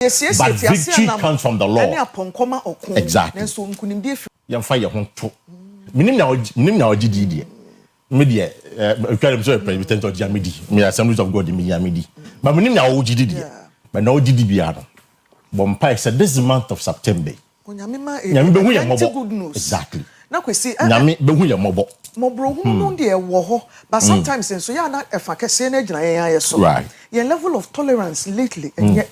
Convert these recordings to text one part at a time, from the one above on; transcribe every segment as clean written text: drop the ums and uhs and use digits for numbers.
But victory comes from the Lord. Exactly. Yamfa hon to. Minim na ogidi. Me de Christ so president of Jamidi. Me Assemblies of God me Jamidi. But minim na ogidi de. But na ogidi bia no. Bompa said this month of September. Nyame be hu ye mobo. Exactly. Na kwesi nyame be hu ye mobo. Mobro hu no de wo ho. But sometimes so ya na efa kese na gina yen so. Right. Your level of tolerance lately and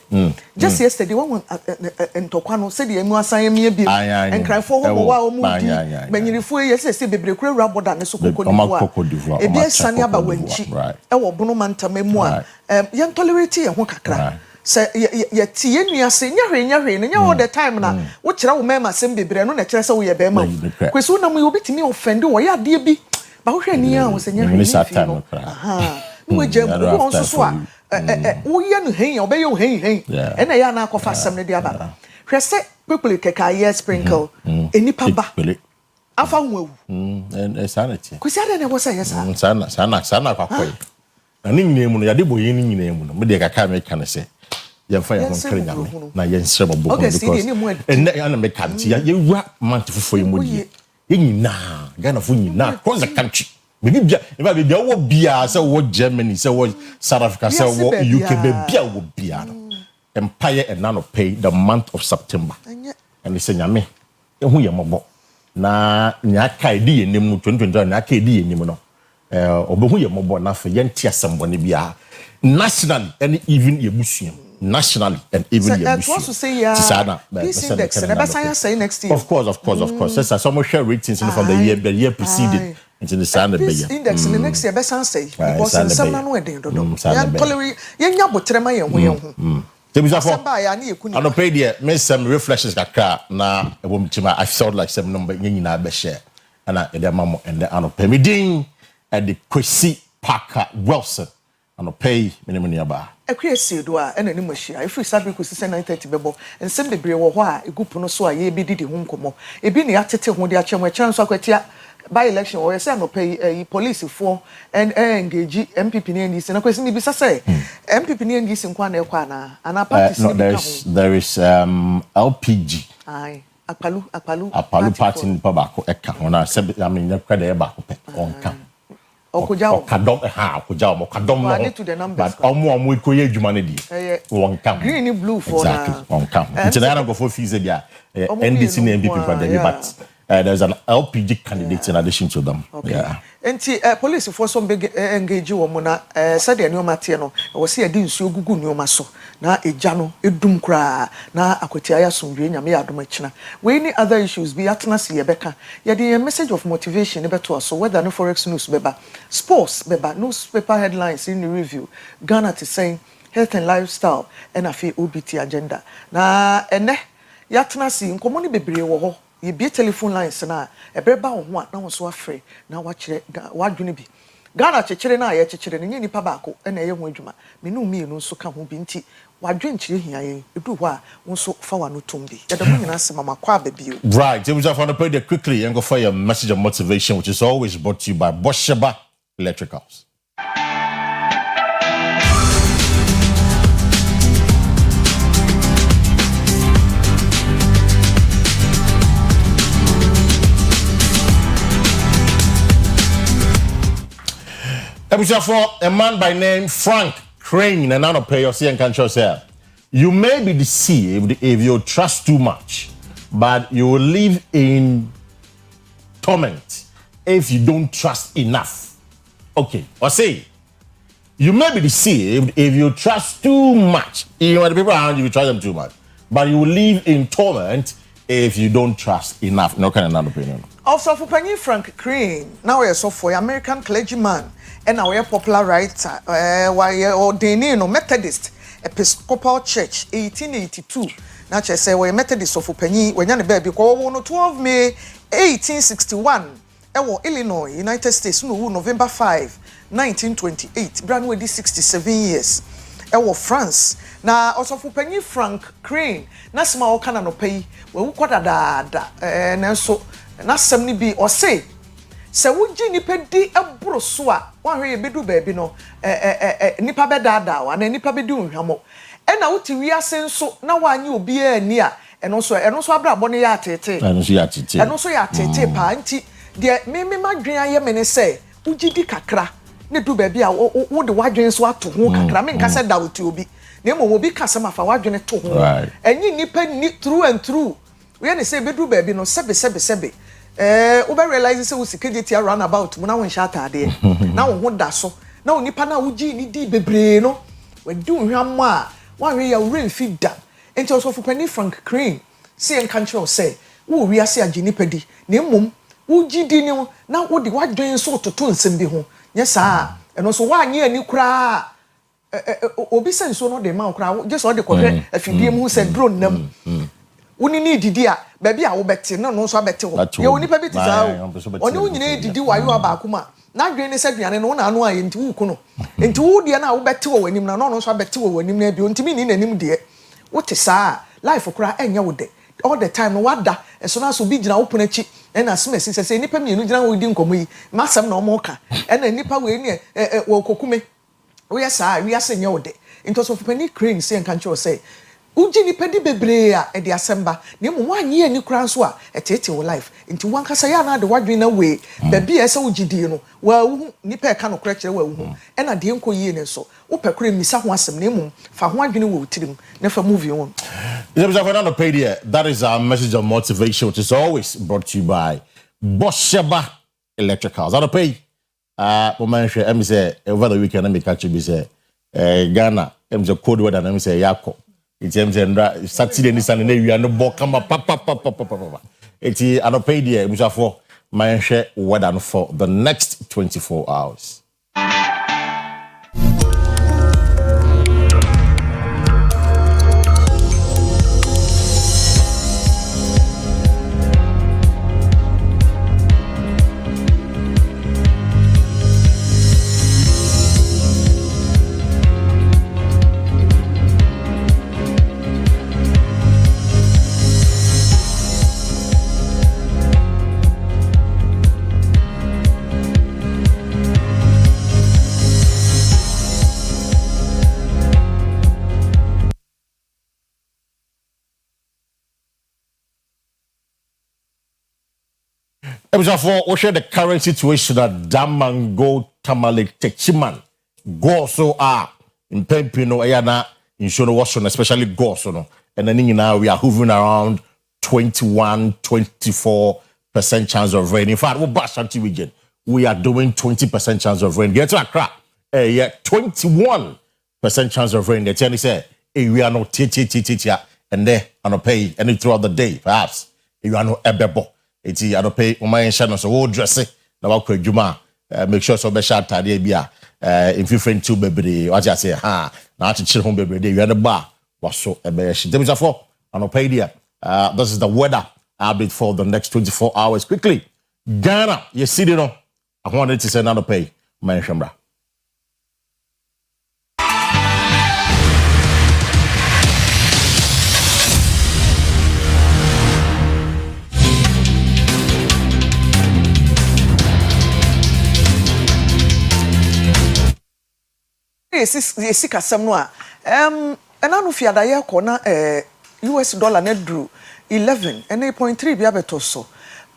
just yesterday one ntokwa no said the emu asan me bi and cry for ho wa o mu di banyirifo yes say bebre kura raboda ne so kokodi wa e bi sane aba wanchi e wo bono mantama mu a yen tolerate ye ho kakra say ye tie nua se nyahwe ne nya all the time na wo kira wo mema sem bebre no na kira se wo ye be ma kwesu na mu obetimi offend wo ya de bi ba wo hwe ni a wo se nyahwe ni fi no aha no we jam wo so so a uye no hen obey yo hen ena ya na akofa asem ne dia ba hwese kwekule keka ye sprinkle enipa ba afa nwawu sanity kwesi ade ne wo say yes sana kwakoy na ni nyine mu no yade boye ni nyine mu no me de kaka me kan se ye fa ye hon kre nyame na ye nsre bobo because enne ya na me kan ti ye wura month fofo ye mu die ye nyina Ghana fo nyina cross the country maybe bia bia wo bia say wo Germany say wo South Africa say wo UK bia wo bia no empire and none of pay the month of September and they say nyame ehu ye mobo na nya kai di enim no 2020 na kai di enim no obehu ye mobo na fa ye ntia sembo ne bia nationally and even yebusuam nationally and even yebusuam peace index and eba say next year of course so some share ratings from the year preceding into the standard index in the next year besan say because some na no e den dodo yan tolerate yan nya botrema yan ho Tebizafo I no pay there me some reflections kakra na ebomtima I felt like some number nyina be share and e dey mamo and the ano pay me din at the Kwesi Parker Wilson ano pay me aba ekwesi do a ena ni mohia if we sabi kwesi 9:30 bebo ensem bebre wo ho a egupu no so a ye bi didi ho nkomo ebi ne atete ho de achem so akwatia by election or say no pay police for and engage MPP ni ndisi na kwesi ni bisa say MPP ni ndisi nkwa na ekwa na party no, there is LPG ai akpalu party ni pa ba ko eka ona se I mean na kwada e ba ko pe onka okujao okadom no but omo ikoye adwuma ne die onka green and blue for exactly onka nti na go for fees dia NDC and MPP for the but there's an LPG candidate in addition to them. Okay. Yeah. And police for some big engage woman said the new mate no was see a din so gugu nyoma so na eja no edum kra na akwatia ya somdwe nyame ya adom akina we any other issues be atna se yebeka ye the message of motivation e beto so whether no forex news beba sports beba newspaper headlines in the review Ghana to saying health and lifestyle and afi O.B.T agenda na ene yatna se nkomo ni bebre wo ho ye be telephone lines na ebreba wo ho na wo so afre na wa kire wa dwene bi Ghana chekere na ye chekere ne nipa baako na ye ho adwuma me no mi no so ka ho bi nti wa dwen kire hia ye edu ho a wo so fa wa no tombi ye da mo nyina se mama kwa babio right. It was on the page quickly and go for your message of motivation, which is always brought to you by Bosheba Electricals. A man by name Frank Crane and now pay your see and can't yourself. You may be deceived if you trust too much, but you will live in torment if you don't trust enough. Okay, or say you may be deceived if you trust too much. You know the people around you trust them too much, but you will live in torment if you don't trust enough. No kind of another opinion. Also for Penny Frank Crane, now we're so for American clergyman. And our popular writer, why ordained no Methodist Episcopal Church 1882. Now, I say we Methodist of Penny when you're baby called 12 May 1861. Illinois, United States, November 5, 1928. Brand with 67 years. France. Now, also for Penny Frank Crane, Nasma Okana no pay, we quite and so not 70 be or say. Se wuji nipa di abro so a wan hwe ye bedu baabi no nipa bedada wa na nipa bedi unhwamo na wuti wiase nso na wanyi obi ani a eno so abrabọ ne ya atete eno so ya atete pa nti de me madwen aye me ne se ugidi kakra ne du ba bia wo de wadwen so ato ho kakra me nka se da wuti obi na emo obi kasa mafa wadwen to ho enyi nipa ni through and through we ne say bedu ba bi no sebe wo be realize say wo sikedi tia run about mo na won sha atade na wo ho da so na wo nipa na wugi ni di bebre no we du hwam a wanwe ya rain feed da enti also for penny Frank Crane say en country say wo wi ase agi nipa di na mmom wo gidi ni na wo de wadwen so toto nsem bi ho nya saa eno so wanye ani kura obi senso no de ma kura just all de kohwe afidie mu say drone nam woni ni didi a ba bi a wo beti na no so abeti ho ye woni pa bi ti saa oni wo nyina didi wayo abaako ma na dwen ne saduane no na anu a yenti wo kuno enti wo de na wo beti wo wanim na no so abeti wo wanim na bi ontimi ni nanim de wo te saa life kura enya wo de all the time no wada eso na so bi gina wo ponachi na asmesi se nipa mienu gina wo di nkomo yi masam na omo ka na nipa we ni wo kokume wo ya saa wi ase nya wo de enti so Penny Crane say kan cho say uji nipa di bebre a e de asemba na mo wanye ani kura so a etete wo life enti wankasa ya na de wadwen na we ba bi ese uji di no wa wu nipa e ka no kura kire wa wu na de enko yi ne so wo pekure misa ho asem na mo fa ho adwene wo tirim na fa movie on. That is our message of motivation, which is always brought to you by Bosheba Electricals. I don't pay. I'm say over the weekend. Let me catch you. Say Ghana. I'm the code word and I'm say Yako. It's Saturday and Sunday. We are no more. Come up, papa. It's I don't pay there. I'm for my share weather for the next 24 hours. We share the current situation at Damango Tamale Techiman. Go so in Pempino, Ayana, in Shono Washington, especially go so no. And then now we are hovering around 21-24% chance of rain. In fact, we're Bashanti region. We are doing 20% chance of rain. Get to Accra. 21% chance of rain. The Chinese say, we are not and there and no pay any throughout the day, perhaps. You are no ebebo. Eti I don't pay my channel so wo dress na wa kwa djuma make sure so be sha tade bia in different two bebre what you say ha na achichire ho bebre dey we the bar was so e be shi dem for I don't pay there. This is the weather update for the next 24 hours quickly. Ghana you see it no I wanted to say na pay my shambra. Yesi kasam no a enanu fiada ye ko na US dollar na dru 11 and 8.3 bia beto so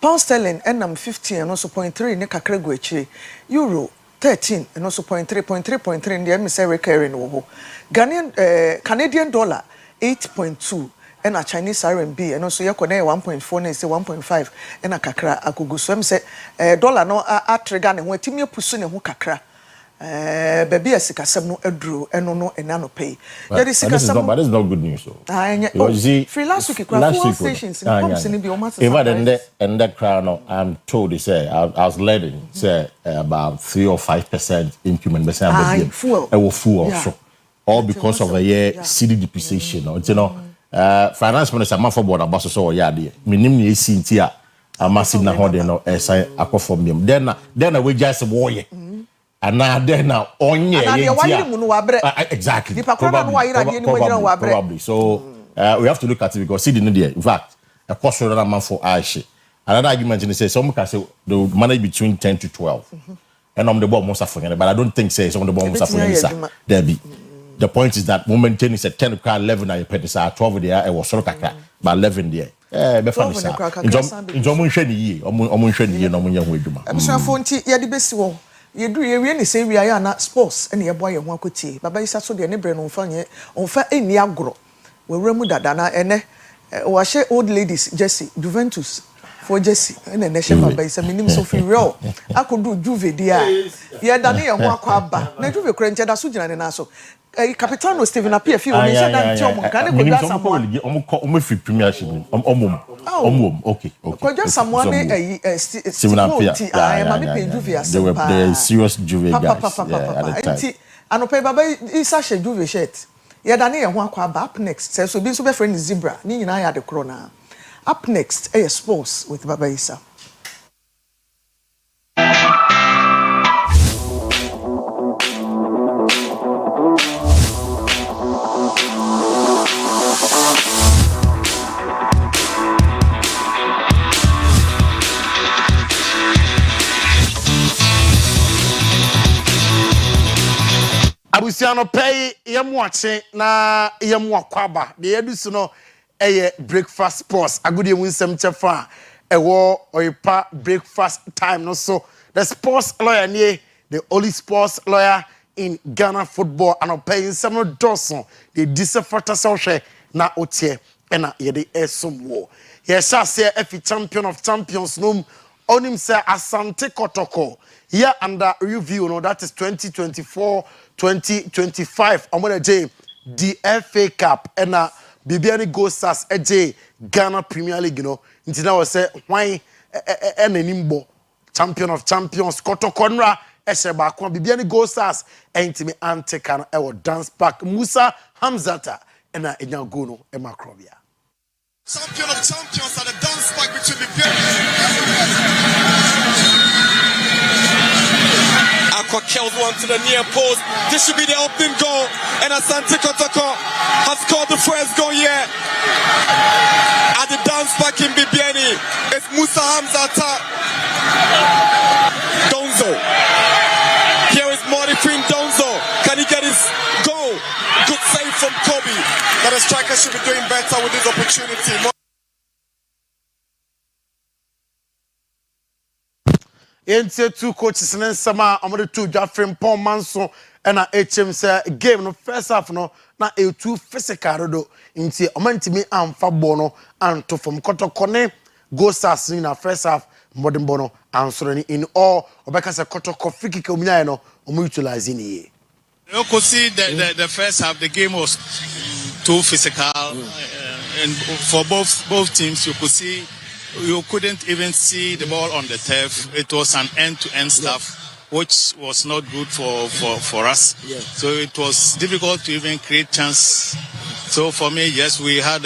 pound sterling enam 15 and also 0.3 ne kakra go akire euro 13 and also 0.3 ndi em say recurring wo ho Ghanaian Canadian dollar 8.2 and a Chinese RMB and also ye ko na 1.4 na say 1.5 and a kakra agogo so em say dollar no a trigger ne ho atimi apusu ne ho kakra baby asikasem no aduro eno no enano pay. But this is not good news so. Free last week stations in be almost even and that crown I'm told they say I was learning say about 3 or 5% increment be say fuel also all because of a year city depreciation you know finance minister man for board about so ya dey minim ne esi ntia amasi na ho dey no say akofom dem then we just warrior and then now onye exactly probably so we have to look at it because see the there in fact a cost rather man for Aishi another argument is say some can say the manage between 10 to 12 and the bomb most but I don't think say some of the bomb most there be the point is that momentum is at 10 o'clock, 11 I pay 12 there, I was sort of but 11 there. Be funny sir. Injo mo nhwe ni yi, omo nhwe ni yi na omo nya ho adwuma. Abusuafo nti ye de besi wo. Ye duru ye wie ni se wi aya na sports ene ye boa ye ho akotie. Baba isa so de ne bre no mfa eni agoro. We wura mu dada na ene wa she old ladies Jesse Juventus for Jesse ene ne she baba isa minim so fi real. Akodu Juve dia. Ye da ne ye ho akwa na Juve kura nche da so gina ne na so. Capitano Steven appear fi o me she da nti omo kan ko dwa Samuel omo fi premiership omo okay ko dwa Samuel Steven appear ma me pe Juve asempa the serious Juve guys at the time nti anope baba isa she Juve shirt ye da ne ye ho akwa up next say so bi so be friend Zebra ni nyina ya de kro na up next sports with Baba Isa. Abusiano pay yemu ache na yemu akwaba de yedusu no eye breakfast sports agudi emu nsem chefa ewo Oyerepa breakfast time no so the sports lawyer nie the only sports lawyer in Ghana football and pay nsem no doson the disafata sawhwe na otie na yede esomwo ye sha se efi champion of champions no onim se Asante Kotoko here under review no that is 2024-2025 I'm gonna say the FA Cup and Bibiani Gosas AJ Ghana Premier League, you know. Until now, I say why nimbo champion of champions Kotokonra Esheba Kwan Bibiani Gosas ain't me Antekan ewo dance park Musa Hamzata and Enyagono Emakrobia. Champion of champions at the dance park between Bibiani. Aqua kills one to the near post. This should be the opening goal. And Asante Kotoko has scored the first goal yet. At the dance park in Bibiani, it's Musa Hamzata. Donzo. Here is Morifin Donzo. Can he get his goal? Good save from Kobe. But the striker should be doing better with this opportunity. Ente two coaches in sama amade two Jafrin Pon Manson and HM say game no first half no na a two physical do inti omantimi amfa bono anto from Kotokone go stars in na first half modern bono answer in all obeka say Kotoko free kick omunya no omu utilize ni. You could see the first half the game was too physical and for both teams you could see you couldn't even see the ball on the turf. It was an end-to-end stuff, which was not good for us. Yeah. So it was difficult to even create chance. So for me, yes, we had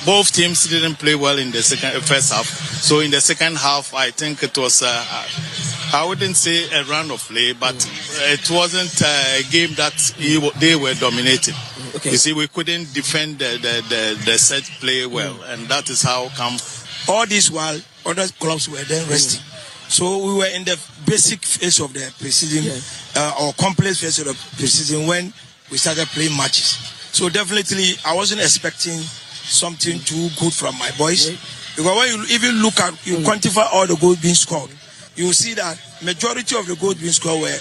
both teams didn't play well in the first half. So in the second half, I think it was I wouldn't say a run of play, but it wasn't a game that they were dominating. Okay. You see, we couldn't defend the set play well, and that is how come. All this while other clubs were then resting. So we were in the basic phase of the preseason, or complex phase of the preseason when we started playing matches. So definitely I wasn't expecting something too good from my boys. Because when you even look at, you quantify all the goals being scored, you will see that majority of the goals being scored were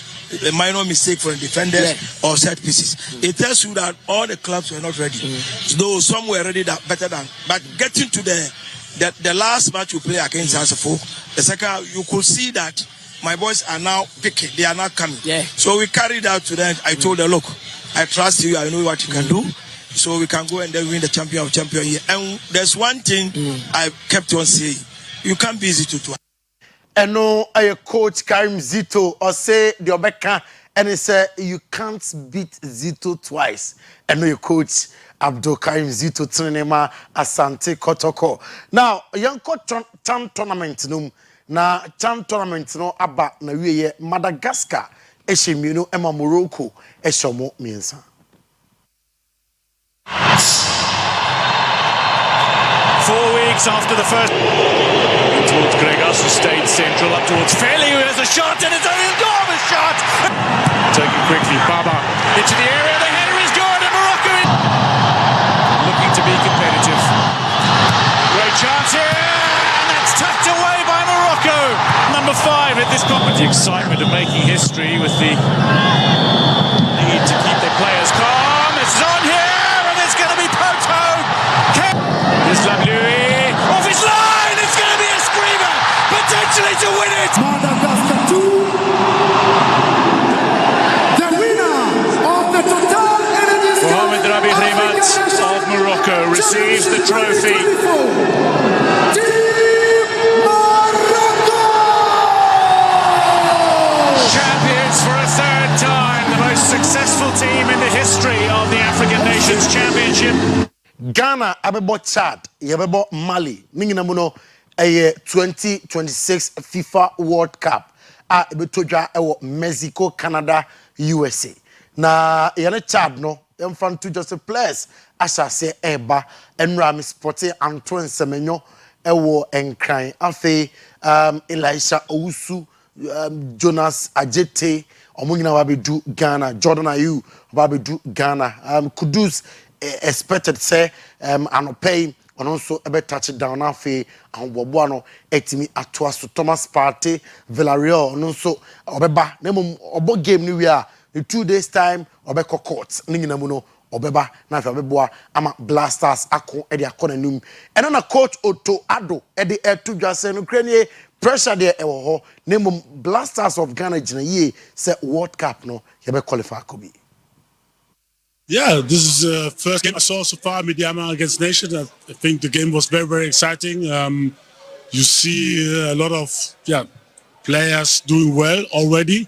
a minor mistake from the defenders or set pieces. It tells you that all the clubs were not ready. Though some were ready better than, but getting to the last match we play against Asafo, the second, you could see that my boys are now picking, they are not coming. Yeah. So we carried out to them. I told them, look, I trust you, I know what you can do. So we can go and then win the champion of champion here. And there's one thing I kept on saying, you can't be Zito twice. And no, I coach Karim Zito or say the Obeka and he said you can't beat Zito twice. And no, your coach Abdul Karim Zito Trinema Asante Kotoko. Now, young Chan tournament na Chan tournament no aba na wiye Madagascar eshemino ema Morocco eshomo miensa. 4 weeks after the first. Towards Gregos, who stayed central, up towards Fairley, who has a shot, and it's an enormous shot! Taking quickly, Baba into the area, the header is good! the excitement of making history with the need to keep their players calm. It's on here, and it's going to be Poto. Here's Lamlouis off his line. It's going to be a screamer, potentially to win it. Madagascar 2. The winner of the Total Energy Mohamed Rabi Rimat of Morocco receives the trophy. For a third time, the most successful team in the history of the African Nations Championship. Ghana abebo Chad, yabebo Mali. Ningina muno 2026 FIFA World Cup. Ebetoja ewo Mexico, Canada, USA. Na yane Chad no, yamfan to just a place. Asha se eba enrami sporting Antoine Semenyo ewo enkran. Afe Elisha Owusu. Jonas Ajete, Omungina Wabidu Ghana, Jordan Ayew Wabidu Ghana. Kudus expected say Anopay on also a touch down afe and Wabuano etimi atwaso Thomas Partey Villarreal and also Obeba Nemo Obo game new year in 2 days time Obeko courts Ningina Muno Obeba na Fabeboa ama Blasters ako edi akona num and on a coach Otto Ado edi etu dwase no krenie pressure there ewo name Blasters of Ghana jina ye say World Cup no yebe qualify kobi. Yeah, this is the first game I saw so far, Myanmar against Nation. I think the game was very, very exciting. You see a lot of players doing well already,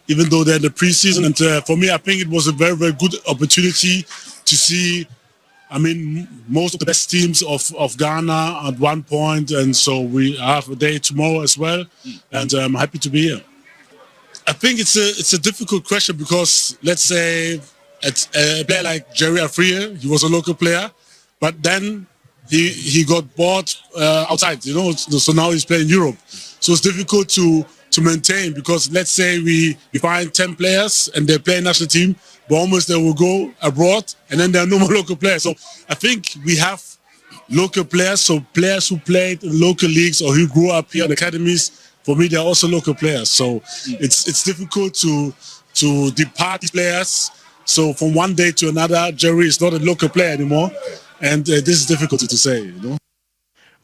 even though they're in the preseason. And for me, I think it was a very, very good opportunity to see, most of the best teams of Ghana at one point. And so we have a day tomorrow as well. And I'm happy to be here. I think it's a difficult question because, let's say, a player like Jerry Afriyie, he was a local player, but then he got bought outside, so now he's playing in Europe. So it's difficult to maintain because let's say we find 10 players and they play national team, but almost they will go abroad and then there are no more local players. So I think we have local players, so players who played in local leagues or who grew up here in academies, for me, they're also local players. So it's difficult to depart these players. So from one day to another, Jerry is not a local player anymore, and this is difficult to say,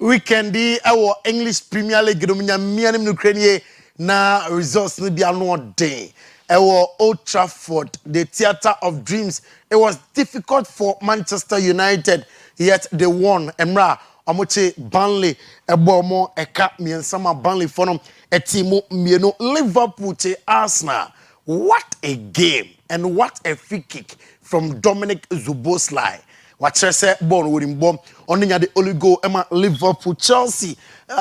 Weekendi our English Premier League mianim Ukraine na results no bia no day. Our Old Trafford, the theatre of dreams. It was difficult for Manchester United, yet they won. Emra Amoche Burnley ebomo eka miensama Burnley fonom etimo mieno Liverpool che Arsenal. What a game and what a free kick from Dominic Szoboszlai. What I say, born with him bomb. Only the only goal, Emma Liverpool, Chelsea.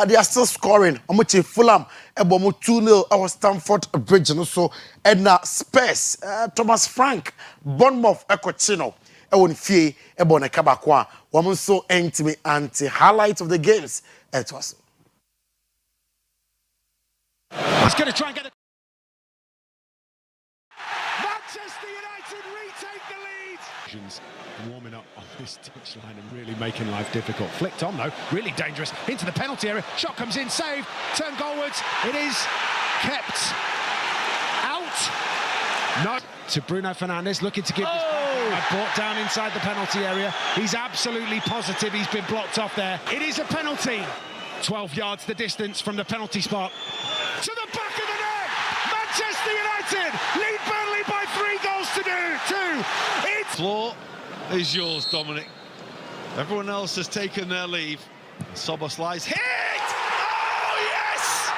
They are still scoring. I'm watching Fulham. Ebomo 2-0. Our Stamford Bridge and also Edna Spurs. Thomas Frank. Bournemouth Ecochino. Ewon Fie. Ebone Kabakwa. Woman so intimate anti-highlight of the games. It was. He's going to try and get a... Warming up on this touchline and really making life difficult. Flicked on though, really dangerous into the penalty area. Shot comes in, saved, turn goalwards. It is kept out. No to Bruno Fernandes, looking to give this brought down inside the penalty area. He's absolutely positive he's been blocked off there. It is a penalty. 12 yards the distance from the penalty spot. To the back of the net. Manchester United lead Burnley by 3 goals to 2. It's floor is yours, Dominic. Everyone else has taken their leave. Szoboszlai's hit! Oh, yes!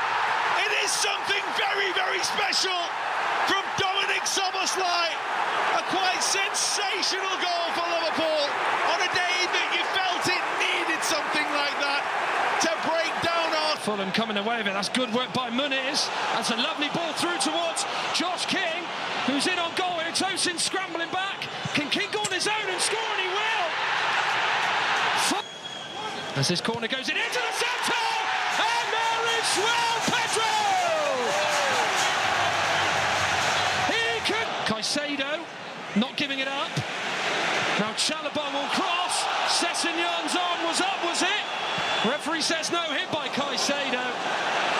It is something very, very special from Dominic Szoboszlai. A quite sensational goal for Liverpool on a day that you felt it needed something like that to break down our... Fulham coming away with it. That's good work by Muniz. That's a lovely ball through towards Josh King, who's in on goal here. Tosin scrambling back. Can King go on his own and score? And he will. As this corner goes into the centre, and there is João Pedro. He could. Caicedo not giving it up. Now Chalobah will cross. Sessegnon's arm was up, was it? Referee says no, hit by Caicedo.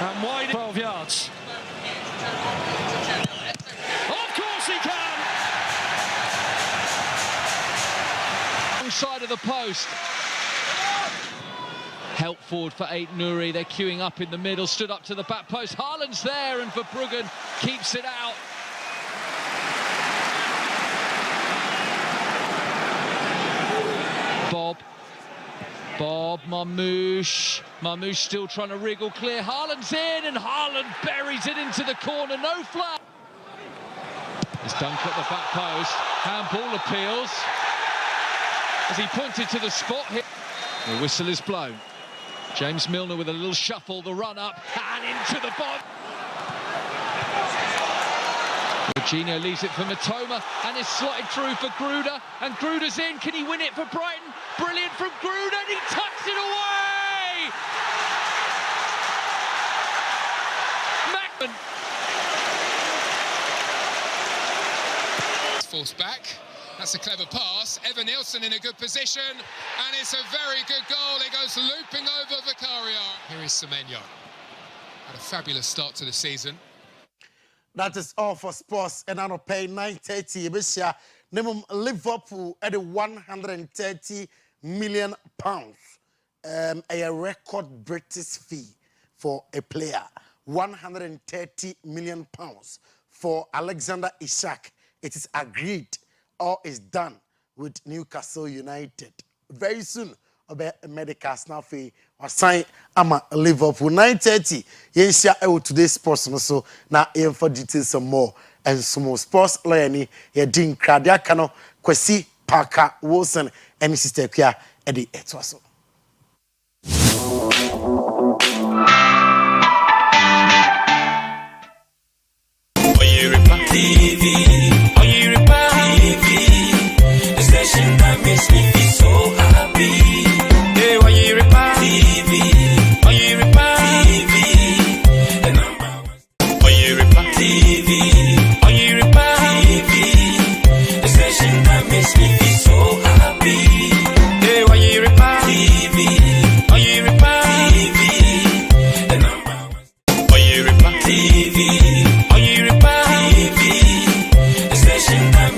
And wide 12 yards. the post. Help forward for Ait Nouri. They're queuing up in the middle, stood up to the back post. Haaland's there, and Verbruggen keeps it out. Bob, Marmouche still trying to wriggle clear. Haaland's in, and Haaland buries it into the corner. No flag. It's dunked at the back post. Handball appeals as he pointed to the spot here. The whistle is blown. James Milner with a little shuffle, the run up, and into the bottom. Jorginho leaves it for Matoma, and is slotted through for Gruder, and Gruder's in. Can he win it for Brighton? Brilliant from Gruder, and he tucks it away! Macman. Forced back. That's a clever pass. Evan Nielsen in a good position, and it's a very good goal. It goes looping over Vicario. Here is Semenyo. Had a fabulous start to the season. That is all for sports, and I'll pay 9:30. Bishia, Liverpool at the 130 million pounds. A record British fee for a player. 130 million pounds for Alexander Isak. It is agreed or is done with Newcastle United. Very soon, medical now fee or sign ama Liverpool 9:30. Yensia today's sports so now for details some more and some more sports lawyer ni Dean Kradiakano Kwesi Parker Wilson and Sister Kia Eddie Etwaso. Oyerepa TV, Oyerepa TV, the station that makes me feel so happy. Hey, Oyerepa TV, Oyerepa TV, the number one. Oyerepa TV, Oyerepa TV, the station that makes me feel so happy. Hey, Oyerepa TV, Oyerepa TV, the number one. Oyerepa TV.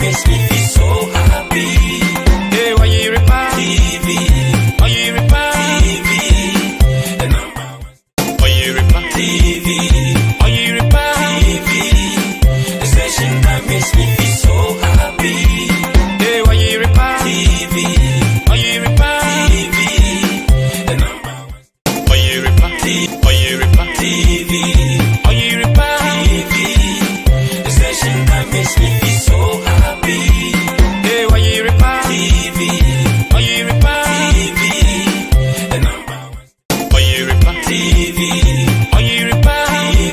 Makes me feel so happy. Hey, Oyerepa TV, Oyerepa TV, the number one. Oyerepa TV, Oyerepa TV, the station that makes me feel so happy. Hey, Oyerepa TV, Oyerepa TV, the number one. Oyerepa TV, Oyerepa TV, Oyerepa TV, the station that makes me feel so happy. Hey, Oyerepa TV, Oyerepa TV, the number one. Oyerepa TV, Oyerepa TV,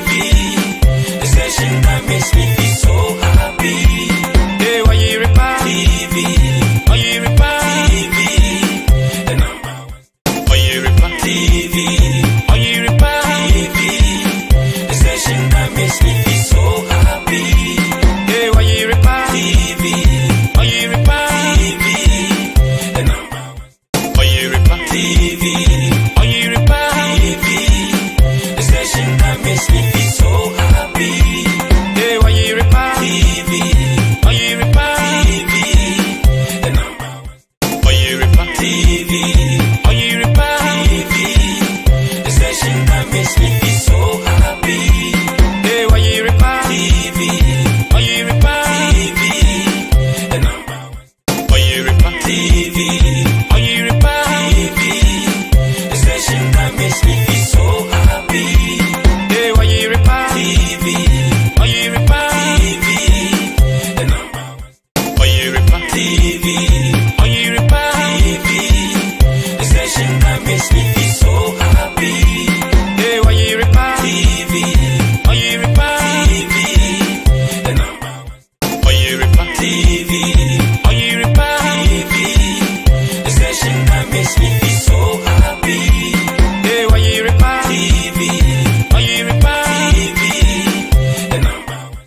the station that makes me feel so happy. Hey, Oyerepa TV, Oyerepa TV, the number one. Oyerepa TV, Oyerepa TV, the station that makes me feel so happy. Hey, Oyerepa TV, Oyerepa TV, the number one. Oyerepa TV, Oyerepa TV, the station that makes me feel so happy. Hey, Oyerepa TV, Oyerepa TV, the number one. Oyerepa TV, Oyerepa TV, the station that makes me feel so happy. Hey, Oyerepa TV, Oyerepa TV, the number one. Oyerepa TV, Oyerepa TV, the station that makes me feel so happy. Hey, Oyerepa TV, Oyerepa TV, the number one. Oyerepa TV, Oyerepa TV, the station that makes me feel so happy. Hey, Oyerepa TV, Oyerepa TV, the number one. Oyerepa TV, Oyerepa TV, the station that makes me feel so happy. Hey, Oyerepa TV, Oyerepa TV, the number one.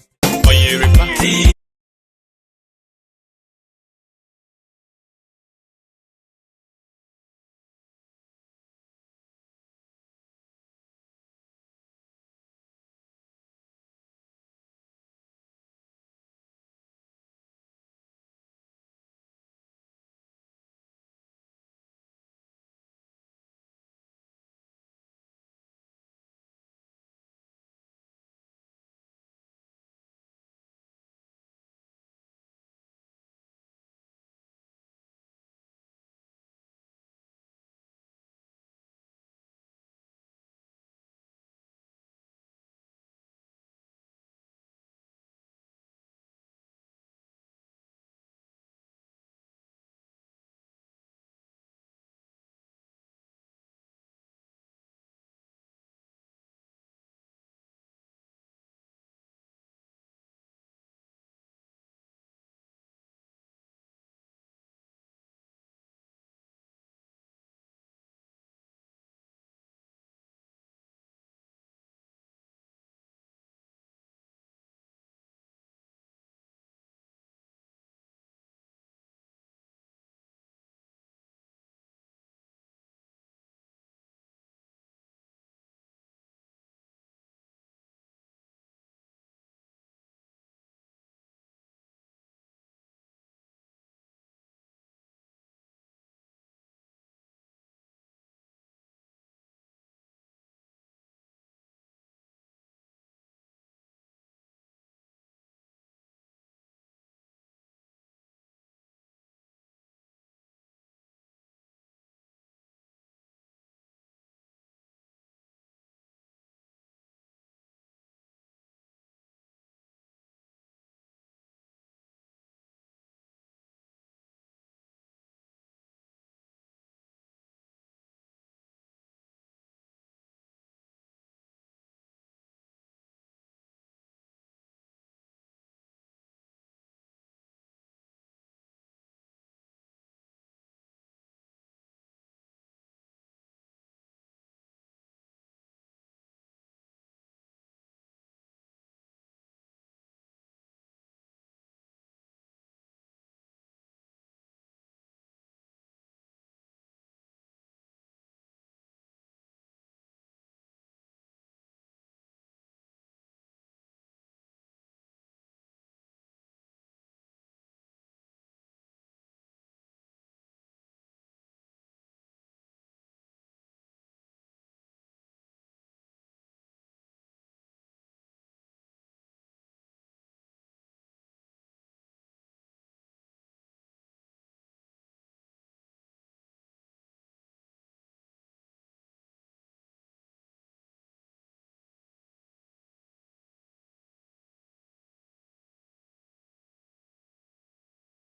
Oyerepa TV.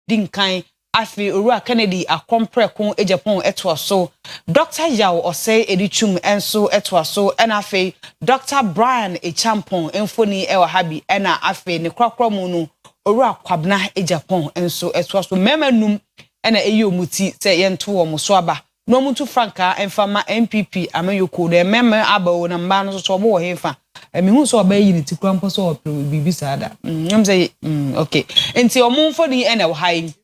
dinkan afi Owura Kennedy akompreko ejapon eto so Dr. Yao Osei Edichum enso eto so ena afi Dr. Brian Echampon enfoni ewa habi ena afi ne kwakwa mu no Owura Kwabna ejapon enso eto so memanum ena eyomuti se yento wo mo so aba no muntu franka enfama MPP amayoko de meme abawo na mba no so mo wo hefa mehu so oba yi ne tikura mpo so bibi sada nyam say okay enti omumfoni ena wo hai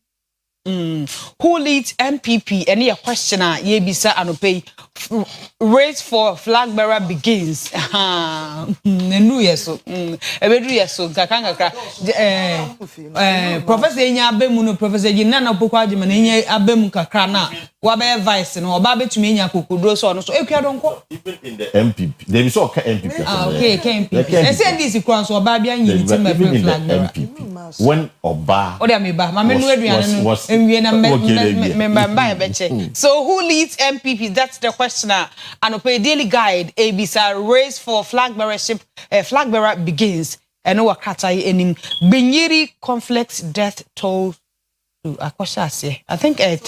who leads MPP any a questioner ye bisa anopay race for flag bearer begins nenu yeso ebedu yeso kakanga professor enya abemu no professor Gina na poko agema na enya abemu kakra na wa be vice no oba betumi enya kokodro so no so ekwa donko even in the MPP they be so MPP okay MPP say this kwan so oba bia nyi team flag bearer when oba o dey me ba ma menu aduane no so who leads MPP? That's the questioner. And a daily guide, ABSA race for flag bearership. Flag bearer begins. And no Katai enim Binyiri conflicts death toll. I think 10.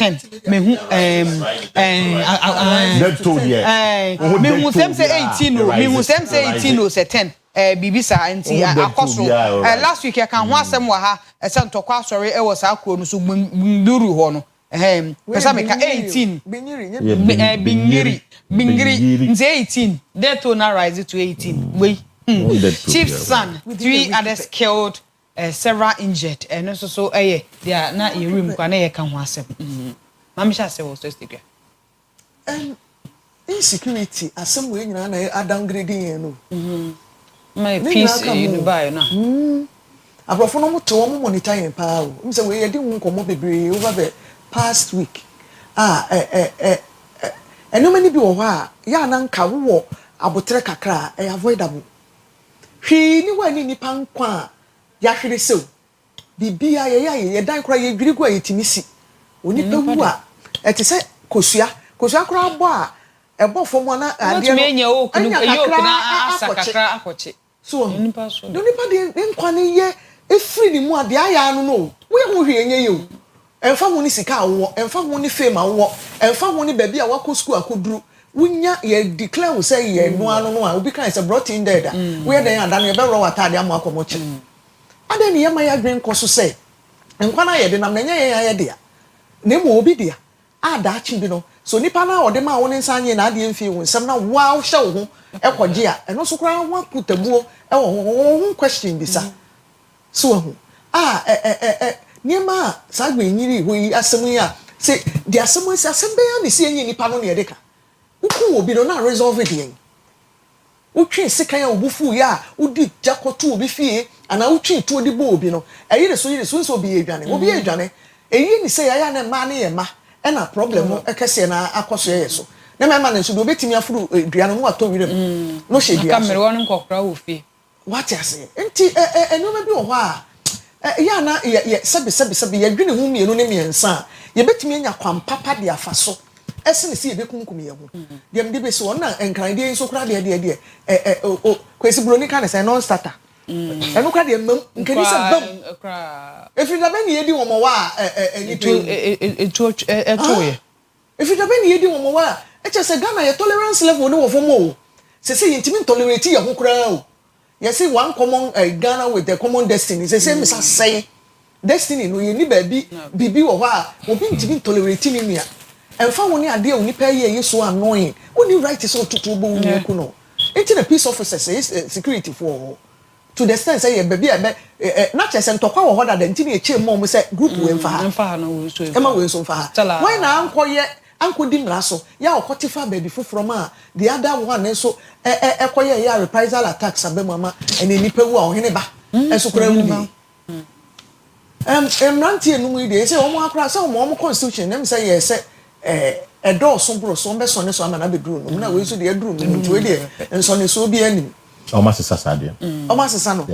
Death toll, yeah. Me musem say 18. Me musem say 18 say 10. Bibisa anti akoso last week I can ho asem wa ha e se ntokwa asori e was akro no so nduru ho no pesa meka 18 binyiri nze 18 that to now rise to 18 we chief son 3 others killed several injured and so they are na e room kwa na ye ka ho asem mama sha say was just there insecurity asem we nyina na downgrading yen no my peace you buy na abrofo no moto wo monitor yen pa o me say we ye di nkomo bebre over the past week eno mani bi wo ha ya na nka wo abotre kakra avoidable hwi ni wani nipa nkwa ya hwere sew bibia ye dan kra ye dwiri kwa yetimisi onipa wu a ete se kosua kra abo a ebo fomo na ade no enya o kunu na asakakra akoche so nipa de nkwa ne ye efiri ni mu ade aya no no we hu hwe enye ye o emfa mu ni sika awo emfa mu ni fame awo emfa mu ni baby a wako school akoduru wunya ye declare we say ye no anu no a obi kan say brought in there we dey adan ye be ro watade am akomoche ade ni ye ma ya dwen koso say nkwa na ye de nam na nya ye de a na mu obi de a da chi bi no so nipa na ode ma wo nsa anye na ade mfi wo nsem na wow hye wo ho ekoje a eno so kra wa kutabuo e wo question bisa so ho niema sagbe nyiri ho yi asem yi a say the asem is asem be ya ni si enye nipa no na ye de ka uku obi no na resolve it yen utwe sika ya obufu ya udi jakoto obi fie ana utwe to di bo obi no eyire so so obi edwane obi edwane eyi ni say ya na ma na ye ma e na problem no ekese na akoso ye so na ma na so do betimi afuru dua no ato wirem no hye dia kamere won nkokra wo fie what you say enti eno ma bi wo ho a ya na ye sebe ye dwene hu mienu ne miensa ye betimi anya kwampapa de afaso ese ne se ye bekunkum ye ho dem de be so na enkran de so kra de kwesi broni kan se non starter eno kra de mam nkani se bam efi da be ne ye di wo mo wa etoye efi da be ne ye di wo mo wa eche se Ghana ye tolerance level ne wo fo mo se ye intimi tolerate ye ho kra o you see one common Ghana with the common destiny say Mr. say destiny no ye ni baby bibi wo ha obi ntimi tolerate ni nua emfa woni ade oni pa ye so annoying woni right so tutu bo woni ku no enti the peace officer say security for to the extent say ye baby na chese ntokwa wo hoda da ntimi e che mom say group we mfa ha no we so ema we so mfa ha why na anko ye anko di mraso ya okotifa baby from a the other one so ekoye ya reprisal attacks abemama ene nipa wu a ohene ba eso kura wu emranti enum ide say omo akra say omo constitution nem say yes do so bro so be so ne so ama na be duru no na we so de duru no nti we de enso ne so bi anim omo sesa sade omo sesa no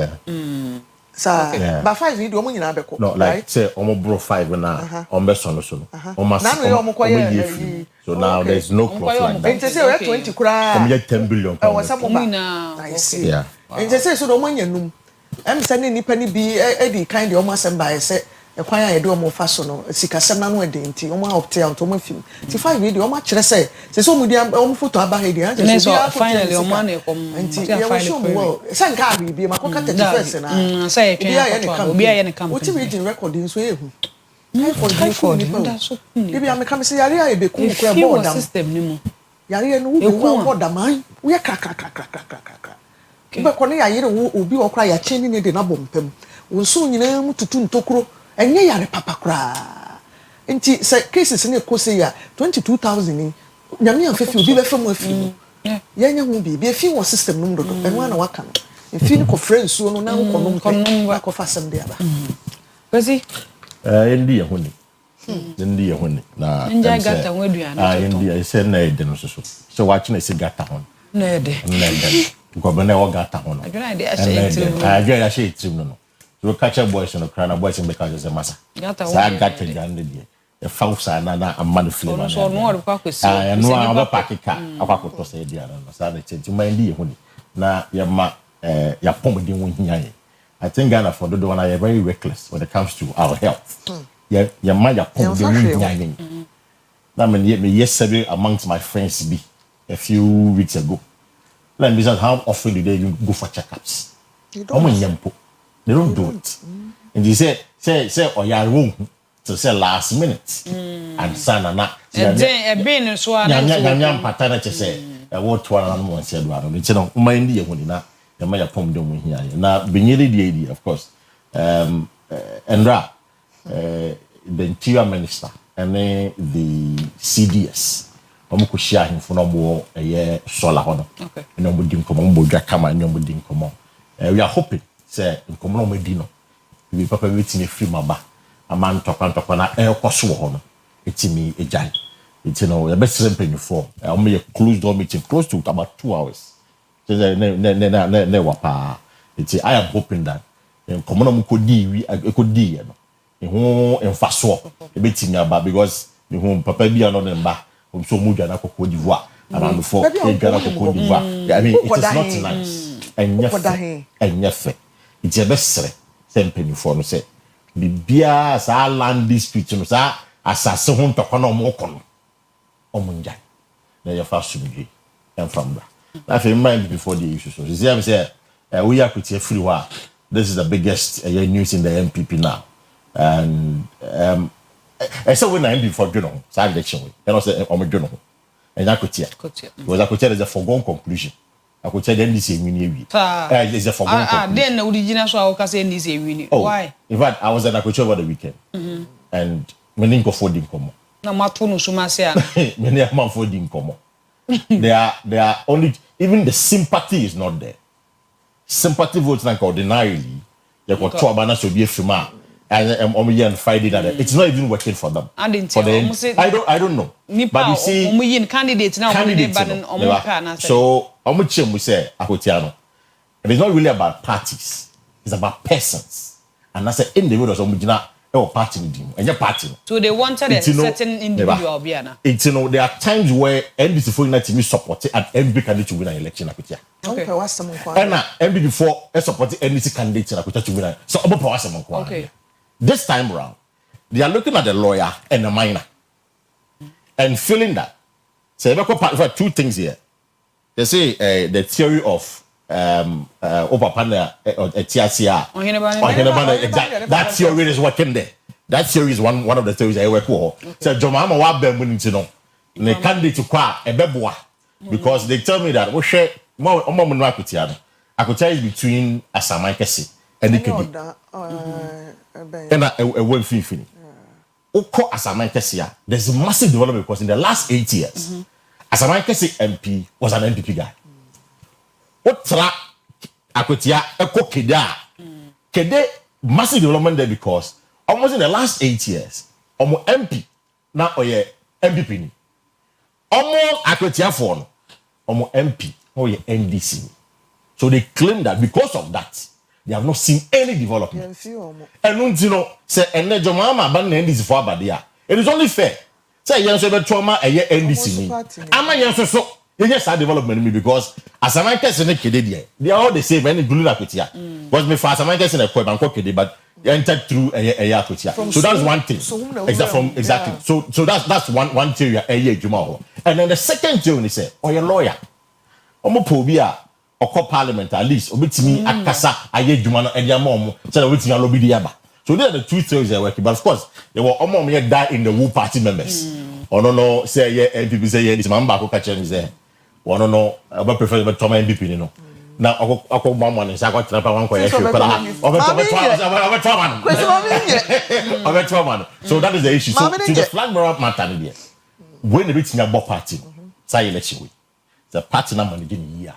sa ba 5 video omo nyina be ko no like say omo bro 5 na omo be so no so omo so now there's no cross like that enti say we 20 kura omo get 10 billion we say mo ba enti say so do omo nyanum em say ne nipa ni bi e di kind de omo asem ba say ekwan ya do mo fa so no sikasem na no edenti o ma opt out o ma film ti 5 video o ma kire say so mo di o photo aba he di an so finally o ma na kom nti ya wo show mo say nka abi bi ma ko ka 31st na say twen obi aye ne campaign o ti reading recording so ehu kai for ni bi am kam say yare aye be ku ko board am system ni mo yare no wo be wo board am wo ye kaka be ko ne yare wo obi wo kra ya cheni ne de na bompem wo so nyina mu tutu ntokuro enye yare papa kra nti say cases ne ko say ya 22000 ni nyame amfefi obi be fam afi ya nya hu bi afi wo system no dodo enwa na waka no afi ni ko friends so no na ko no ko fa sem de aba kwesi ndi ye honi ndi ye honi na nja gata weduana ndi ye se na ede no so watch na se gata hon na ede gobene wo gata hon adwena ide a she itim no so catch boys no kra na boys be ka je masa sa gata jande die e fausa na amman film na so no kwa kwesi no aba pakika akwakoto se dia na sa na chenti ndi ye honi na ya ma ya pomodin wo hiaye. I think Ghana for the one are very reckless when it comes to our health. Yeah, my appointment. That mean yesterday amongst my friends be a few weeks ago. Let me say how often do they even go for checkups? They don't do it. And you say or you are to say last minute and son and that. And being so I'm paternity say what one more said one. It's no mind you when na my pom dom here na benyere the of course Endra the interior minister and the CDS omo share him for no more solar hono no mo dim komo mo dwa kama no mo dim komo we are hoping say komo no mo di no we papa wetin free maba aman tokwa na ekoso ho no etimi ejai it's no we be serempenyu for omo ye close door meeting close to about 2 hours. Ne wapa. I am hoping that komono mukodi wi ekodi ye no eho emfaso ebetimi aba because eho papa bia no ne mba so mudwa na kokodi divoire around before e gana kokodi divoire. I mean it is not nice enyefe it's a best sempeni for no say bibia sa land dispute no sa asase ho ntokwa na omokono omunja na ye fa sumdwe enfamba. I have in mind before the issue. So you see, I'm saying we are pretty free. This is the biggest news in the MPP now, and I said when I am before journal, so election, and also on my journal, and I could tell because I could tell it's a foregone conclusion. I could tell them this is winning. It's a foregone conclusion. Then the original show I can say this is winning. Why? In fact, I was at Akuche over the weekend, and many go for the income. No matter no sumasia. Many a man for the income. They are only even the sympathy is not there. Sympathy votes like ordinarily they got two abana should be a fima and Friday that it's not even working for them. I don't know. But you see candidates now so we say Akotiano. It is not really about parties, it's about persons. And that's an individual party and your party. So they wanted a certain individual. It's there are times where NDC for United to support and MB candidate to win an election. Okay, what's some and MB before supporting NDC candidate to win. So okay. This time around, they are looking at the lawyer and the minor and feeling that. So for two things here. They say the theory of that theory is working there. That theory is one of the theories I work with. So Jomama wa be mu nti no. Ne candidate kwa ebeboa because they tell me that we share more no akutia no. Akutia is between Asaman Kese and Ikedi. And a won finfini. Oko Asaman Kese there's a massive development because in the last 8 years Asaman Kese MP was an NPP guy. Otra Akotia Eko Kede massive development there because almost in the last 8 years almost MP now oye MPP ni almost Akotia for almost MP oye NDC. So they claim that because of that they have not seen any development. And you know say enejo mama ban NDC for abadia. It is only fair. Say yenso be trauma eye NDC ni. Ama yenso so yes, our development because as a man person they are all the same. Any including Akotia. Was me for as a man person a quite Kede, but entered through a Yakutia. So that's one thing. Exactly. So that's one theory a Juma. And then the second theory is or your lawyer. Omo pobia or parliament at least obitimi akasa aye Juma and your mom said obitimi lobby diaba. So there are the two theories that working. But of course, there were almost die in the Wu party members. Or no, say yeah, MPP say yeah, this man back is there. Or no, I prefer the Tom MPP, you know. Now I call one and say I got to one question. So that is the issue. So to the flag bearer matter, when the reaching a party, say election, the party number in year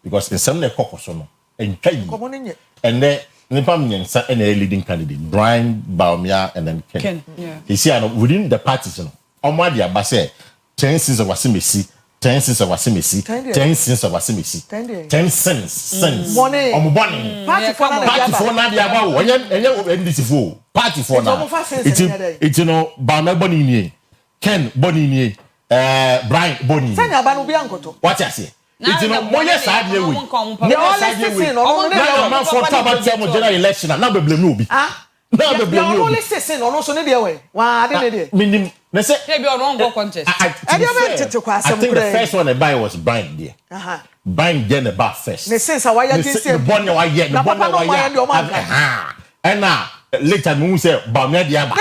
because in some caucus and then Nipam and a leading candidate, Brian Baumia and then Ken. You see, within the parties, Omadia Basse, 10 cents of Wasimisi, 10 cents of Wasimisi, 10 cents of Wasimisi, 10 cents. Money. Party for Nadia Bao, and this is full. Party for now. It's Baumia Bonini, Ken Bonini, Brian Bonini. What I say? It's Moya side here. They all listen on the for Tabatia general election. Now the blame will be. Now the blame will listen on also the way. Why did it? Let's say maybe on one contest. I think the first one I buy was Brian there. Brian get the bar first. The sense why you say the bonnet why yet the bonnet why and now later we say Bamia Diaba.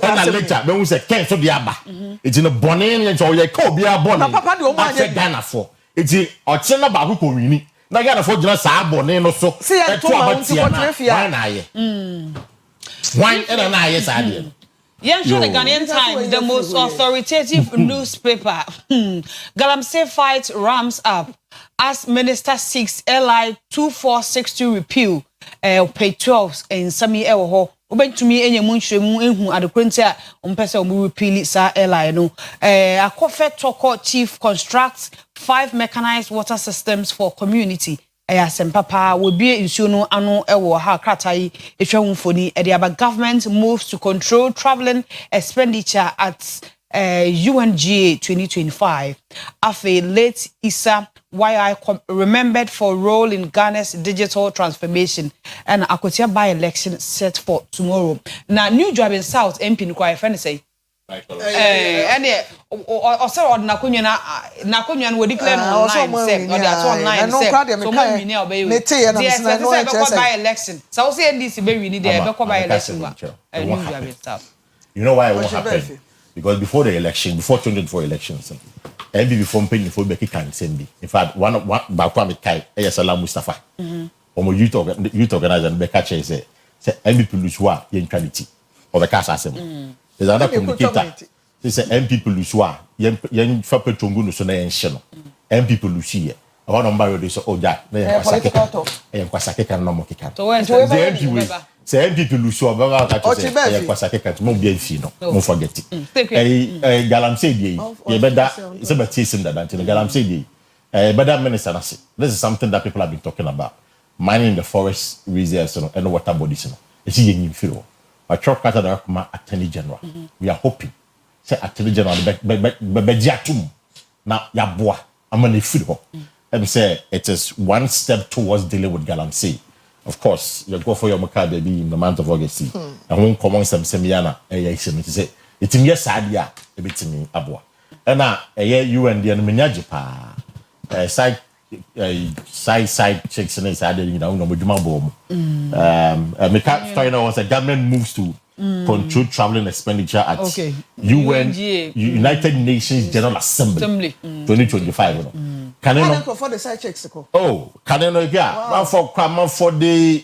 And later we say Ken so Diaba. It's in a bonnet and so you call be a bonnet. Papa the Oma Ghana for. Iti ochena ba ko wini na ga na fo gina sa abone no so e to abatia na ye wine and na ye sa de yeah sure the Ghanaian Times the most authoritative newspaper Galamsey fight ramps up as minister seeks LI 2462 repeal page 12 in sami ewo obentumi enyemu nhwemu ehu adekwenti a ompese omu repeal sa LI no akofe toko chief constructs 5 mechanized water systems for community Sempapa will be in Suno Ano Ewo Ha Kratai Efyamfoni Ediaba government moves to control traveling expenditure at UNGA 2025. Afe late Issa YI remembered for role in Ghana's digital transformation and Akotia by-election set for tomorrow. Now new job in South MP Nkwa friend say and also na kunya we declare online say or that online say so we need obey we by election so say NDC be we need there be by election you know why it won't happen because before the election before 2024 elections MPP from Penny for be can send be in fact one Bakwa me kai Salam Mustafa omo youth organizer be catch say MPP Luswa yen quality or the cast assembly. There's another communicator. This is MPP Luswa. Yen fape chongu no so na yen hye no. MPP Lusia. I want number dey so oja. Na yen kwasake kan no mo keka. So MPP say MPP Luswa ba ka to say yen kwasake kan mo bia fi no. Mo forget it. Galamsey dey. Ye beda say be teasing that Galamsey dey. Beda minister na say. This is something that people have been talking about. Mining the forest reserves and water bodies no. It's yen firo. But Church Carter Attorney General. We are hoping. Say Attorney General be now yaboa amani fido. And say it is one step towards dealing with Galamsey. Of course, you go for your Maka baby in the month of August. And won't come on some semiana say it's in yes idea a bit to me aboa. And now you and the Minyaji pa side checks and added, you know, with my bomb. Was a government moves to control traveling expenditure at United Nations General Assembly 2025. Can I know for the side checks? Oh, can I know? Yeah, for the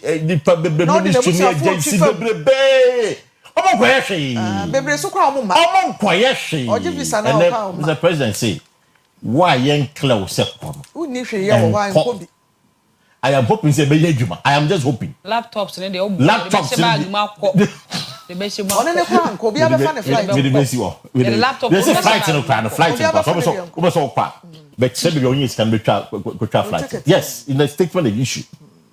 ministry agency. And the president say, why young close second? I am hoping say be adwuma. I am just hoping. Laptops and they all laptops the best one. On the plan, ko bi abefa ne flight. The laptop. There's a flight in the flight. But say be only can be go flight. Yes, in the statement the issue.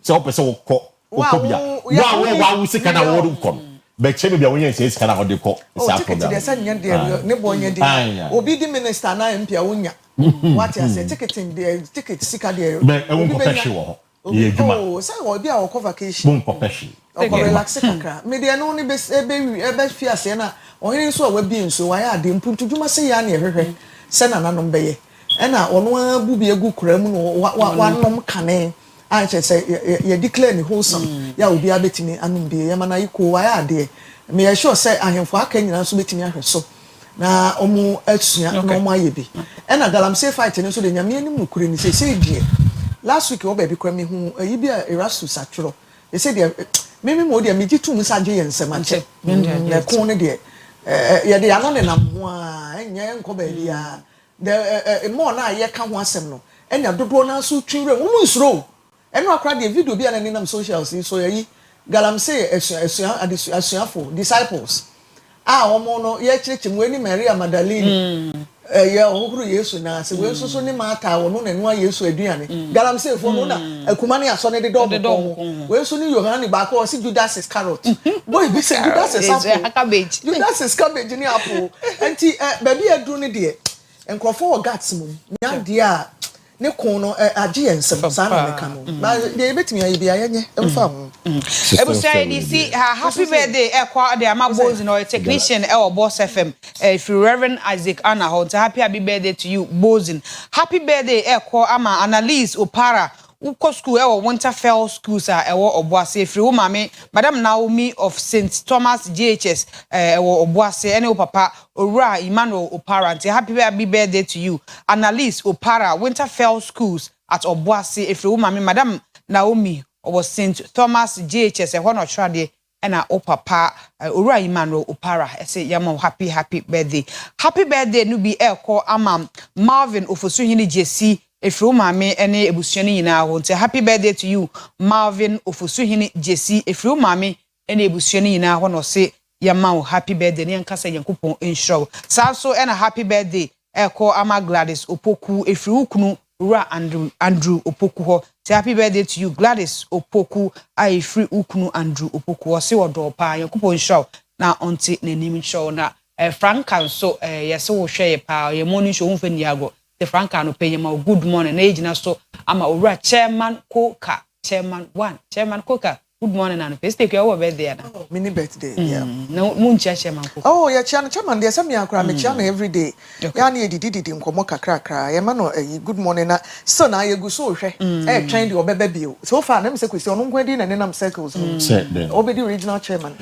So person ko bia. Wa we say can award come. But say be only say can award ko. Say program. They say nya dey ne bo nya dey. Obi di minister na MP a wonya. What you say ticket in there ticket sika there. But e won ko pehwe wo. ye adwuma oh say obi a wo vacation bon kopeshi o relax kakra me de no ni be fi ase na ohiri so a wa bi nso wa ya ade mpuntu dwuma se ya na ehwehwe se na nanom be ye e na ono abu bi egu kura mu no wa nom kane a che say ye declare ni wholesome ya obi abetimi anum bi ye mana iko wa ya ade me ya sure say ahemfo aka nyina so betimi ahwe so na omu atua na omu ayebi e na galamsey fight ni so de nyame anim nukure ni say die last week oba bi kwa me hu ayi bi Erastus atworo e say de me mo de me gitum saje yensem ache na ko ne de ye de ano ne nam ho a enye nko ba bia de mo na ye ka ho asem no enya dodo na so twire wo mu nsuro eno akra de video bi na nam socials so yayi galamsey asuafo disciples omo no ye chirichim we ni Maria Magdalene ye ohuru Yesu na se we so ni mata wo no na nwa Yesu aduane galamsey fo no na akuma ne aso ne de do we so ni Yohane ba ko si Judas Iscariot boy bi say Judas is cabbage Judas is cabbage ni apple enti baby aduru ne de enkrofo o gats mum nya de a ne kon no age yensem sa na meka no ba de betimi ayi bia yenye emfa mu Ebusia DC happy birthday ekwa de amabozi no technician Boss FM if Reverend Isaac Anna Hunt happy birthday to you Bozin happy birthday ekwa ama Annalise Opara uko school Winterfell schools Obuase if you mama Madam Naomi of St Thomas JHS Obuase ene papa Ora Emmanuel Opara happy birthday to you Annalise Opara Winterfell schools at Obuase if you mama Madam Naomi was St Thomas JHS no trade ena o papa Ora Emmanuel Opara say yama happy birthday no be eko ama Marvin Ofosuhini JC Efru mame ene ebusuani nyina ho nte happy birthday to you Marvin Ofosuhini JC Efru mame ene ebusuani nyina ho no se yama happy birthday ne nkasa yankopon enshow sa so ena happy birthday eko ama Gladys Opoku Efru kunu Ura Andrew Opoku ho say happy birthday to you Gladys Opoku ai free ukunu Andrew Opoku o se wodo pa yankopon show na onti nanim show na Franka so yese wo hwe pa ye morning show mfa niago the Franka no pay ma good morning na ejina so ama owura chairman Coca chairman 1 chairman Coca good morning and first take your birthday na mini birthday yeah no muncha chairman Coca oh yeah chairman dey say me akra me chairman every day ya na edididi nkomo kakra ya ma no good morning na so na yegu so hwe train the obeba bio so far na me say kwesi ono nkwadi na nenam circles obedi regional chairman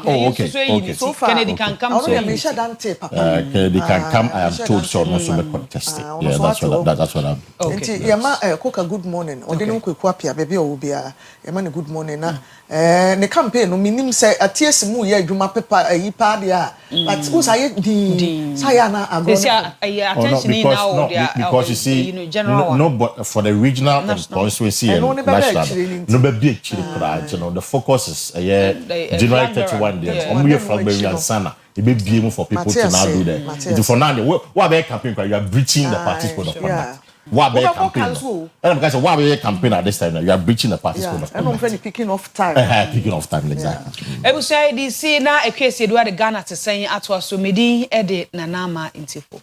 okay so far Kennedy can come so me share dante papa Kennedy can come I am told so no so be contested yeah that's what I'm okay ya ma Coca good morning odenu kweku apia baby o bia ya ma good morning na ne campaign no minim say atiesi mu ye adwuma pepa yi pa dia but who say di say na agro attention now because you see no but for the regional constituency and national no be big chiri crowd you know the focus is January 31 days omuye from Berian Sana e be biem for people to now do that for now what be campaign you are breaching the party's code of conduct what be campaign and because what be campaign at this time you are breaching the party's code of conduct and I'm picking off time exactly Ebusia DC na ekwesi Eduard Ghana te sen atwa so medi e de nanama intifo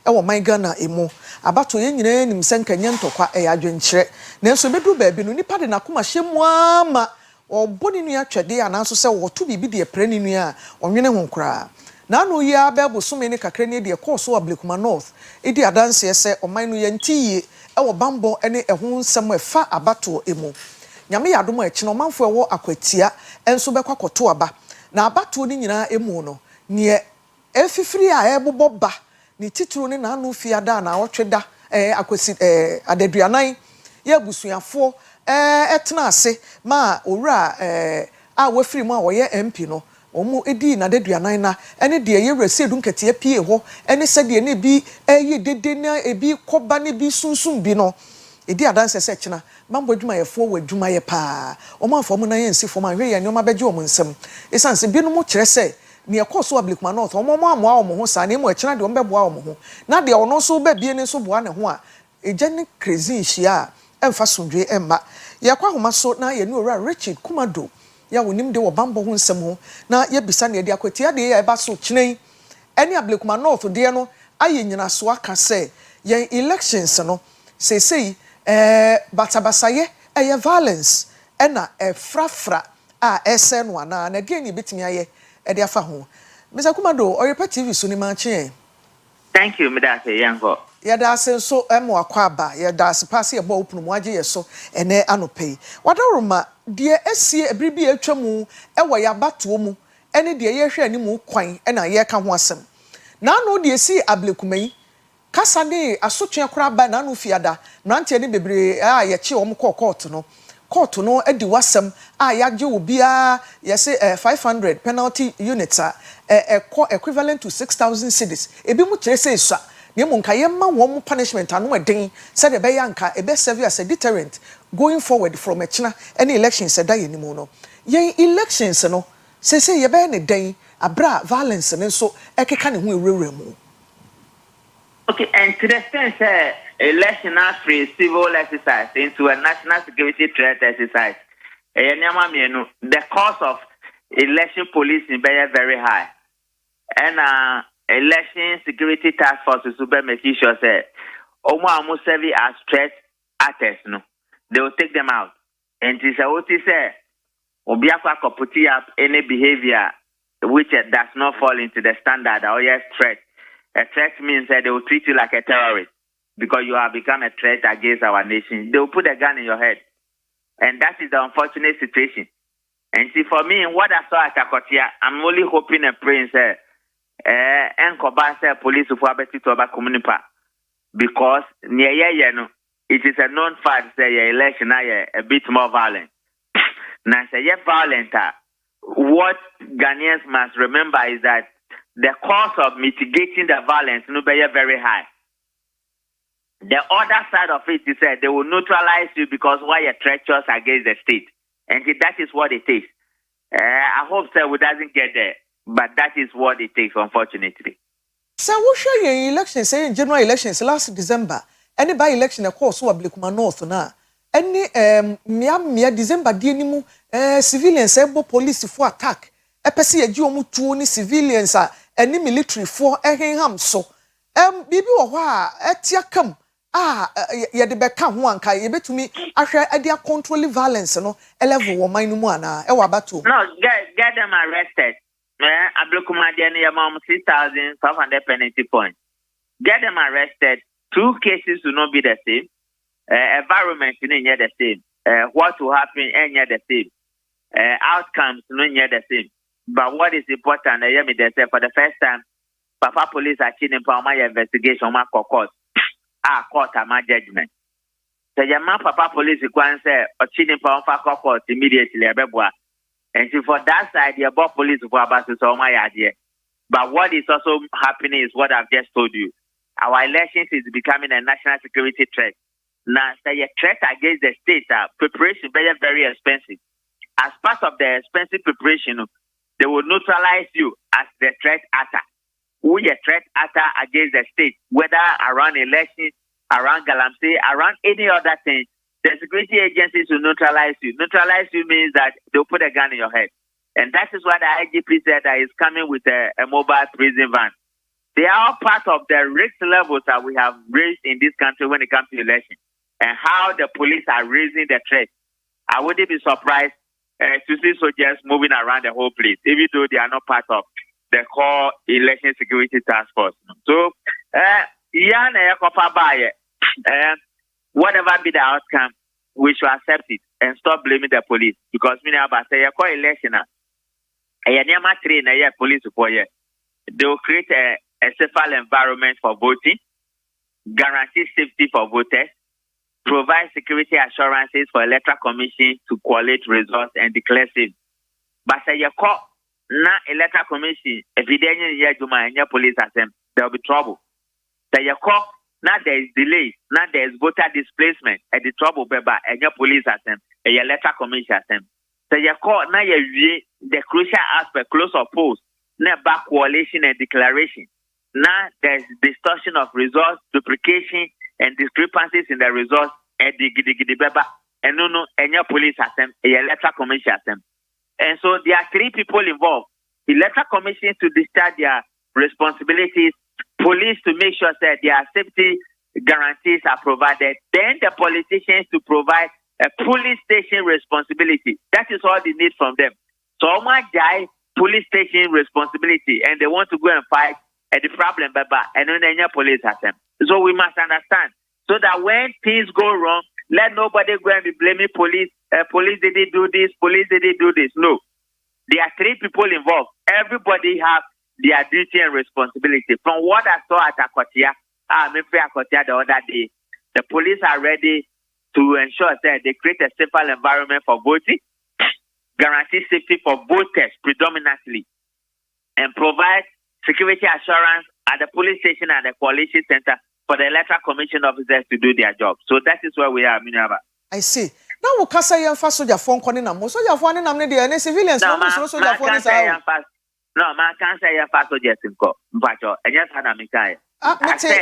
ewo my Ghana emo abato ye nyina nim senkanya ntokwa adwenkyere nanso bedu baabi no nipa de nakoma hyemu ama oboni nu atwede ananso se woto bibi de prani nu a onwene ho nkura na no yi abebo some ne kakra ne de course wa Blekuma North edi adanse se oman no yantiye ewo bambo ene eho nsem efa abato emo nyame yadom a kino manfo ewo akwatia enso bekwa koto aba na abato ni nyina emo no ne efifiri a ebobo ba ni tituru ni na anu fiada na otweda akwesi adaduanan ye busuafo etena ase ma owura a wafiri mu a woye MP no omo edi na deduanan na ene de ye receipt nkete pie ho ene se de ne bi eye dede na ebi koba ne bi sunsun bi no edi adanse se kina mambo adwuma ye fo wadwuma ye pa omo afo na ye nsi fo ma hwe ye ne oma beje omo nsem esanse bi no mo kire se ne ekoso ablikuma north omo amoa omo ho sa ne mo akina de omo beboa omo ho na de ono so ba bie ne so boa ne ho a eje ne crazy hia emfa sondwe emma ye kwa homa so na ye ne ora Richard Kumado ya wonim de wo bambo ho nsem ho na ye bisa ne de akwatia de ye ba so kinen ene ablikuma north de no aye nyina so aka se ye elections no sei batabasaye eye violence ena frafra a ese no ana na again bitimi aye e de afa ho Mr. Kumado Oyerepa TV so ni manche. Thank you Midase yango. Ya da se so emo akwa aba ya da se pass ye bo opunu mu age ye so ene anopai wadaroma de esie ebribi atwamu e wo ya bato mu ene de ye hwe ani mu kwan ena ye ka ho asem na no de esi ablekumayi kasa ne asotwe akora ba na no fiada nante ne bebre a ye che wo court no edi wasem a ya gye obi a ye say 500 penalty units equivalent to 6,000 cedis ebi mu kire say so ne mu nka ye ma wo punishment anu eden said e be yanka e be serve as a deterrent going forward from echina any elections said that ni mu no ye elections no say ye be ne den abra violence ne so ekeka ne ho ewurewura mu. Okay, and to the extent election free civil exercise into a national security threat exercise, the cost of election policing is very high. And election security task forces will be making sure that almost serve as threat actors, no, they will take them out. And this is what they say, Obiakwa putting up any behavior which does not fall into the standard or yes threat. A threat means that they will treat you like a terrorist because you have become a threat against our nation. They will put a gun in your head. And that is the unfortunate situation. And see, for me, what I saw at Akotia, I'm only hoping and praying, sir, police of Wabeti to Oba community because it is a known fact that your election are a bit more violent. Now, say violent. What Ghanaians must remember is that the cost of mitigating the violence will be very high. The other side of it is that they will neutralize you because why you're treacherous against the state. And that is what it takes. I hope that we doesn't get there, but that is what it takes, unfortunately. So, what show your election say in general elections last December? Any by election, of course, who are Blakuma North now. Any December, dear civilians, police for attack. Epesi eji omu tuo ni civilians any military for ehenham so bibi wo ho a etia kam ye de beka ho anka ye betumi ahwe e de control violence no level wo man no mu ana e wa bato no get them arrested ablokuma de ne yamam 6,500 penalty points. Get them arrested. 2 cases will not be the same. Environment is not the same. What will happen is not the same. Outcomes not the same. But what is important, for the first time, Papa police are chilling for my investigation, my court, court my judgment. So your man Papa police can say, or chilling for court immediately, and so for that side, your both police for about to my idea. But what is also happening is what I've just told you. Our elections is becoming a national security threat. Now, say a threat against the state, preparation very, very expensive. As part of the expensive preparation, they will neutralize you as the threat actor. Who is a threat actor against the state, whether around elections, around Galamsey, around any other thing. The security agencies will neutralize you. Neutralize you means that they'll put a gun in your head. And that is why the IGP said that he's coming with a mobile prison van. They are all part of the risk levels that we have raised in this country when it comes to elections and how the police are raising the threat. I wouldn't be surprised to see soldiers moving around the whole place, even though they are not part of the core election security task force. So, whatever be the outcome, we should accept it and stop blaming the police. Because many of us say, election, police they will create a safer environment for voting, guarantee safety for voters, provide security assurances for electoral commission to collate results and declare safe. But say na electoral commission if you didn't hear to my police assembly, there will be trouble. So you call now there is delay, now there is voter displacement at the trouble beba and your police assembly, and your electoral commission assembly. So you call now you the crucial aspect close or post, now back coalition and declaration. Now there's distortion of results, duplication and discrepancies in the results and the gidi beba and no and your police assembly, and your electoral commission assembly. And so there are 3 people involved. Electoral commission to discharge their responsibilities, police to make sure that their safety guarantees are provided, then the politicians to provide a police station responsibility. That is all they need from them. So much guy police station responsibility and they want to go and fight at the problem, and then your police has them. So we must understand so that when things go wrong, let nobody go and be blaming police. Police didn't do this. Police didn't do this. No, there are 3 people involved. Everybody have their duty and responsibility. From what I saw at Akotia, the other day, the police are ready to ensure that they create a safer environment for voting, guarantee safety for voters predominantly, and provide security assurance at the police station and the coalition center for the electoral commission officers to do their job. So that is where we are, Minaba. I see. Now we can say you fast soldier phone calling them. Soldier phone them the civilians. No, man can't say you fast soldiers in court. But I just had a mistake. I said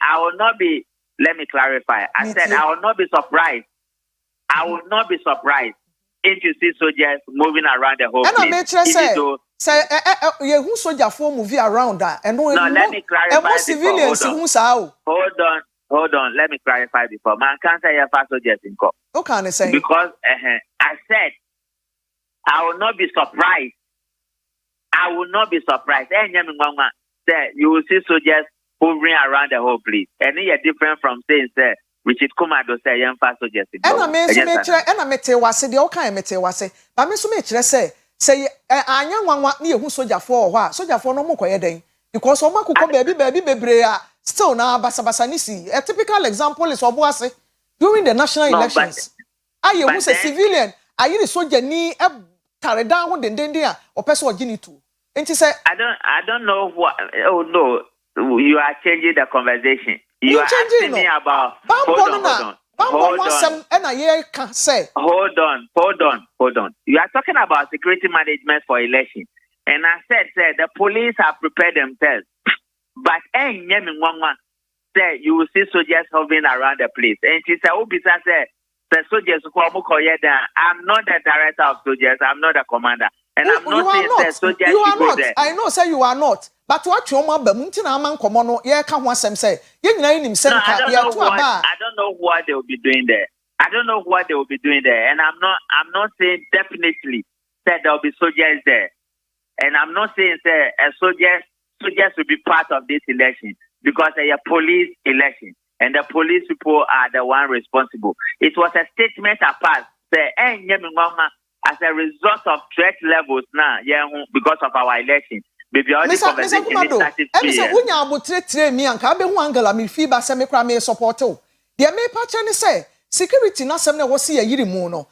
I will not be. Let me clarify. I said I will not be surprised. I will not be surprised if you see soldiers moving around the whole place. Say who soldier phone moving around that and no, let me clarify. Civilians Hold on, let me clarify before. Man can't say you fast soldiers in court. What can I say? Because I said I will not be surprised. I will not be surprised. You will see soldiers hovering around the whole place. And they are different from saying, Richard Kumado say, young fast soldiers. And I may tell what say the old kind of say, but Miss Mitchell say, I young one near who soldier for what soldier for no more quiet because Oma could come baby, still now Basabasanisi. A typical example is Obuase during the national elections. I was a civilian. I used to soldier knee carry down with the Dendia or person Guinea too. And she said, I don't know what. Oh no, you are changing the conversation. You are asking me about. Hold on. You are talking about security management for election, and I said the police have prepared themselves, but you will see soldiers hovering around the place. And she said, "Obisa said the soldiers who I'm not the director of soldiers. I'm not the commander." And I'm not saying that soldiers should go there. I know, say you are not. But what your mother, Muntina Man Comono, yeah, can one say, you name him, I don't know what they will be doing there. I don't know what they will be doing there. And I'm not saying definitely that there will be soldiers there. And I'm not saying that soldiers will be part of this election because they are police election. And the police people are the one responsible. It was a statement apart. Say, as a result of threat levels now, because of our election, baby, all this conversation is started. Security na sem na wosi ya yiri mu no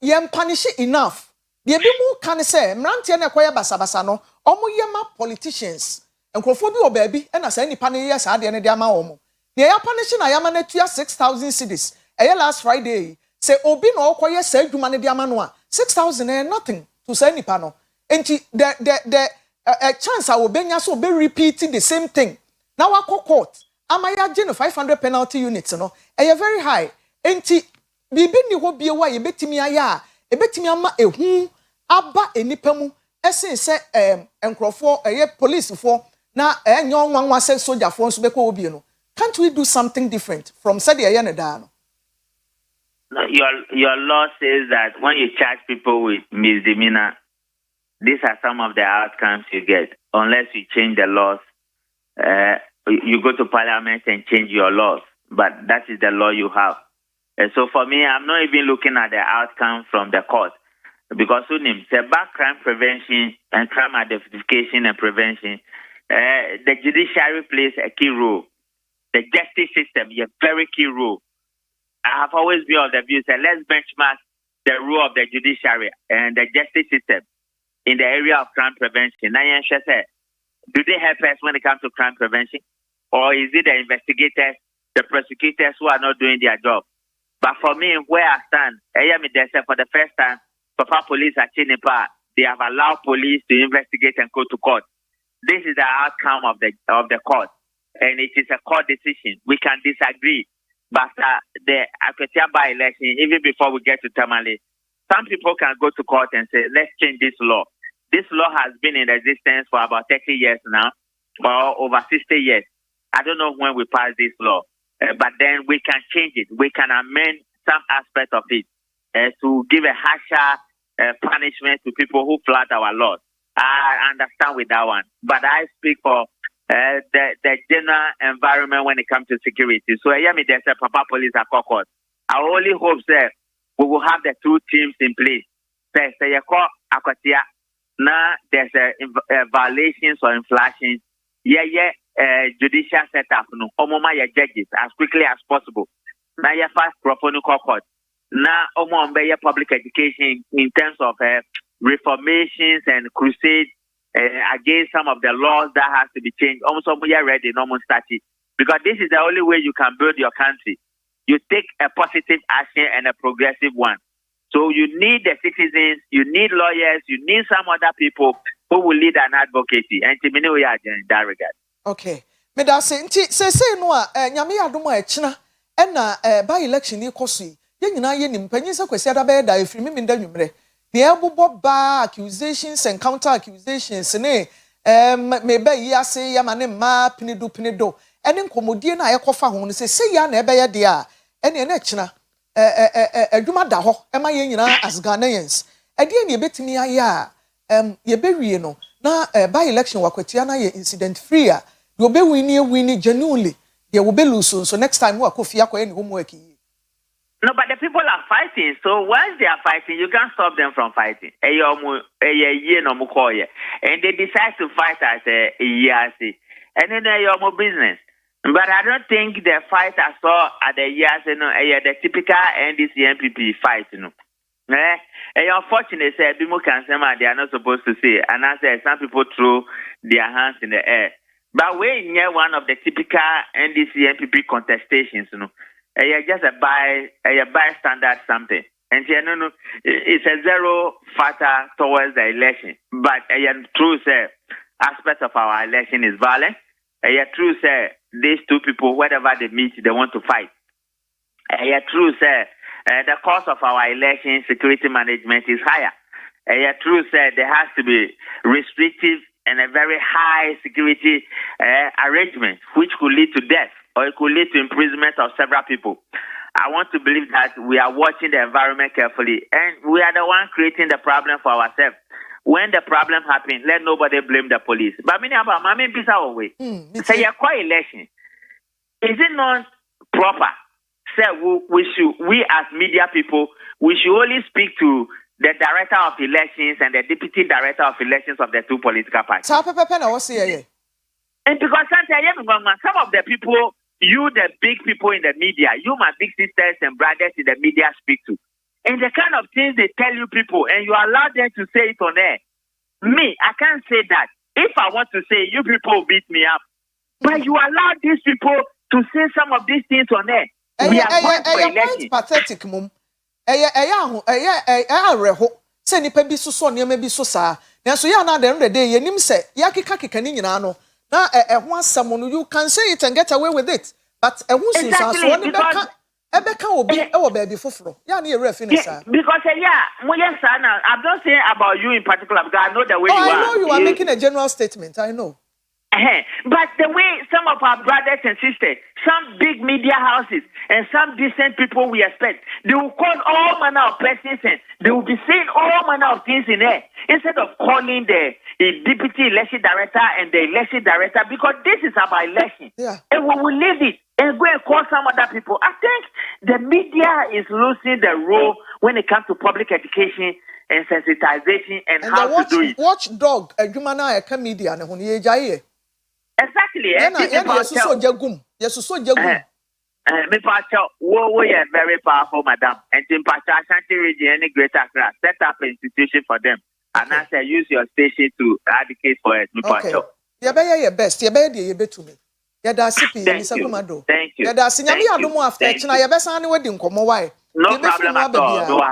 yem punish enough de bi mu kan say mrantie na koye basabasa no omo yema politicians enkrofo bi obabi e na say nipa ne yes ade ne de ama omo ne ya punish na yama na tua 6,000 cedis last Friday say obi na okoye say adwuma ne de ama no a 6,000 eh nothing to say nipa no enti the a chance I will benya so be repeating the same thing now wa court amaya gene 500 penalty units no e very high. Enti bibi ni ho biewa ye betimi aya ebetimi ama ehu aba enipa mu esen se enkrofo police for na enyo nwanwa se soldier for nso beko obi no. Can't we do something different from said ye na da no? Your law says that when you charge people with misdemeanor, these are some of the outcomes you get unless you change the laws. You go to parliament and change your laws, but that is the law you have. So for me, I'm not even looking at the outcome from the court because the back crime prevention and crime identification and prevention, the judiciary plays a key role. The justice system is a very key role. I have always been of the view that let's benchmark the role of the judiciary and the justice system in the area of crime prevention. Do they help us when it comes to crime prevention? Or is it the investigators, the prosecutors who are not doing their job? But for me, where I stand, for the first time, Papa Police at Chinipa, they have allowed police to investigate and go to court. This is the outcome of the court. And it is a court decision. We can disagree. But the Akwetia by-election, even before we get to Tamale, some people can go to court and say, let's change this law. This law has been in existence for about 30 years now, or over 60 years. I don't know when we pass this law, but then we can change it. We can amend some aspect of it to give a harsher punishment to people who flout our laws. I understand with that one, but I speak for the general environment when it comes to security. So there's a Papa Police at court. I only hope that we will have the two teams in place. Now there's violations or infractions. Judicial setup no. Judges as quickly as possible. Now fast prophonical court. Now public education in terms of reformations and crusades against some of the laws that has to be changed. Almost ready normal statute. Because this is the only way you can build your country. You take a positive action and a progressive one. So you need the citizens, you need lawyers, you need some other people who will lead an advocacy. And to me, we are in that regard. Okay. Me da se no a nyame adom a ekina na by election ni kosi. Ye nyina ye nim panyin se kwesi ada be da efiri me nda nwumre. Ne ebobo ba accusations and counter accusations ne me ba yi ase ya mane ma pinido. Ene nkomodie na yekofa ho ne se ya na ebe ye de a ene na ekina adwuma da ho ema ye nyina as Ghanaians adie ne betimi aye a ye bewie no na by election wakwatia na ye incident free a you be winning genuinely they will be lose so next time we akofia kwa any homework. No, but the people are fighting, so once they are fighting you can't stop them from fighting. And they decide to fight as a ERC and then they are more business. But I don't think the fight I saw at the years, the typical NDC MPP fight, unfortunately, people can say they are not supposed to say, and I said some people throw their hands in the air. But we're near one of the typical NDC MPP contestations, just a bystander something. And it's a zero factor towards the election. But true, aspect of our election is violent. True, these two people, wherever they meet, they want to fight. True, the cost of our election security management is higher. True, there has to be restrictive and a very high security arrangement, which could lead to death or it could lead to imprisonment of several people. I want to believe that we are watching the environment carefully and we are the one creating the problem for ourselves. When the problem happens, let nobody blame the police. But say a quiet election. Is it not proper? Say we as media people, we should only speak to the director of elections and the deputy director of elections of the two political parties. And because some of the people, you the big people in the media, you my big sisters and brothers in the media speak to. And the kind of things they tell you people, and you allow them to say it on air. Me, I can't say that. If I want to say, you people beat me up. But you allow these people to say some of these things on air. We are going for election. Pathetic, mum. Say nipa bi so so niam bi so saa. Na so ya na the end of the day, yenim say ya keka ni nyina no. Na ho asam no you can say it and get away with it. But ehun sin so so ni beka Ebeka obi ewo baby foforo. Ya na ye refi ni sa. Because I'm not saying about you in particular because I know the way you are. I know you are making a general statement. I know. But the way some of our brothers and sisters, some big media houses and some decent people we expect, they will call all manner of persons and they will be saying all manner of things in there instead of calling the deputy election director and the election director because this is about election. Yeah. And we will leave it and go and call some other people. I think the media is losing the role when it comes to public education and sensitization and how to do it. Watchdog, a humana, a media, and when you exactly. Me pacho, we are very powerful, madam. And in Pacha Ashanti region, any greater Accra, set up an institution for them. And I say use your station to advocate for it. Me pacho. You better your best. You better you to me. You da CP, Mr. Kumado. Thank you. You da sinyami adumu after china. You better say wedding komo why? No problem at all.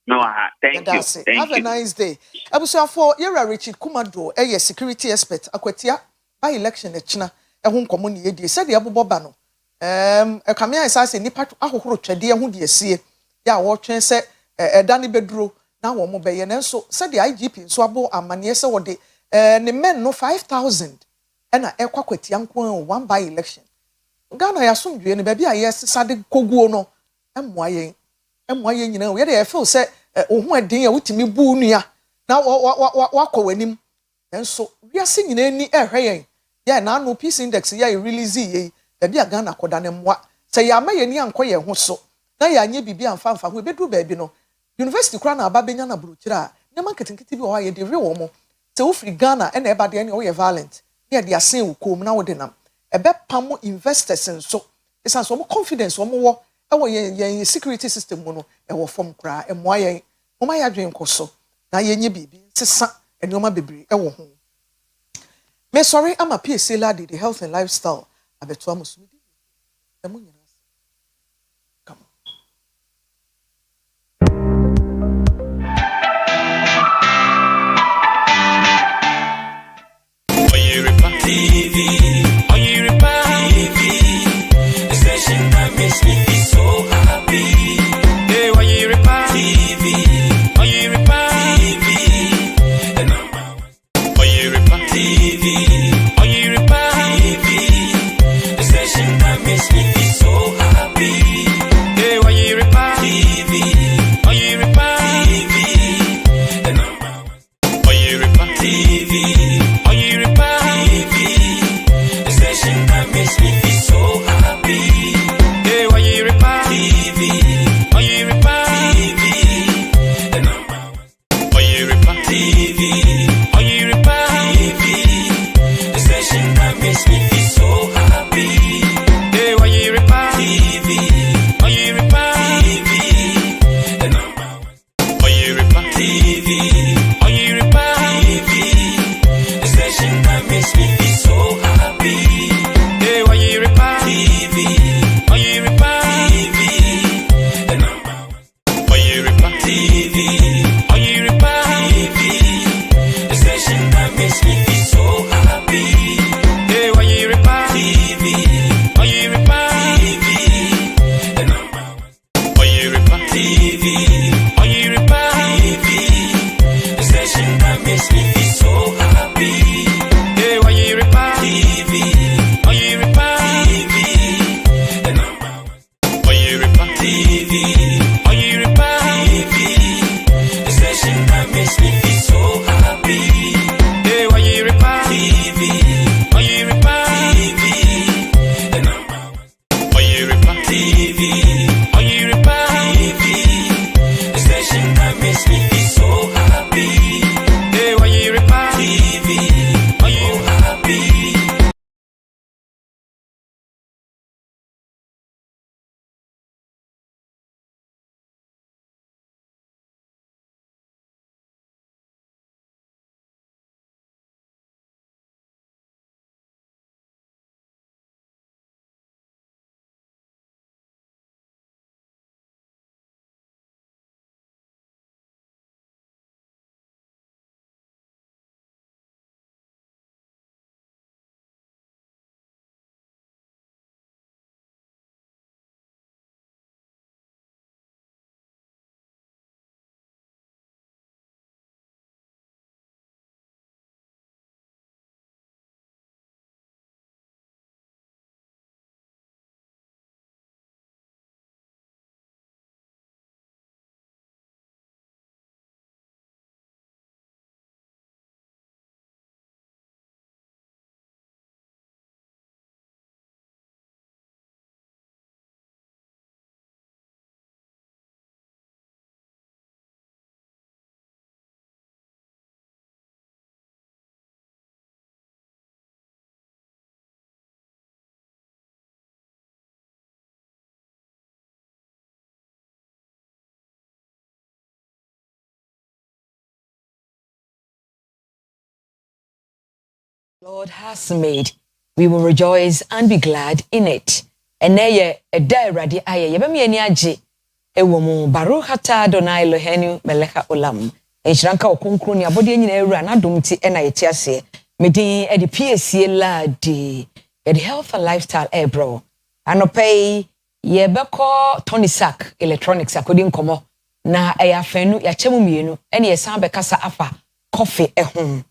No, thank you. Thank Have a nice day. Abuso for Yera Richard Kumado, a security expert. Akwetia by election china. Ehun komo ni yedi. Said the aboboba no. Kamia is asking nipa ahohoro twede ho de asie ya wo twen se dani beduro na wo mo beye nenso said the IGP nso abo amane se wo de ne men no 5,000 na ekwakwati anko one by election Ghana ya somdwe ne ba bia yes sade koguo no emmoa yen nyina we dey feel say ohun adin ya wutimi bu nua na wakọ wanim nenso wiase nyina ni ehwe yen ya na no peace index ya release ye Baby a Ghana koda ne mwa. Say ya maye ni anko ye ho so. Na ya anye bibi amfa ho ebedu baabi no. University kra na aba benya na buruchira. Ne marketing bi o ye de re wo mo. Se wo free Ghana e na eba de ne o ye violent. Ne de asen wo kom na wo de nam. Ebe pam investors nso. Isa so mo confidence wo mo wo e wo ye security system mo no e wo form kra e mo ayen. Mo ma ya dwen koso. Na ye nye bibi sesa enioma bebre e wo ho. Me sorry ama PSA lady the health and lifestyle. Abeto amusumidi emu nyina come Oyerepa TV Oyerepa TV the station that makes me feel so happy. Hey, Oyerepa TV Oyerepa TV the number one. Oyerepa TV Oyerepa makes me feel so happy. Hey, Oyerepa TV Oyerepa TV the number one. Oyerepa TV Oyerepa TV the station that makes me feel so happy. Hey, Oyerepa TV Oyerepa TV the number one. Oyerepa TV Oyerepa TV the station that makes me feel so happy. Oyerepa TV Oyerepa TV the number one. Oyerepa TV Oyerepa TV the station that makes me feel so happy. Hey, Oyerepa TV Oyerepa TV the number one. Oyerepa TV Oyerepa TV Lord has made, we will rejoice and be glad in it. Eneye eda erade aye yebemi ani age ewo mu Baruch ata Adonai Elohenu meleka olam. Enhranka okonkro ni abode nyina ewura na domti na yeti ase. Medin e de PSA ladi e de health and lifestyle bro. Anopei yebeko Tony Sack electronics akodi nkomo na ayafenu ya chemu mienu ene yesan bekasa afa coffee ehun.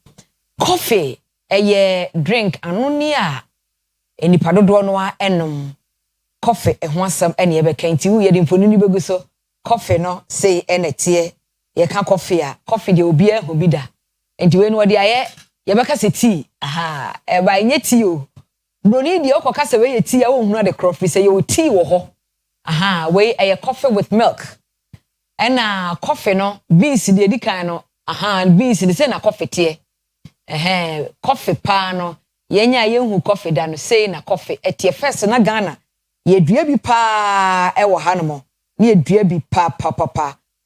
Coffee eye drink anoni a enipa dodo no a enom coffee ehun asam ene yebeka nti wu ye de mfoni ni begu so coffee no say enetie ye ka coffee a coffee de obi ehun bi da nti we no de aye yebeka se tea aha e ba nye tea o broni de okoka se we ye tea a wo hunu de coffee say yo tea wo ho aha we aye coffee with milk ena coffee no beans de edikan no aha beans de say na coffee tie coffee pa no yenya yehu coffee da no say na coffee etie first na Ghana ye dua bi pa ewo hanom ye dua bi pa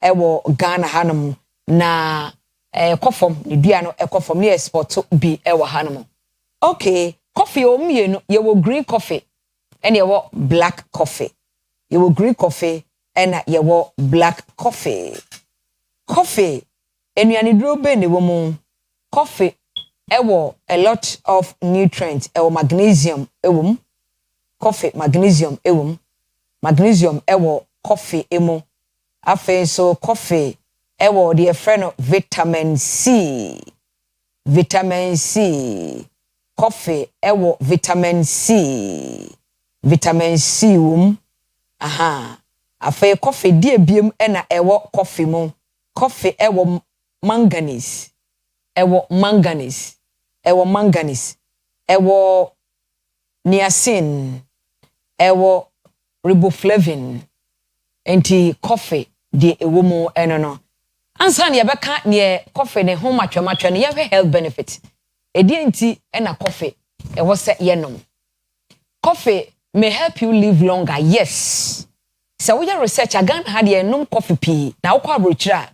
ewo Ghana hanom na kofom ne dua no ekofom ne export bi ewo hanom. Okay, coffee o mienu ye wo green coffee and ye wo black coffee. Ye wo green coffee and ye wo black coffee. Coffee enuane duro be ne wo mu. Coffee ewo a lot of nutrients ewo magnesium ewum. Coffee magnesium ewum. Magnesium ewo coffee emu. Afen so coffee ewo the friend vitamin C. Vitamin C. Coffee ewo vitamin C. Vitamin C wum. Aha. Afen coffee die biem ena ewo coffee mu. Coffee ewo manganese. Ewo manganese. Ewo manganese. Ewo niacin. Ewo riboflavin. Enti coffee di ewo mu enono. Ansa ne beka ne coffee ne ho matwa ne ye health benefit. Edi enti ena coffee ewo se yenom. Coffee may help you live longer. Yes. So we research again had ye nom coffee pee. Na wo kwa brochira.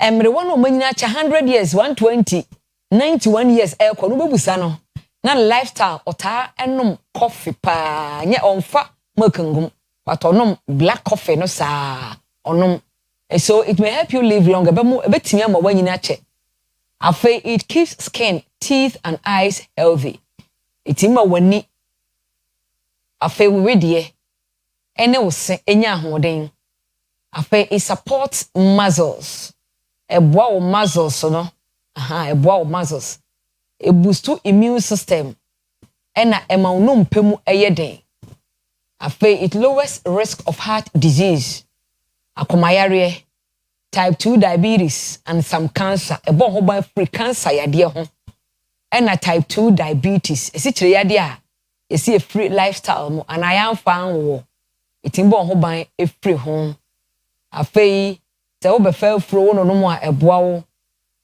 Emre wono manyina cha 100 years, 120, 91 years e kwa no bebusa no. Na lifestyle ota enom coffee pa nye onfa makangum. But onom black coffee no sa onom. So it may help you live longer. But mo ebetimi ama wanyina che. Afa it keeps skin, teeth and eyes healthy. Itima wani afa we die ene wo se enya ahoden. Afa it supports muscles. Eboa o muscles no. Aha, eboa o muscles. E boost immune system. Ena ema unum pemu eyeden. Afa it lowers risk of heart disease. Akomayare, type 2 diabetes and some cancer. Ebo ho ban free cancer yade ho. Ena type 2 diabetes. Esi kire yade a esi a free lifestyle mo anaya mfa wo. Itimbo ho ban e free ho. Afa se wo be fa fro wo no mo a eboa wo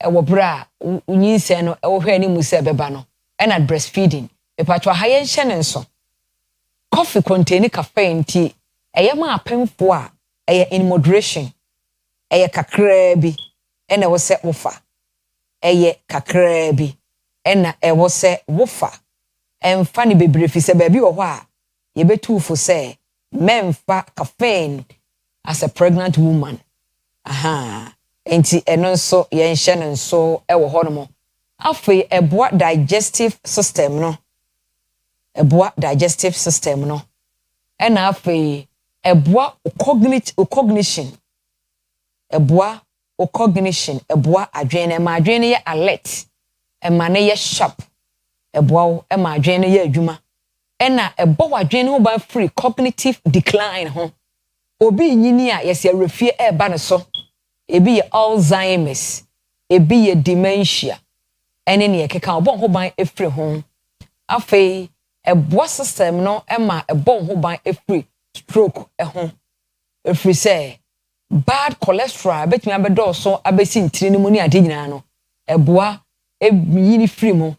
ewo bra unyinse no ewo hwe ni mu se beba no. Ena breastfeeding. Epatwa haye nhye ne nso. Coffee contain caffeine ti eyema apemfo a in moderation. Eye kakra bi ena wo se wofa. Eye kakra bi ena wo se wofa. Emfa ni bebre fi se ba bi wo ho a ye betu fo se memfa caffeine as a pregnant woman. Aha. Enti eno nso ye nhye ne nso wo ho no mo. Afei eboa digestive system no. Eboa digestive system no. Ena afei eboa cognition. Eboa cognition. Eboa adwene ma adwene ye alert. Ema ne ye sharp. Eboa ema adwene ye adwuma. Ena ebo adwene ho ba free cognitive decline ho. Obi nyini a yesi refie eba ne so. Ebi ye Alzheimer's. Ebi ye dementia. Ene ne ye keka obo ho ban efre ho. Afei eboa system no ema ebo ho ban efre stroke ehon efri say bad cholesterol betimi abedo so abesi ntiri ni mu ni ade nyina no eboa yini free mu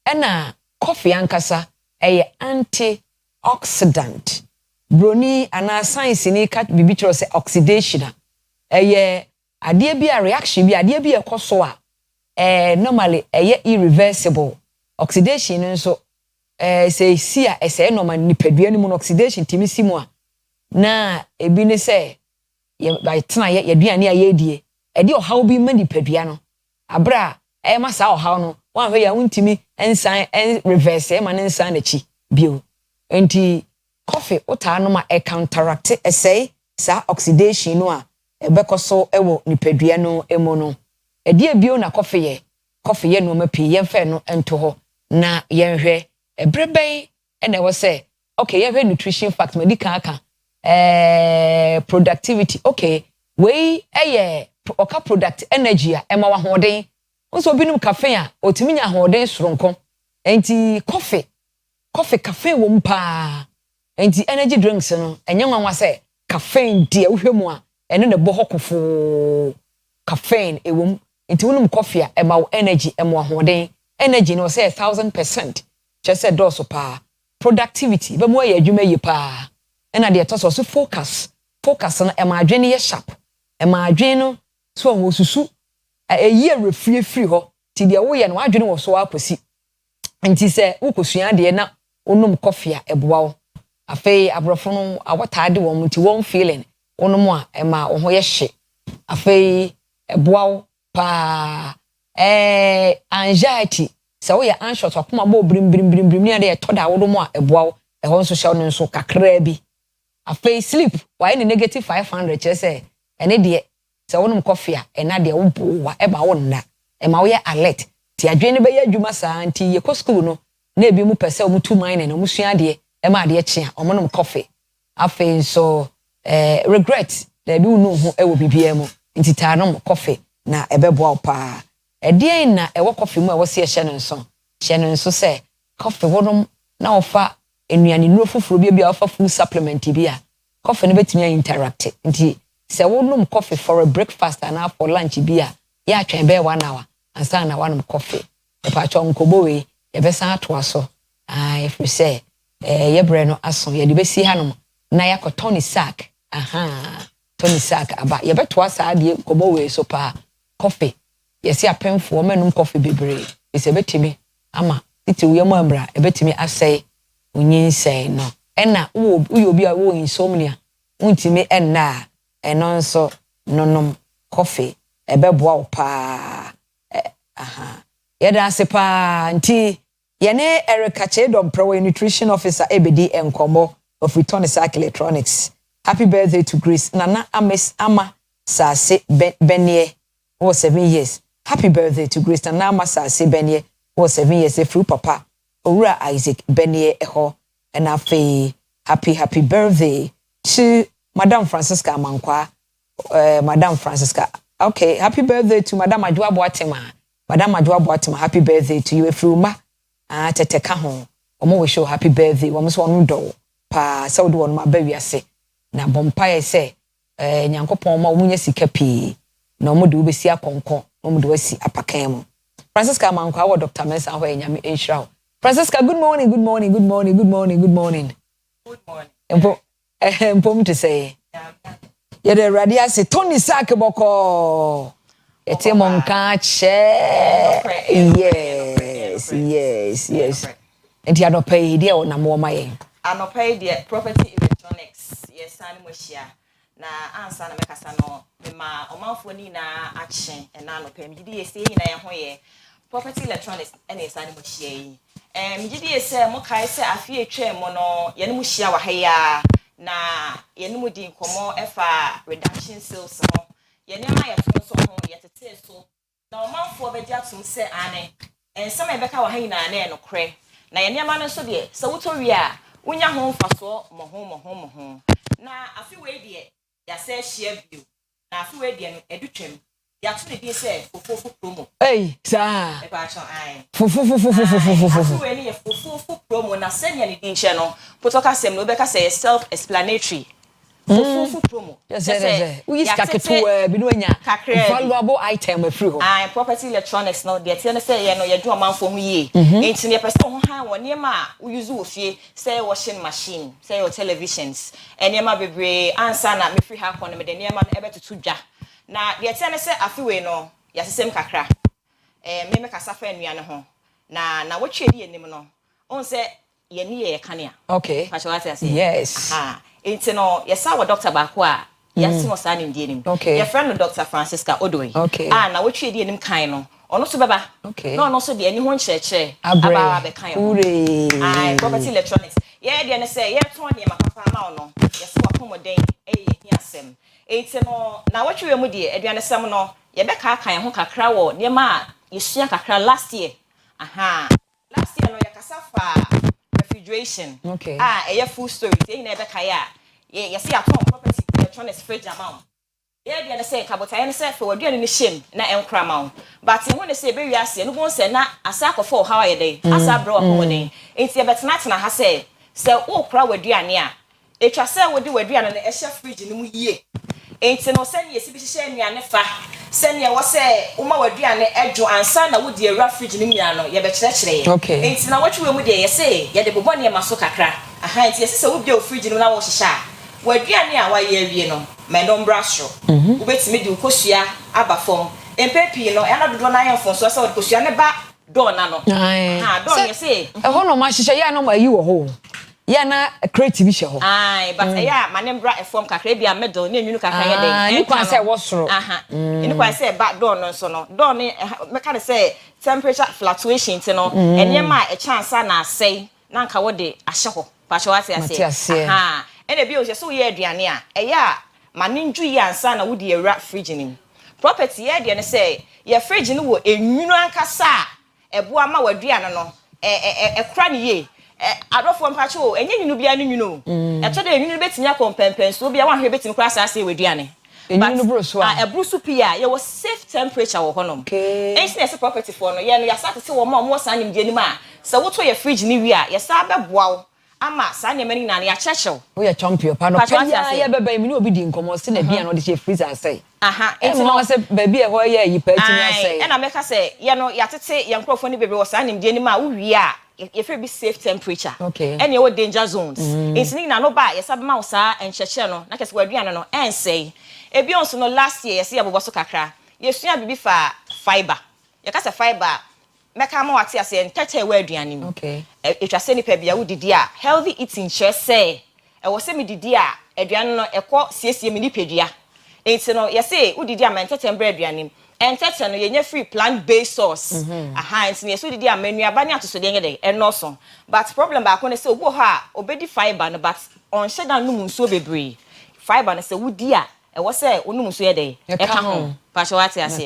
ena coffee ankasa eye antioxidant broni ana science ni ka bibi tro say oxidation eye ade bi a reaction bi ade bi ekoso a normally eye irreversible oxidation nso say si a say no man nipadua ni mu oxidation timi si mu a na ebi ne say ye by tena ye duane a ye die e de ohaw bi ma nipadua no abra e ma sa ohaw no wan hwe ya wuntimi ensan reverse e ma ne nsan na chi bio enti coffee ota no ma e counteract e say sa oxidation no a e bekoso e wo nipadua no emu no e de bio na coffee ye no ma pi ye mfa no ento ho na ye hwe ebrebe ene wo say okay ye hwe nutrition fact medical aka productivity okay we oka product energy a ema wa hoden nso binum cafe a otimi nya hoden soronko enti coffee cafe wo mpa enti energy drinks no enye nwanwa say caffeine die wohwemu a ene ne bo hokofo caffeine ewom enti wonum coffee a ema wo energy ema hoden energy no say 1000% just say do so pa productivity be mo ye adwuma ye pa ena de to so focus no ema adwene ye sharp ema adwene no so wo susu ye refree ho ti de wo ye no adwene wo so akosi nti se ukosua de na onum coffee a eboa wo afei abrofo no awotade wo mti won feeling onum a ema wo ho ye hye afei eboa wo pa anxiety se wo ye anxious akoma bo brim ni de to da wo mo a eboa wo e ho nso hye no nso kakra bi afei sleep why ni negative 500 che say ene de se wonum coffee a ena de wo bo wa e ba wo nna e ma wo ye alert ti adwene be ye adwuma saa nti ye ko school no na ebi mu pese o mu 2 mine na mu sua de e ma de chia o monum coffee afei so regret da bi unu ho e wo bibia mu nti ta no coffee na e be bo pa e de na e wo coffee mu e wo se hye no nso se coffee wonum na ofa enuane nuro foforo bia ofa food supplement bia coffee no betimi interact nti se wonum coffee for a breakfast and for lunch bia ya atwen be 1 hour ansa na wanum coffee e pa cho nkobo we e be san ato aso if we say ye bre no aso ye de be si hanom na ya ko Tony Sack Tony Sack aba ye beto asa de nkobo we so pa coffee ye si apemfo manum coffee bebre e se betimi ama titi wo yam ambra e betimi asai unyin say no ena wo obi a wo insomnia untimi enna eno nso nonom coffee ebeboa wo pa yeda asepa nti yene Erica Chedom Pro nutrition officer ebedi enkomo of Return Sack Electronics. Happy birthday to Grace Nana Ama Sase Benye who 7 years. Happy birthday to Grace Nana Ama Sase Benye who 7 years. Through Papa Ora Isaac Benye Eho and afi happy birthday to Madam Francisca Mankwa. Madam Francisca. Okay, happy birthday to Madam Adwa Boatima. Madam Adwa Boatima, happy birthday to you. Efruma tete ka ho. Omo we show happy birthday. Omo so onu do pa so do onu ma ba wiase. Na bompae se nyankopon ma omunya sika pi. Na omo de obesi akonko, omo de wasi apakan mu. Francisca Mankwa wo Dr. Mensa ho enyame enhira. Francisca, good morning. Good morning. Empom to say. Yede radia se Tony Sack boko. Ete monka che. Yes. Enti anope dia na mo maye. Anope dia property electronics. Yes, ani mo hia. Na ansa na mekasa no ma omanfo ni na ache na anope mi di ese nyina ye ho ye. Property electronics ene esa ani mo hia yi. Mi di ese mo kai se afie twa mo no ye ne mo hia wa ha ya. Na ye ne mo di nkomo efa reduction sales ho. Ye ne ma ye to so ho ye tete so. Na omanfo be di atum se ane. Ensama ebeka wa ha nyina na enokre. Na ye niam no so de se wuto wi a wonya ho mfaso mo. Na afi we de ya se share view. Na afi we de no edutwem. Ya to ne di se fofofo promo. Sa. E ba cho ai. Fofofo. We ni fofofo promo na se ne di nche no. Potoka sem no beka say self explanatory. Fofofo promo. Yes. We is kaketu bi no anya. Valuable item afri ho. Property electronics no de tie no say ye no ye do amanfo ho ye. Enti ne person ho han wo niam a wo use wo fie say washing machine, say your televisions. Eniam bebre ansa na me free ha kon me de niam no ebetutu dwa. Na de tie no say afi we no ya sesem kakra. Me kasa fa anuane ho. na what trade ye no on say ye ni ye kania okay pacho what I say yes enti no yes our doctor ba ko a yes no sa nim die nim your friend Dr. Francisca Odoi na what trade ye nim kan no ono so baba no so de ani ho nkyerɛkyerɛ aba be kan ho property electronics ye de ne say ye ton ne makapa ma ono yes wa pomoden ye asem enti no na what we mu de aduane sem no ye be ka kan ho kakra wo ne ma yesua kakra last year last year no yakasafa refrigeration eye full story say na be ka ya ye see atom property electronics fridge amount ye de say kabota ye say for aduane ne shem na enkra ma but ye ho say be wi ase no bon say na asako for how ye dey asa bro akomoden enti ye betena tena ha say wo kra waduane a etwa say wo de waduane na ehye fridge ne mu yie enti no say ye si bi hye anuane fa say ye wo say wo ma waduane edwo ansa na wo de awura fridge ne mu no ye be kyerɛkyerɛ ye enti na wo twe mu de ye say ye de bobɔ ne maso kakra enti ye say wo bi o fridge ne na wo hyehya waduane a wa ye awie no me no mbra so wo betimi de ukosua aba fom empepi no ya na dodo na yɛmfo so say wo kosua ne ba do na no do ye say ho no ma hyehya ya no ma yi wo ho ya na creative bi hye ho but ya manembra efom kakra bia middle na enwunu kakra ye den ni kwa say wo soro ni kwa say back door no so no door ni me ka say temperature fluctuation ti no enema a chance na say na nka wo de ahye ho pa che wate ase ene bi o se so ye aduane a ya manenju yi ansa na wo de awura fridge ni property ye de ne say ye fridge ni wo enwunu ankasa ebo ama waduane no ekra ni ye adofo mpache o enye nyunu bia ne nyunu o eto de nyunu betinya kompempen so bia wan hwe betimi kra asase weduane nyunu broso a ebrusu pia ye was safe temperature wo honom ensi na property for no ye no ya sate se wo ma mo san nim die nim a se wo to ye fridge ni wi a ye sa beboa wo ama sa ne mani na ya chechew wo ye champion pa no pa ye beba mi ni obi di nkomo se na bia no de che freezer asai enti no se ba bia ho ye yi pa timi asai e na meka se ye no ya tete ye nkrofo ni bebe wo sa nim die nim a wo wi a if it be safe temperature and your danger zones it's na no ba yes abema wo sa encheche no na kese waduane no ensei ebi onso no last year yes abobo so kakra yesua bibi fa fiber ye kasa fiber meka ma wate ase entete waduane mu etwa se ni pa bia wo didi a healthy eating che say e wo se me didi a aduane no ekọ siesie me ni pedua enti no yese wo didi a mentete mbra aduane mu entete no yenye free plant based sauce enti ne so didi amanu abani atoso de ngede enoso but problem ba ko ne se obo ha obedi fiber no but on sheda no munso bebre fiber no se wudi a e wo se onu munso ye de e ka ho pa so wate ase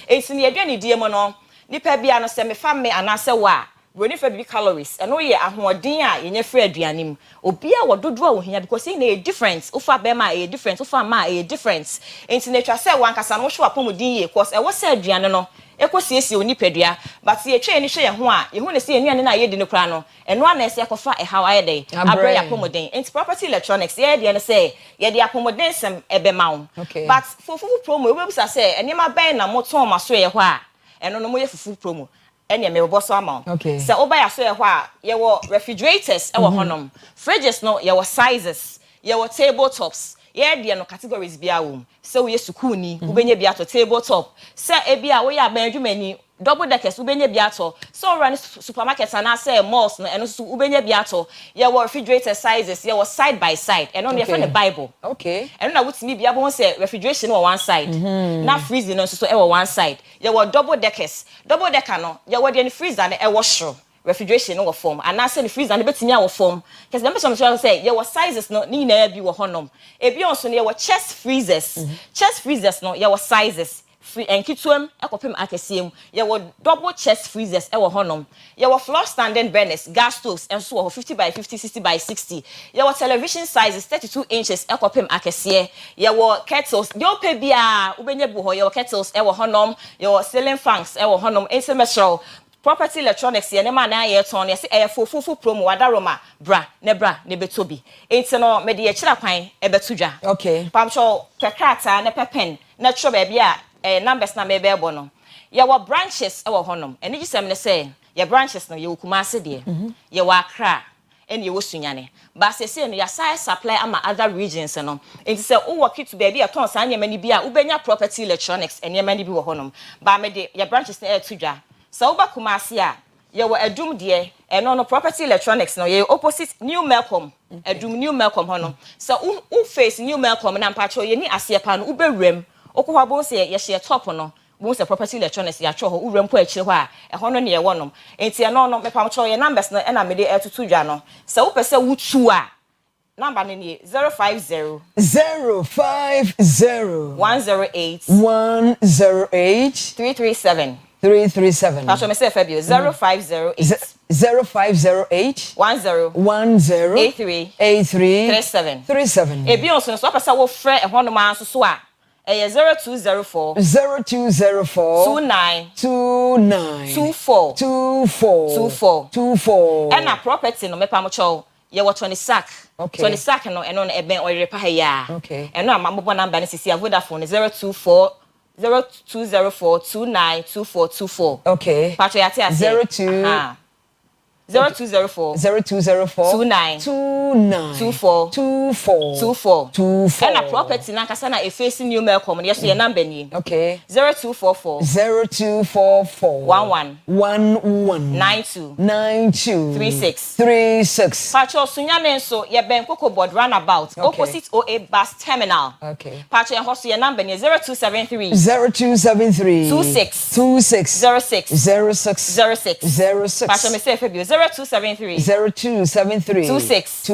enti ne aduane die mo no nipa bia no se me fa me anase wa we fa bi calories eno ye ahoɔden a yenye free aduane mu obi a wododo a wo hia because na e difference ufa be ma e difference ufa ma e difference enti na twa se wankasa no hwe apomodin ye because e wo se aduane no ekosiesie oni pedua but ye twa ni hwe ye ho a ye hu ne se anuane na ye di ne kra no eno ana ese akofa e hawa ye dey abra ya apomodin enti property electronics ye de ne se ye de apomodin sem ebe ma wo but fufu promo we busa se enema ben na moton maso ye ho a eno no mo ye fufu promo ene me boso ama se oba ya so ye ho a ye wo refrigerators e wo honom fridges no ye wo sizes ye wo tabletops ye de no categories bia wo se wo ye school ni ubenye bia to tabletop se e bia wo ya ban adwumani double deckers ubenye bia to so run supermarkets and say malls no eno so ubenye bia to ye wo refrigerator sizes ye wo side by side eno no ye from the bible eno na wutimi bia bo say refrigeration on one side na freezing no so e wo one side ye wo double decker no ye wo de freezer na e wo shro refrigeration no wo form and na say the freezer na betimi a wo form cuz dem so say ye wo sizes no ni na bi wo honom e bi on so ye wo chest freezers no ye wo sizes free enkituem ekopem akesiem ye wo double chest freezers e wo honom ye wo floor standing burners gas stoves enso wo 50 by 50 60 by 60 ye wo television sizes 32 inches ekopem akese ye wo kettles yo pe bia ubenye bu ho ye wo kettles e wo honom ye wo ceiling fans e wo honom ensemesro property electronics ye ne ma na ye ton ye se e fufu promo wadaroma bra ne betobi enti no me de ye kira kwan e betudwa pamcho pekrata ne pepen na tro ba bia numbers na me be bo no ye wo branches e wo honom eni gisem ne say ye branches no ye Kumase de ye wo Accra eni ye wo Sunyane ba se no ya size supply ama other regions no enti say wo work to be a ton san nyema ni bi a ubenya property electronics eni nyema ni bi wo honom ba me de ye branches na e tudwa so wo ba Kumase a ye wo adum de e no property electronics no ye opposite New Melcom adum New Melcom ho no so u face New Melcom na mpacho ye ni ase pa no u bewrem okwa bo se ye hye top no bo se property electronics ya cho ho u wrem po akire ho a e ho no ne ye wonom enti e no no me pam cho ye numbers no e na me de etutu dwa no so u pese wutu a number ni 050 108 337 Pastor me say Fabio 0508 10 ebi on so pesa wo frɛ e ho no ma so so a e 0204 29 24 and a property no me pa mo chow ye wo 20 sack 20 sack no eno no eben Oyerepa ha ya eno amambo number ni sisi Vodafone 024 0204292424 okay Pacho ya tia 0204 292424 and a property na kasa na e face New Melcom yes your number ni okay 0244 11 92 36 Pacho sunyame nso ye ben koko board runabout opposite OA bus terminal okay Pacho en hoso your number ni 0273 26 06 Pacho me say Fabio 0273 26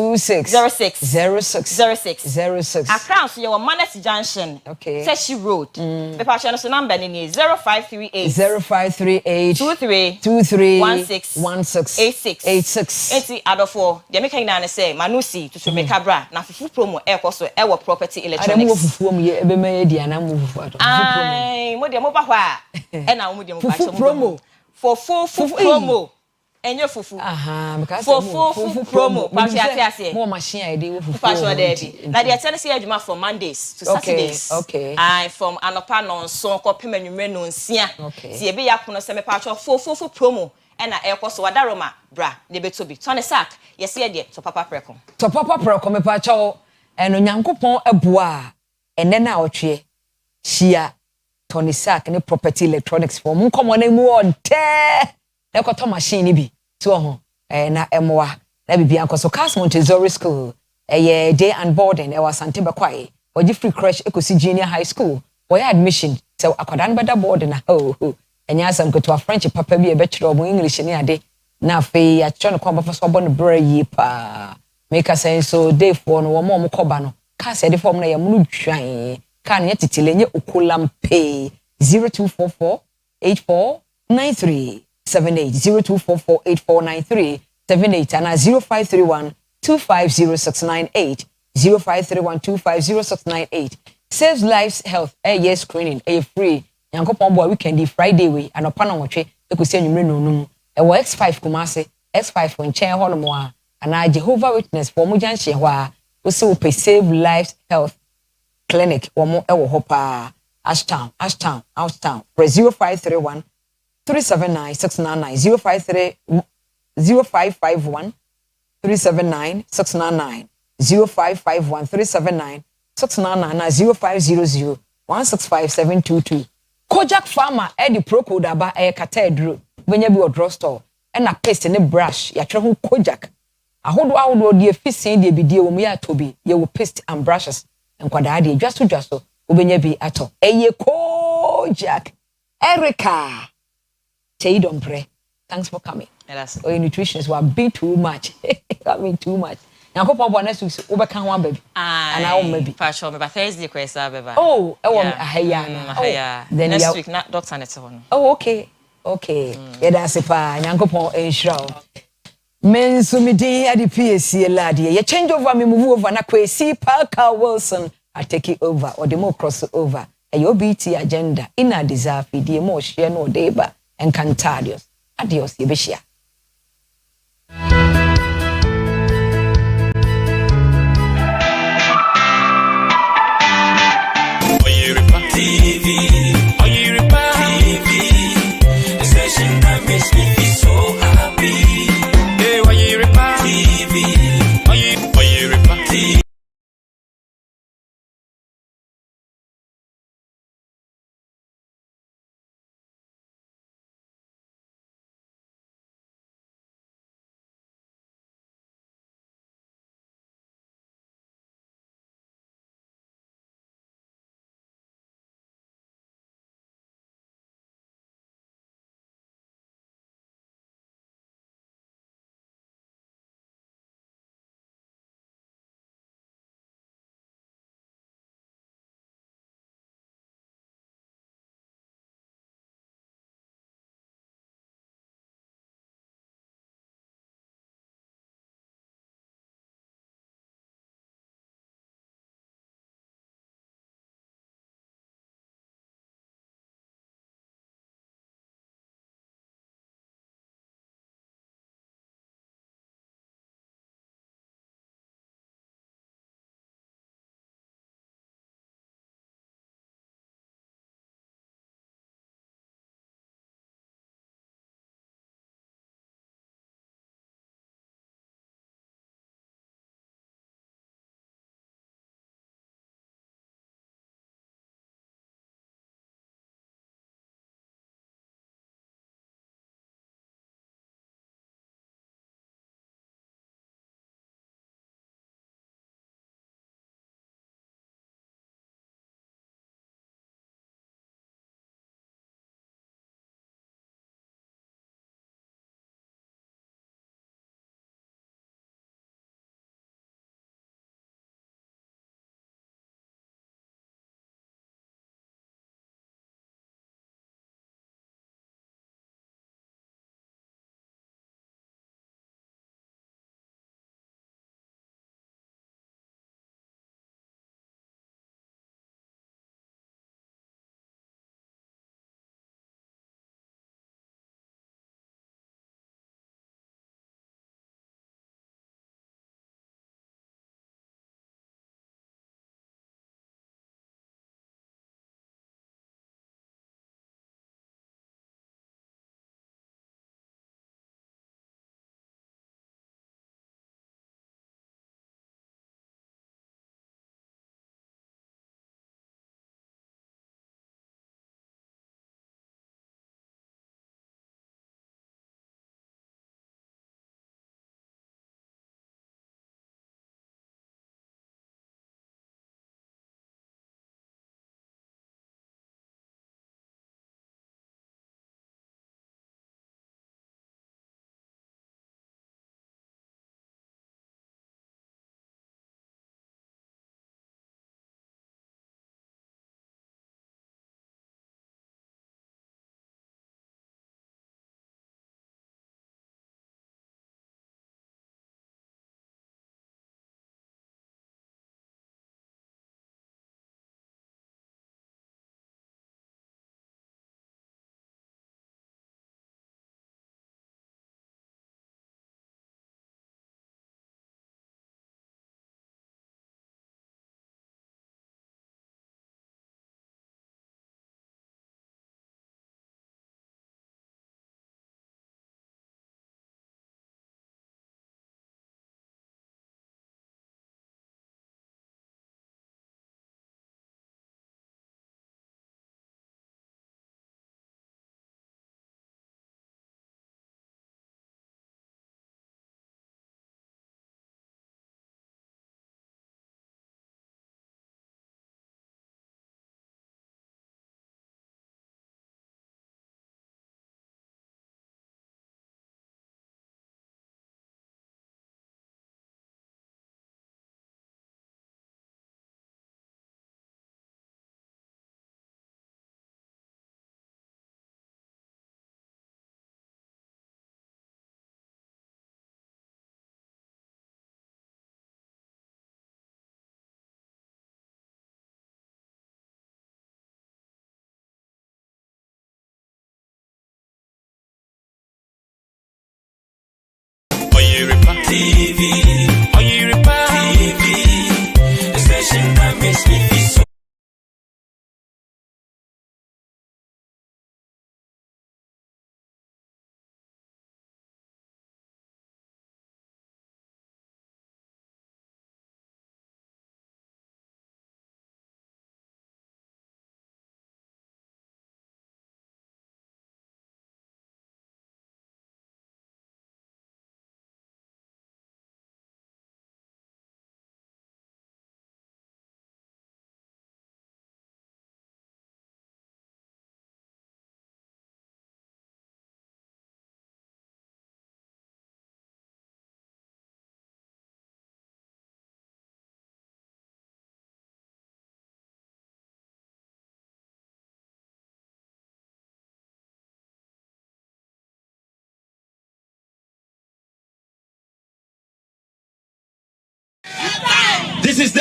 accounts your Manet Junction Seshi Road the Pacho so number ni 0538 23 16 enti adofo de make na say manusi to make bra na fufu promo e koso e wo property electronics ade mo fufu mu ye ebe me dia na mo fufu ato ai mo de mo ba ho a e na mo de mo ba cho mo promo for fufu promo enye fufu because fufu promo pa ti ase mo machine ai dey fufu pa so dey bi na dey tell say adwuma from Mondays to Saturdays I from anopa no so ko pemanwumre no nsia ti e be yakono se me pa cho fufu promo e na e koso wadaroma bra ne betobi tone sack yes ye de to papa preko me pa cho eno nyankopon eboa ene na otwe hia Tony Sack ne property electronics for mun komo na mu onte e ko to machine bi to ho na emoa na bibia nkoso Cast Montessori School ye day and boarding e was Sante Bekwai oji free crash ekosi junior high school boy admission so akoda no beda boarding na enya asam ko to French papa bi e be kire omo English ni ade na fe ya cho no kwa ba so bo no bra yi pa make sense so day for no mo koba no ka se de form na ya munu twan kan ye titilenye okulampe 0244 8493 78 0244 8493 78 and 0531 250698 0531 250698 saves lives health yes screening free yankopon boy weekend Friday we anopa na nwotwe ekosi anwumre no no e wo X5 Kumase X5 for nchen ho no mo a ana Jehovah Witness for mo janhye ho a wo se wo save lives health clinic womo ewo ho pa Ashtown press 0531 379 699 0551 379 699 0551 379 699 na 0500 165722 Kojak Farmer Eddie Procode aba katedro benya bi o drugstore na paste ne brush ya twere ho Kojak ahodo de efisien de bidie wo mu ya tobi ye wo paste and brushes nkwada de dwaso obenya bi ato eye Kojak Erica Teidompre thanks for coming your nutritionist were being too much too much Yankopon bo next week obeka ho baby and I will maybe fashion me by Thursday kwesa beba oh e won ahaya na then next week not doctor net ho oh okay yeah that's it pa Yankopon enshira menso me dey at the PSC lad ye change over me move over na Kwesi Parker Wilson I take it over or the more cross over a O.B.T agenda in a desire the more share no deba encantadios adios yebeshia Oyerepa TV the station that makes me feel so happy. Hey, Oyerepa TV Oyerepa TV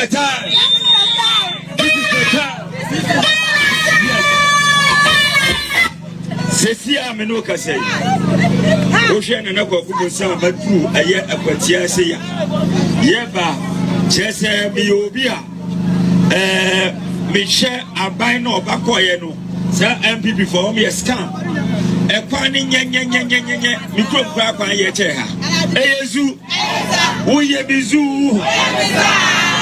the time. This is the time. Sesia Menuka say, Ocean and Ako Sam Batu, a year of Patia say, Yeba, Chese Biobia, Michelle Abino Bakoyeno, Sir MPP for me a scam. A quaning micro crap on your chair. Ezu, Uye Bizu,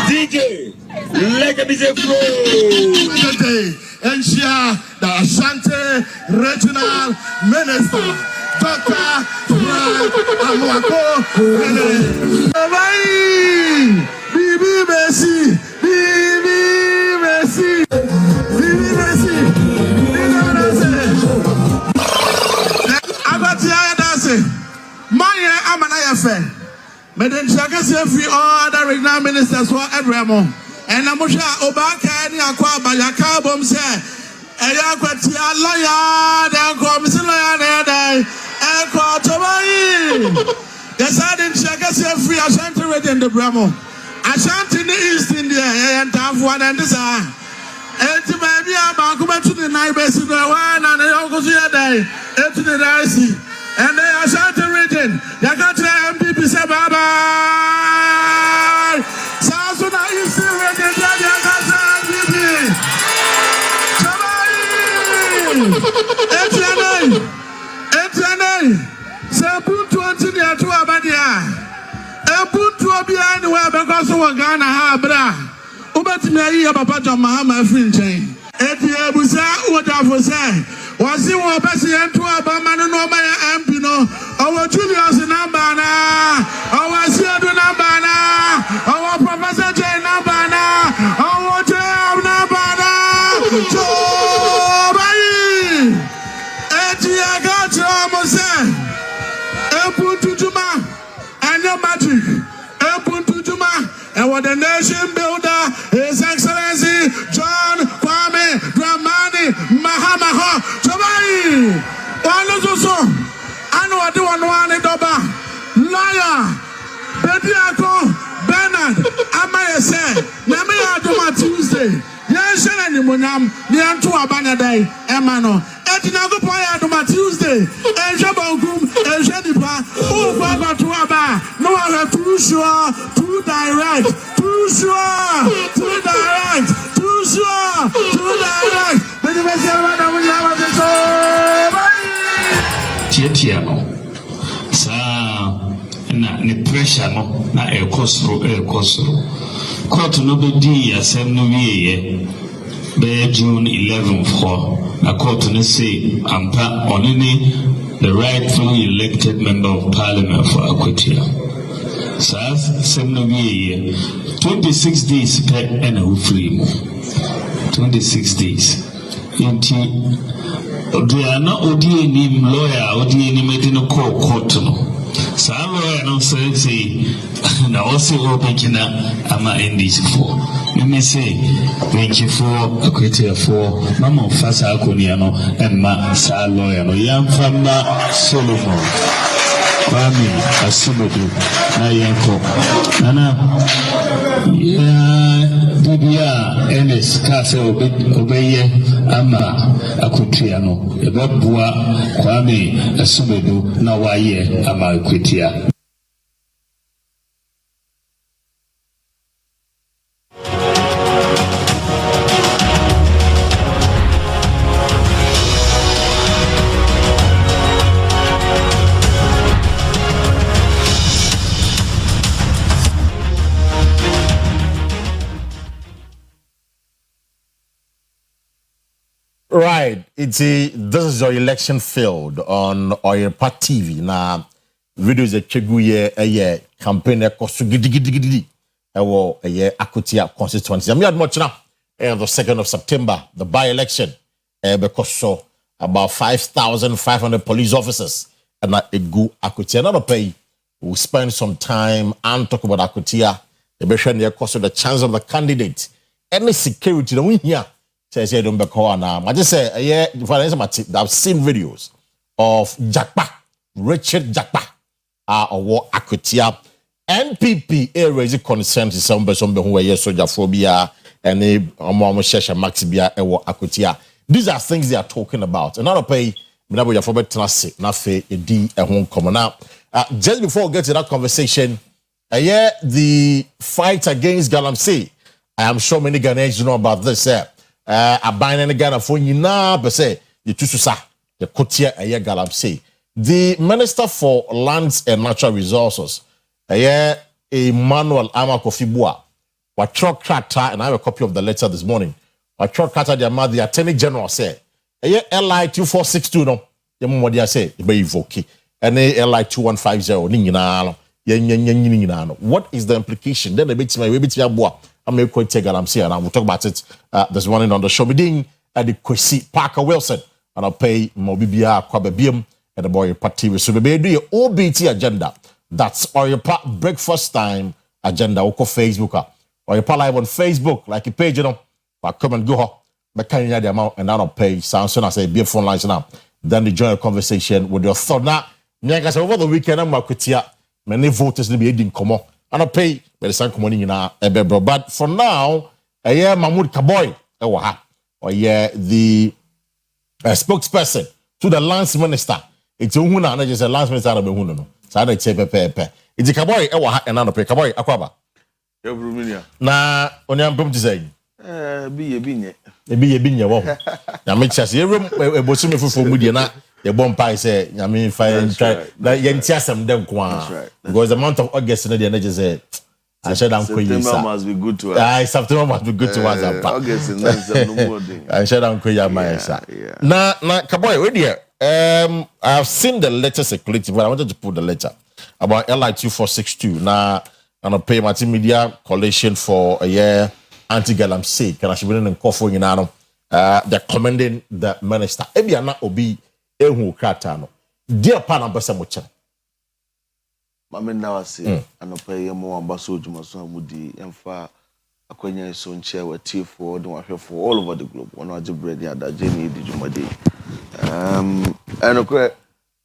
DJ, Legabize Flow. And share the Ashanti Regional Minister, Dr. Frank Amwako. Bibi Messi, Bibi Messi, Bibi Messi, Bibi Messi. Abatia Dase, Maya Amanaya Fair. Madam Chakasi, every other regional ministers for everyone. And I'm sure Obaka and Aqua Bayaka Bom say, Ayaquatia lawyer, then comes a lawyer, and call Tomai. The sudden Chakasi free Ashanti region the Bramo. Ashanti in the East India and Tough one and desire. And to maybe a Bakuma to the night basis, the one and the Yokosia day, and to the Daisy. And the Ashanti region, Yakatra MPP say bye bye. So now you see where the Yakatra MPP. Etienne, Sabuntu Antinia to Abadia. Ebuntu behind the web because of Ghana Habra. Ubetimia Papa Mahama Finchain. Etia Busa, what I was saying. Was he one person to Abama no Maya Ampino? Our Julius Nambana, our Siadu Nambana, our Professor J Nambana, our Jam Nambana, Joe Bayi, Etia Gacha Mose, Ebuntu Juma, and your magic, Ebuntu Juma, and what the nation builder, His Excellency John Kwame Dramani Mahama. I know I do one doba. Liar, Bediako, Bernard, Amaya said, Namia do my Tuesday. Yes, and Munam, the Antua Banada, Emano, Etinago Poya do my Tuesday, and Jabogum, and Jedipa, oh, Baba Tuaba. No, I have too sure, too direct, too sure, too direct, too sure, too direct. But the best one we have is so. Tietiano, sa na ne pressure no na ekosro. Court no be di asem no wiye be June 11 for na court no say ampa only the rightfully elected member of parliament for Akwatia. Sa asem no wiye 26 days per and free mo. 26 days. Odiana Odianim lawyer, Odianim Medino court no. Some lawyer no say na also open ama NDC for. Let me say, thank you for Akwatia for Mama Fasa Akoniano and Ma Sa lawyer no Yam Fama Solomon. Kwame Asumodu na Yanko. Nana Bibia Enes Kase Obeye Ama Akutiano Ebabua Kwame Asumodu na Waye Ama Akwatia. Right, this is your election field on Oyerepa TV. Now, videos a cheguye a campaign ekosu gidi ewo a Akwatia constituency. I'm here much now. The 2nd of September, the by-election because so about 5,500 police officers and a good Akwatia. Not a pay. We'll spend some time and talk about Akwatia. The chance of the candidate. Any security that we hear. Says I don't be now. I just say, yeah, I've seen videos of Jakpa, Richard Jakpa, or Akwatia, NPP raise concern to some person who were soldier phobia and a shesha maxibia ewo akutia. These are things they are talking about. And not pay Minabo ya phobia tenase na fe edi ehon common now. Just before we get to that conversation, the fight against Galamsey. I am sure many Ghanaians know about this. I bind any Ghana for you now, but say the Tususa, the Kotia Galamsey. The Minister for Lands and Natural Resources, Emmanuel Amakofibua, what truck crata, and I have a copy of the letter this morning. What truck crata, the Attorney General said, LI 2462, no, the Modia say, be evoke, and LI 2150, what is the implication? Then the bit my way bit bois. I'm going to take Galamsey, and I will talk about it this morning on the show. Meeting at the Kwesi Parker Wilson, and I'll pay Mobibia Kwabebium and the Oyerepa TV. So we do your O.B.T agenda. That's Oyerepa breakfast time agenda. Oko Facebook, Oyerepa live on Facebook, like a page, you know. But come and go, but can you the amount and I'll pay. Sounds soon as I be phone lines now. Then they join a conversation with your thought. Now, over the weekend, I'm Makutia. Many voters will be in common. And I'll pay. But for now, Mahmoud Kaboy, the spokesperson to the lands minister. It's Uhuna, just a lands minister of Behuno. So I say pepe. It's a Kaboy, and I pay Kaboy, Aquaba. Na, Onyam Pum to say, be a binya. Be a binya. Now, make us a room, a bosom for Mudiana. The bomb pie say, I mean, fire try that Yantiasam dem kwa. Because the month of August in the energy say. I said I'm September must be good to us. September must be good to us. August and then no more thing. I said I'm Now, Kaboy, wait here. I've seen the letter circulating, but I wanted to put the letter about LI 2462. Now, I'm a pay multimedia coalition for a year anti-Galamsey. Can I should be in Kofo in Ano? They're commending the minister. Ebi ana obi ehu kratano. Dear Pana Basamucha. Mame na wase anopa ye mo ambaso dwumaso amudi emfa akwanya so nche wati for the wahwefo all over the globe one age bread ya da jeni di dwumade enokre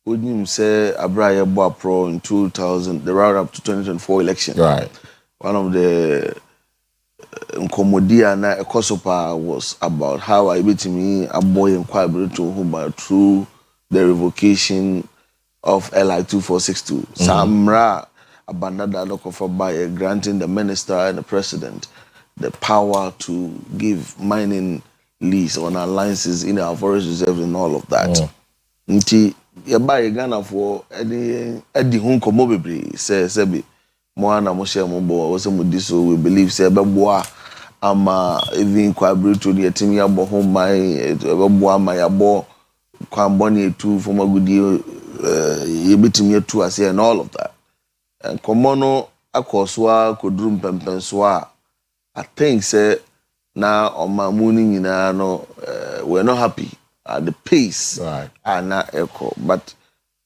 onim say abra ye bo apro in 2000 the round up to 2024 election, right? One of the nkomodia na ekosopa was about how I bet me a boy inquiry to whom by through the revocation of LI 2462. Samra Abandada Lokofa by granting the minister and the president the power to give mining lease on our licenses in our forest reserve and all of that. Nti ya buy Ghana for Eddie Hunko Mobibri say Sebi Moana Moshe Mobo was so we believe Sebeboa ama even collaborate to the Timia Bohom my Boa my abo Kwamboni to from a good deal. Yebitimi to us and all of that. And Komono Akoswa Kudrum Pempenswa. I think say now on my morning no we're not happy at the pace, right? And not echo. But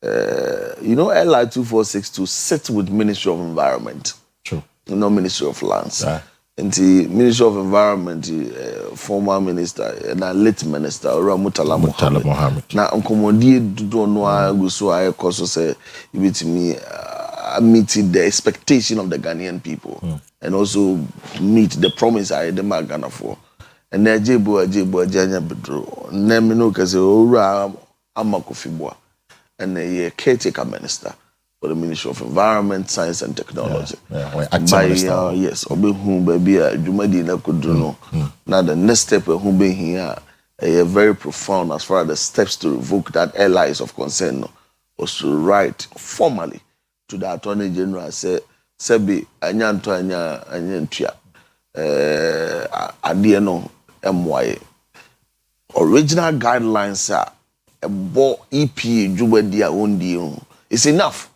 LI 2462 sit with Ministry of Environment. True. No Ministry of Lands. Right. And the Ministry of Environment, former minister, and a late minister, Murtala Mohammed. Now, Unkomodi don't know I go so I also say with me meeting the expectation of the Ghanaian people and also meet the promise I dem Ghana for. And then Jebo Janya Bedro. Nemino Kaze Ora Amakofibua and a caretaker minister for the Ministry of Environment, Science and Technology. Yes, Obi whom baby Jumadi na Kuduno. Now the next step whom be here very profound as far as the steps to revoke that allies of concern was to write formally to the Attorney General say Sebi Anyanto Anyantia Adieno MY. Original guidelines are a EPA Jubadia Ondi. It's enough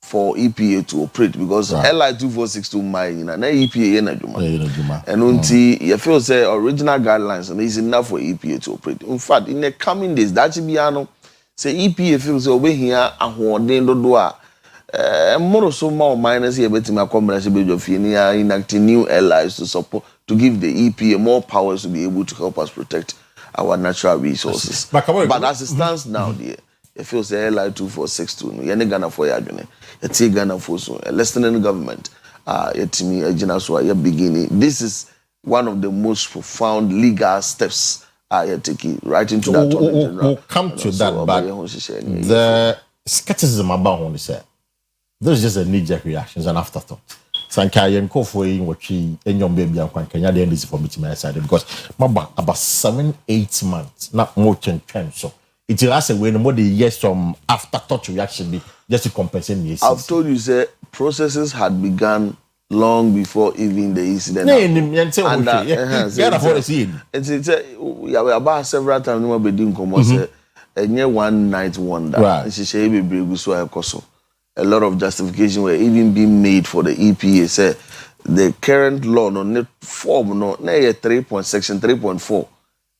for EPA to operate because LI 2462 mine and EPA Juma. And until you feel say original guidelines and it's enough for EPA to operate. In fact, in the coming days, that should be say EPA feels over here and what they do more so more miners here betting my commercial of enacting new allies to support to give the EPA more powers to be able to help us protect our natural resources. But as it stands now, dear. If you say LI 2462, no, you're Ghana for your adwene. You Ghana for so a listening government. Yetimi ejina so ya beginning. This is one of the most profound legal steps you take right into that. We'll come to that, but the skepticism about what they say, there's just a knee-jerk reaction, an afterthought. Sanka yenko for in what she and your baby and Kenya then this for me to my side because about 7-8 months, not more than 10 so. It lasts away no more the years from afterthought reaction be just to compensate the I've told you, say processes had begun long before even the incident. We about several times we be doing come say one night wonder. Right. She be bring so a lot of justification were even being made for the EPA. Say the current law no net form no na section 3.4.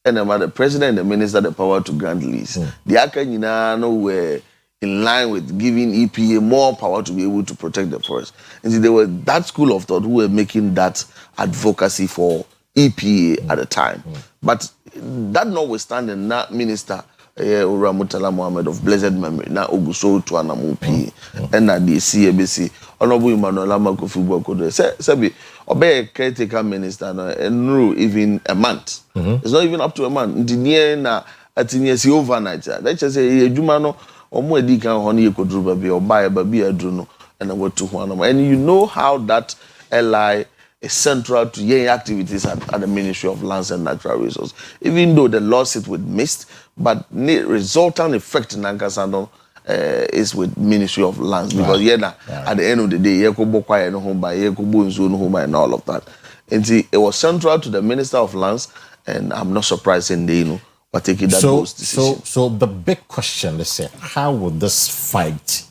And the president and the minister the power to grant lease. The Akanyina no were in line with giving EPA more power to be able to protect the forest. And see, there were that school of thought who were making that advocacy for EPA at the time. But that notwithstanding, that minister Uramutala Mohammed of blessed memory, now Oguso to Anamupi, and na the CABC, Honorable Emmanuel Amakofi Bokode, Sebi, obey caretaker minister, and no even a month. It's not even up to a month. Na atinyesi overnight. Let's just say, Jumano, or more deacon honey could do baby or buy a baby a druno, and I go to one. And you know how that LI is central to your activities at the Ministry of Lands and Natural Resources. Even though the lawsuit with missed, but the resultant effect in Nankasano is with Ministry of Lands because at the end of the day, Yekobo no home by Yekobo Zone home and all of that. And see, it was central to the Minister of Lands, and I'm not surprised in the but taking that decision. So the big question is, how will this fight?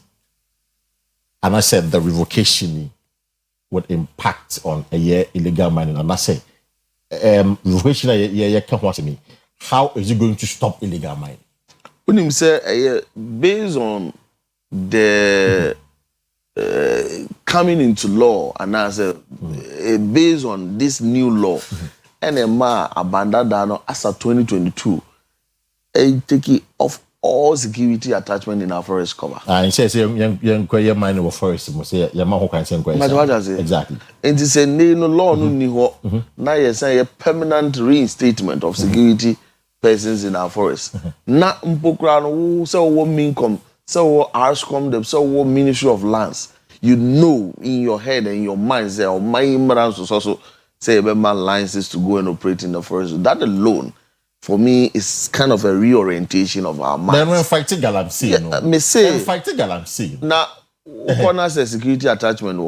And I said the revocation would impact on a year illegal mining. And I say, revocation to me. How is it going to stop illegal mining? When you say based on the coming into law, and I say based on this new law, NMA abandoned that as of 2022, taking off all security attachment in our forest cover. And says you mine of forest, must say Yamaho can send questions. Exactly. And it's a no law, no now you say a permanent reinstatement of security persons in our forest. Not Mpokran, so what mean come, so what ARSCOM, them, so what Ministry of Lands. You know in your head and your mind, say, or my immigrants also say, man licenses to go and operate in the forest. That alone, for me, is kind of a reorientation of our minds. Then when fighting Galamsey, me say, fighting Galamsey. Now, corners a security attachment,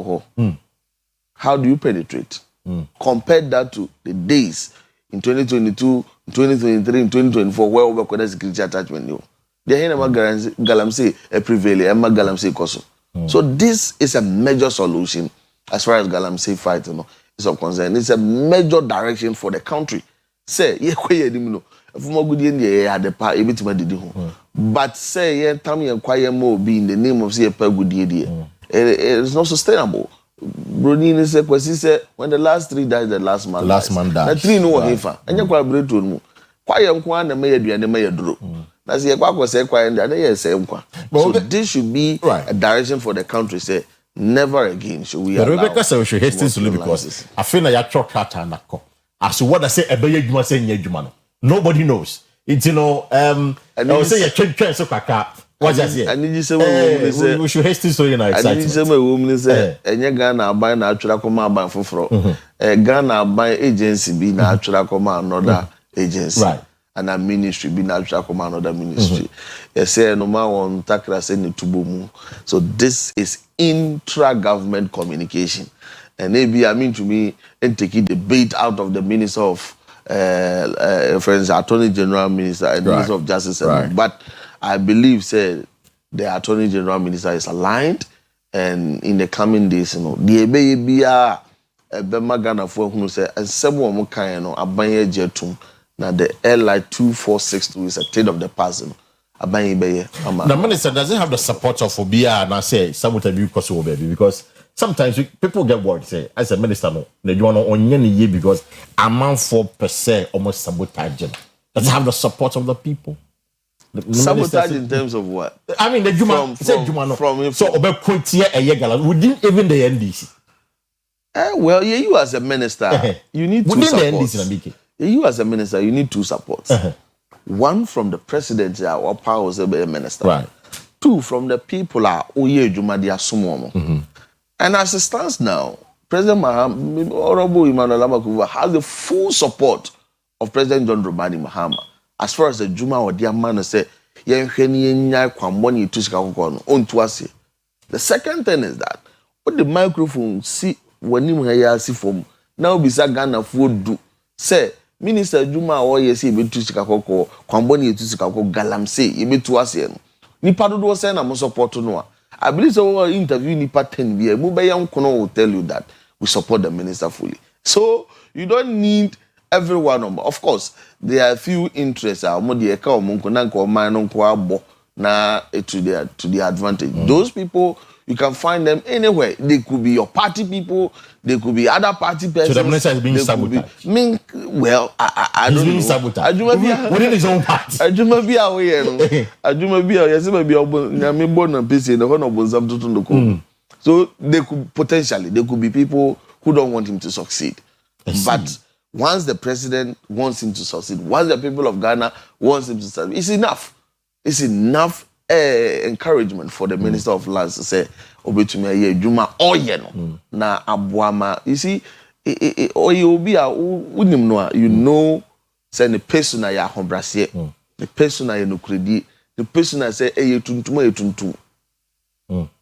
how do you penetrate? Compare that to the days in 2022, 2023, and 2024, where we got a security attachment. The Henema Galamsey a prevail, Emma Galamsey Koso. So this is a major solution as far as Galamsey fight is concerned. It's a major direction for the country. Say, but say, Tammy and Quiet Mo be in the name of say good idea. It's not sustainable. Brunin is a question when the last three died, the last man died. The three no one and you collaborate with me. Quiet one and mayor and the mayor drew. That's the Aqua say quiet and the other say. So this should be a direction for the country. Say, never again should we. Rebecca said we should hasten to leave because I feel like you talk cat and nako. As what I say, Ebeye say Nyejumano. Nobody knows. It's I will say you train so kaka. What just here? We should hasten to in our excitement. I need some woman say, "Enya Ghana buy na atwera koma ban foforo. Ghana buy agency be na atwera koma another agency. Right. And a ministry be na atwera koma another ministry. You say no man want takra say ni tubomu. So this is intra-government communication. And maybe I mean to me, and taking the bait out of the Minister of Friends, Attorney General Minister and Minister of Justice. But I believe said the Attorney General Minister is aligned, and in the coming days, the Ebeyebia Bemagana for whom say and several more kind abanye jetum now the LI 2462 is a trade of the person. The minister doesn't have the support of Obia and I say somewhat because of baby because sometimes people get worried. Say as a minister, no, they want to onion year because amount 4% almost sabotage. Does it have the support of the people? Sabotage in terms of what? I mean, the Juma from so within even the NDC. Well, yeah, you as a minister, you need two supports. You as a minister, you need two supports. One from the president or powers of a minister. Right. Two from the people are Oye Juma dia Sumomo. And as it stands now, President Honorable Emmanuel Lamakuva has the full support of President John Dramani Mahama. As far as the Juma or dear man say, the second thing is that what the microphone see when you see from now be Ghana food do say Minister Juma or yes, he be to Chicago, Kwamboni to Chicago, Galamsey, he be to us here. Nipa do say na mo support no. I believe so interview Nipa 10 years. Mubayam Kono will tell you that we support the minister fully. So you don't need everyone. Of course, there are a few interests. Na to their advantage. Those people, you can find them anywhere. They could be your party people. They could be other party persons. So the minister is being sabotaged. Well, I don't know. Sabotaged. Within his own party. So they could potentially, there could be people who don't want him to succeed. But once the president wants him to succeed, once the people of Ghana wants him to succeed, it's enough. It's enough encouragement for the Minister of Lands to say, Obetumi Juma Oyeno na Abuama. You see, you know, say the person ya hombrasie, the person ya no credit, the person say tuntum.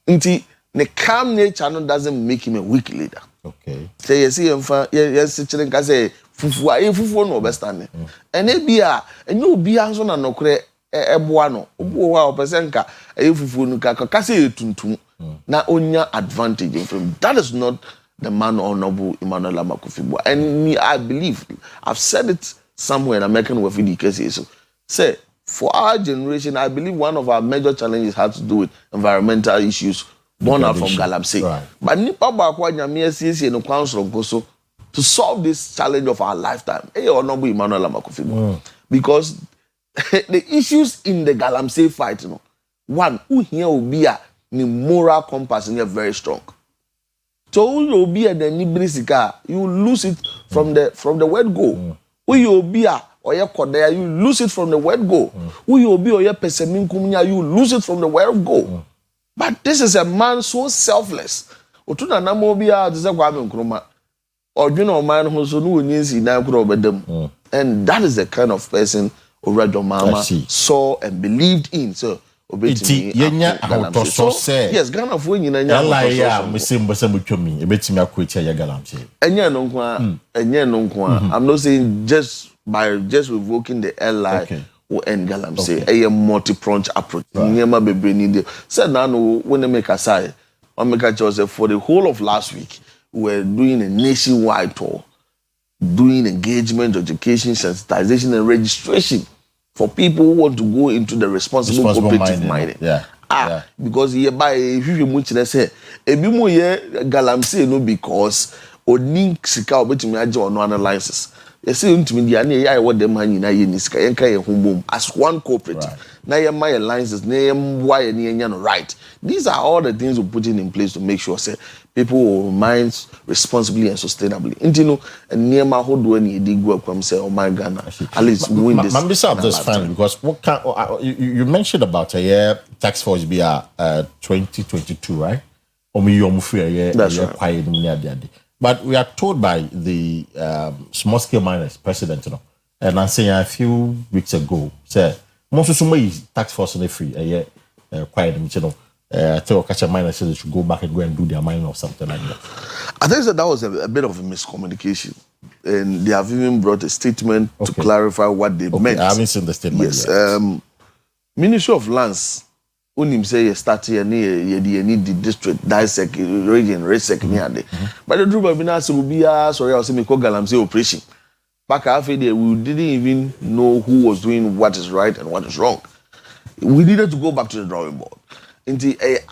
Inti the calm nature doesn't make him a weak leader. Okay. Say you see him yes children can say fufu no understand. And ebia and you be hands on no kre eboano obo wa opesenka fufu no ka say tuntum na onya advantage from that is not the man honorable Emmanuel Lamakufibo. And me, I believe I've said it somewhere in American with the so say for our generation I believe one of our major challenges has to do with environmental issues born out from Galamsey. Right. But nipa ba kwa nyame asiesie no council nkoso to solve this challenge of our lifetime. Honorable Emmanuel Lamakufibo. Because the issues in the Galamsey fight, you know, one who here will be a moral compass and you're very strong. So you will be a the you lose it from the word go. Who you will be a or your kodea, you lose it from the word go. Who you will be or your pesemin kumnya, you lose it from the word go. But this is a man so selfless. Otuna namobia to say kwame nkruma. Or you know man who so no nyinsi na kuro bedam. And that is the kind of person Urajo Mama saw and believed in. So Obetumi yenya ahotoso say yes Ghana fo nyina nya ahotoso mesembosa butwami ebetumi akweti ya Galamsey enye no nko I'm not saying just revoking the LI will end Galamsey a multi-pronged approach nyema bebre ni dey said na no when make aside on make Joseph for the whole of last week we were doing a nationwide tour doing engagement, education, sensitization and registration for people who want to go into the responsible cooperative mining. Because hereby if you much say ebi mo ye Galamsey no because oni sika obetumi age ono analysis. You see ntumi dia na ye what dem han nyina ye ni sika yenka ye hombom as one cooperative. Na ye my alliances na ye mwa ye ni enya no right. These are all the things we're putting in place to make sure say people will mine responsibly and sustainably. Intino and near my whole doing you dig work from say, oh my Ghana, at least win this. That's fine because what can you mentioned about a year tax force be 2022, right? That's right. But we are told by the small scale miners president, you know, and I'm saying a few weeks ago, say most of some tax force in the free a year quiet, you know. I tell catch miners said they should go back and go and do their mining or something like that. I think that was a bit of a miscommunication, and they have even brought a statement to clarify what they meant. I haven't seen the statement. Yes, Ministry of Lands. Unim say you start here near you need the district dissect region resect near there. But the truth of it will be sorry I was saying Galamsey operation. Back after there we didn't even know who was doing what is right and what is wrong. We needed to go back to the drawing board.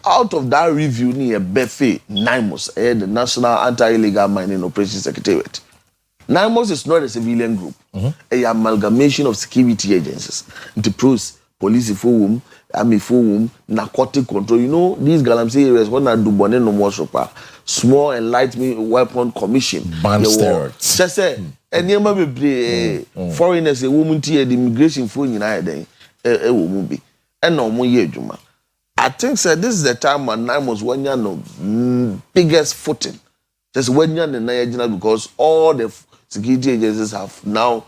Out of that review, near Befe, NIMOS, the National Anti-Illegal Mining Operations Secretariat. NIMOS is not a civilian group, an amalgamation of security agencies. The pros, police forum, army forum, narcotic control. You know, these Galamsey areas, when I do bonnet no more shopper, small and light weapon commission. Ban steroids. Just say, and you may be foreigners, a woman, the immigration for United, a woman be, and no more year, Juma. I think, sir, this is the time when I was one year no biggest footing. Just 1 year and Nigeria because all the security agencies have now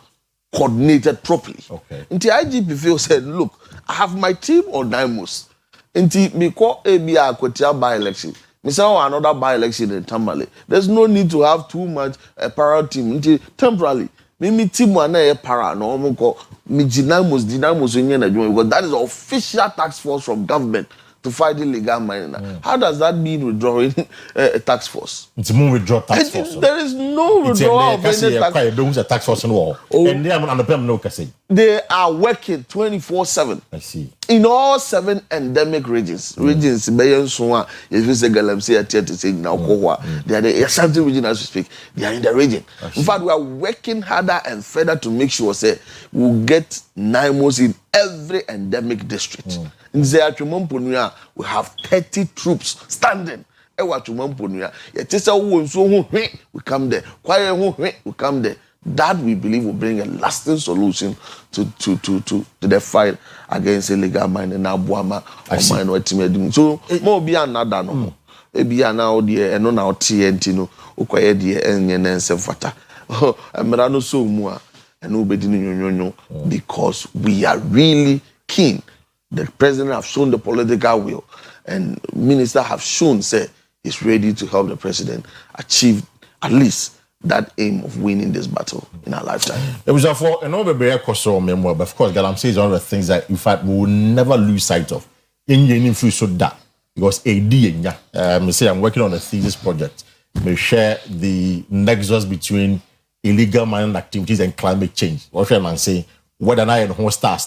coordinated properly. Okay. Until IGP said, look, I have my team on Dimos. Until me call ABI Kotia by-election. Me say another by-election in Tamale. There's no need to have too much a para team. Until temporarily, me team one a para no mo call me Dinamos because that is the official task force from government to fight illegal mining. How does that mean withdrawing a tax force? It's more withdraw tax force. There is no withdrawal of any tax force in war. And they are no kasi. They are working 24/7. I see. In all 7 endemic regions. Regions, Bayan Swa, if you say Galamsey, they are the Ashanti region as we speak. They are in the region. In fact, we are working harder and further to make sure say we'll get NIMOs in every endemic district. In Zayachumampunia, we have 30 troops standing. We come there. We come there. That we believe will bring a lasting solution to the fight against illegal mining. So more be another no. Be now the and now TNT no. Ukoye the and fata. Emerano so mua and nobody because we are really keen. The president have shown the political will, and minister have shown say he's ready to help the president achieve at least that aim of winning this battle in our lifetime. It was for an overbearing coastal memoir, but of course, Galamsey is one of the things that, in fact, we will never lose sight of. In so that because I'm working on a thesis project. We share the nexus between illegal mining activities and climate change. What I'm saying, whether I know star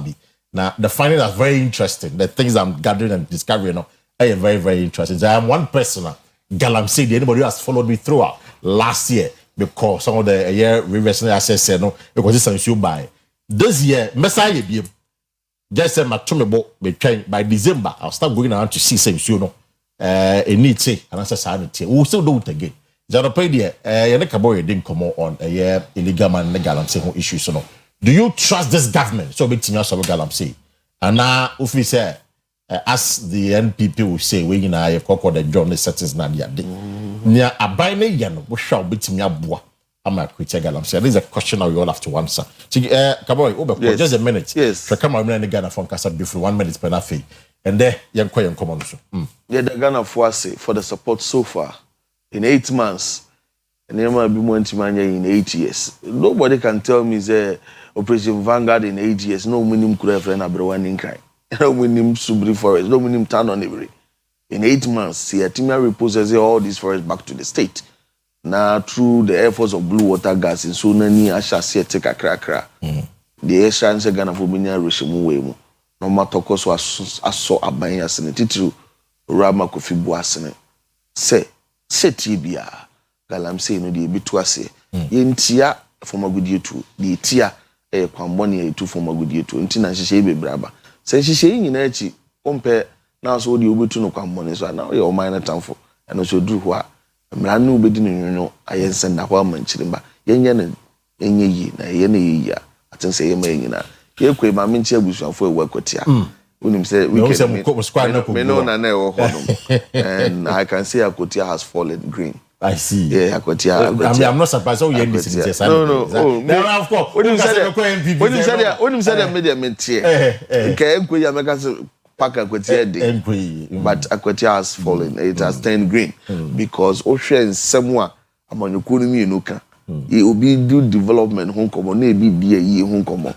be. Now, the findings are very interesting. The things I'm gathering and discovering are very, very interesting. So I am one person, Galamsey, anybody who has followed me throughout last year, because some of the year recently I said, no, because this is you buy. This year, Messiah, just said my tumble by December, I'll start going around to see some you know, a need say, and I said, we'll still do it again. Janopedia, Yanakaboy didn't come on a year illegal man, the Galamsey issue, so no. Do you trust this government? So we think of Galamsey. And now, if we say, as the NPP will say, we in a cocoa the journalist settings Nadia. Near a binding yan, we shall be to me a bois. I'm a critic Galamsey. This is a question now you all have to answer. So, Kaboy, just a minute. Yes. So come on, and Ghana from Casa before 1 minute per fee. And there, young Koyan come on. Yeah, the Ghana for the support so far in 8 months. And there might be more in 8 years. Nobody can tell me say Operation Vanguard in 8 years. No minimum could have run in crime. No minimum Subri forest. No minimum town on every. In 8 months, see a team reposes all these forests back to the state. Now through the efforts of blue water gas in Sunani, I shall see a take a cracker. The air chance Ghana for Binia Rishimu Wemo. No matter cause was I saw a banya senate Rama Kofi Boasene. Say Tibia. Galamsey no de bitwase yentia from agudie to de tia kwambone etu from agudie to nti na hihye bebraba se hihye nyina achi ompe na so de obetu no kwambone so na o man na tamfo eno so duru ho a mra na obedi no nwonwo ayensen na ho amanchirimba yenye na enye yi na ye na yi a atense ye ma nyina ye kwe ma menchi abusuafo ewu akotia unim say we no na e wo ho and I can say akotia has fallen green. I see. Yeah, I'm not surprised. Oh, you're this. No. Now, of course. When you said that media mentie. Okay, Nkwe America pack Akwetia but Akwetia has fallen. It has turned green because Ocean Semwa among economy nuka. It will be do development home common, maybe be a year home common.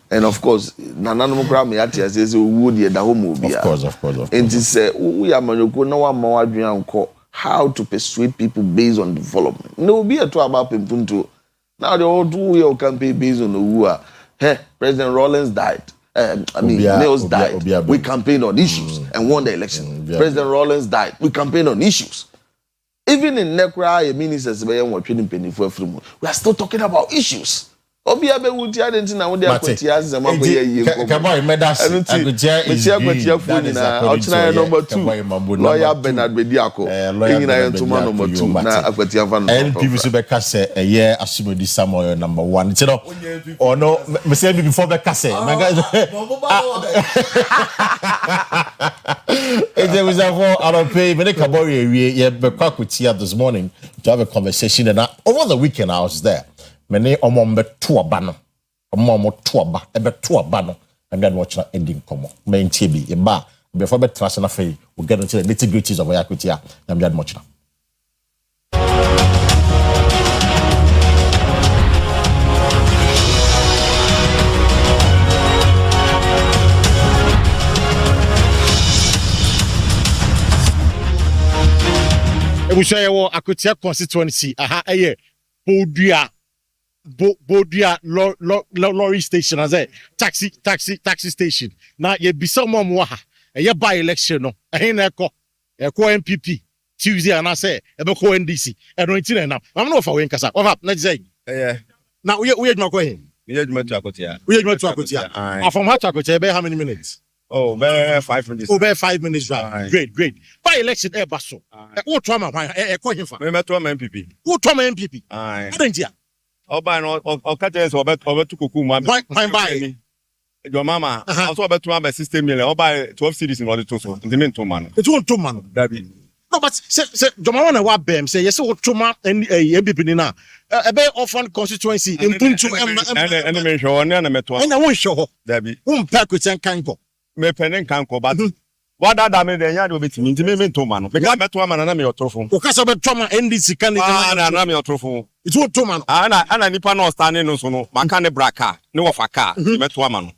And of course, Nanano Grammy says would ye the home will be. Of course. And to say we are Manoko no one more dream how to persuade people based on development. No be a to about Pimpunto. Now they all do your campaign based on the who hey, President Rawlings died. Nails died. We campaigned on issues and won the election. President Rawlings died. We campaigned on issues. Even in Nekra, a minister we are still talking about issues. Obi abewu I didn't know what they are going to ask them. Kaboy Medas, Agutia Funina, Ochina number 2, Lawyer Bernard Bediaco, Lawyer Tuma number 2, now Agutia Van. And people say a year assume this summer number 1. You know, or no, maybe before the casse. There was I don't pay many Kaboy, yeah, but with here this morning to have a conversation. And over the weekend, I was there. Many omombe to bano, omomo to ba, ebe to bano, and then watch that ending come. Main TB, a bar, before the transfer fee, we'll get into the nitty-gritties of Oyakutia, and we had much now. We share Akutia constituency, Bodia lorry station as a taxi station. Now ye be some more a by election no. A MPP Tuesday and I say a NDC. I don't know. I'm not for Winkasa. What up? Let's say. Now we are not going. We are going to Akotia. From Hatakotia, how many minutes? Oh, very 5 minutes. Oh, very 5 minutes. Great. By election, Basso. What trauma? I call him for. We met one MPP. Who told me MPP? I don't hear. Oba no okate over to kuku ma buy your mama also about to have a system million oba 12 cities in order to so the man it won't to man dabi no but say your mama na wa bem say yes what to man MPP ni na e be often constituency in puntu and me show na meto na won show dabi won pa kweten kanko me penen kanko but what that me den ya do betimi ntimi me to man because meto man na me otrofo o ka so be to man NDC candidate na me otrofo it won't to man ana nipa no standing no so no maka ne braka ne wo faka meto man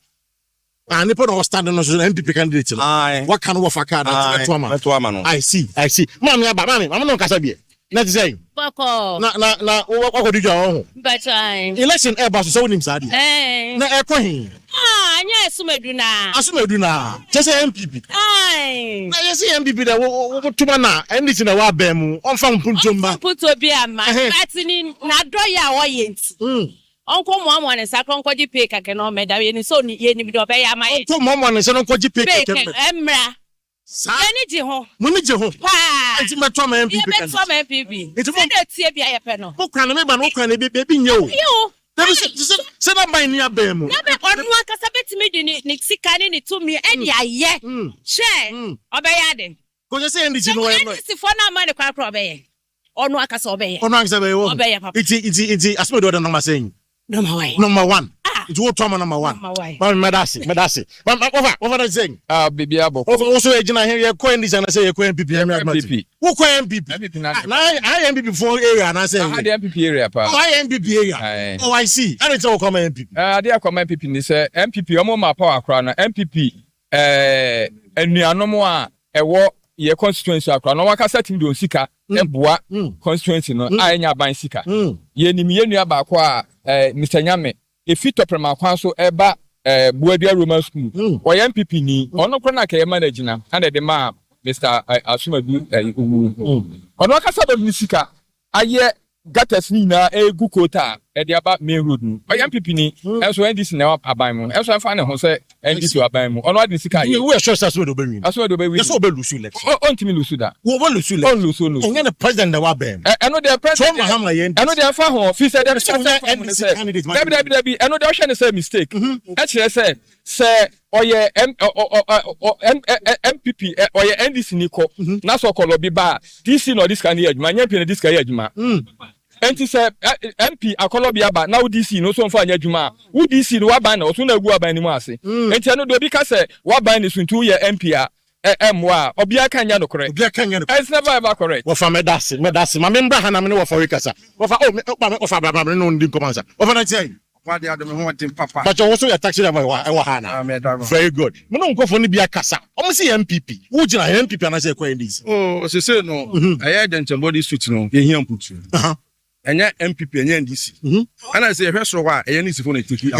nipa no standing no so MPP candidate no what can wo faka na meto man I see mama ya baba mama no kasa bie na say bako na wo di jwa ho but election e ba so wonim saade na e ko hin anya asumadu na just MPP na yes MPP da wo tuma na NDC na wa ba mu on fa mpuntom ba puto bi ama but ni na do ya wo yenti onko mo ne sakron kwaji pay kake no meda ye ni so ni ye ni bi do be ya ma ye to mo ne se no kwaji pay kake emra Any jiho. Muni jiho. Enti metwa ma MPP kan. Metwa ma MPP. Enti mo de tie bia ye pe no. Wo kwan me ba no kwan ne be nyo. Yo. Dabi se na ban ni abem mu. Na be onu akasa betimi di ni sika ni to me e dia ye. She. Obeya den. Ko je se ndi no e no. Si fo na ma ne kwa pro obeye. Onu akasa obeye. Onu akasa obeye wo. Obeye papa. Iti asme do number saying. Number 1. It will trauma number 1. Medasi. What are saying? Baby abo. Also, agent here, you're going this and I say you're going MPP. Who can MPP? I MPP for area and I say I MPP area. I MPP area. Oh, I see. And it's all come MPP. They are come MPP. Ni say MPP. Omo ma power crown. MPP. Enuanomo a wo ye constituency akra no waka setting do sika eboa constituency no anya ban sika ye nim ye nua ba ko a Mr Nyame e fit oprema kwan so eba Buadua Roman School o ye MPP ni ono kro na ka ye manage na and the ma Mr Asumadu ono waka setting do sika aye gatas ni na egu kota e de aba main road no o ye MPP ni enso NDC na aban mu enso fa ne ho se NDC aban mu ono adi sika ye we sure Asumadu obewin yes obelusu election ontimi lusu da wo lusu election lusu no onye the president da wa bem eno the president so mahama ye eno the fa ho fi say the NDC candidate dabi eno the ohwe ne say mistake e kire say oye MPP oye NDC ni ko na so ko lo bi ba DC no this kan ye adwuma nya pie this kan ye adwuma enti say MP akolobia ba na DC no so mfa anya adwuma wo DC no wa ban na so na agu aban ni mu ase enti eno do bi ka say wa ban ni suntu ye MP a emwa obia kan nya no correct it's never ever correct wo fa medasi ma membra hana me wo fa we kasa wo fa wo fa baba me no ndi komansa wo fa na tie Wadi ado me ho tin papa. But you also your taxi driver wa hana. Very good. Me no nkofo ni bia kasa. Omo se MPP. Wo gina MPP na say kwa NDC. Oh, se no. Aye den body suit no. Ye hia mputu. Enya MPP enya NDC. Ana say hwe so wa aye ni sifo na tiki.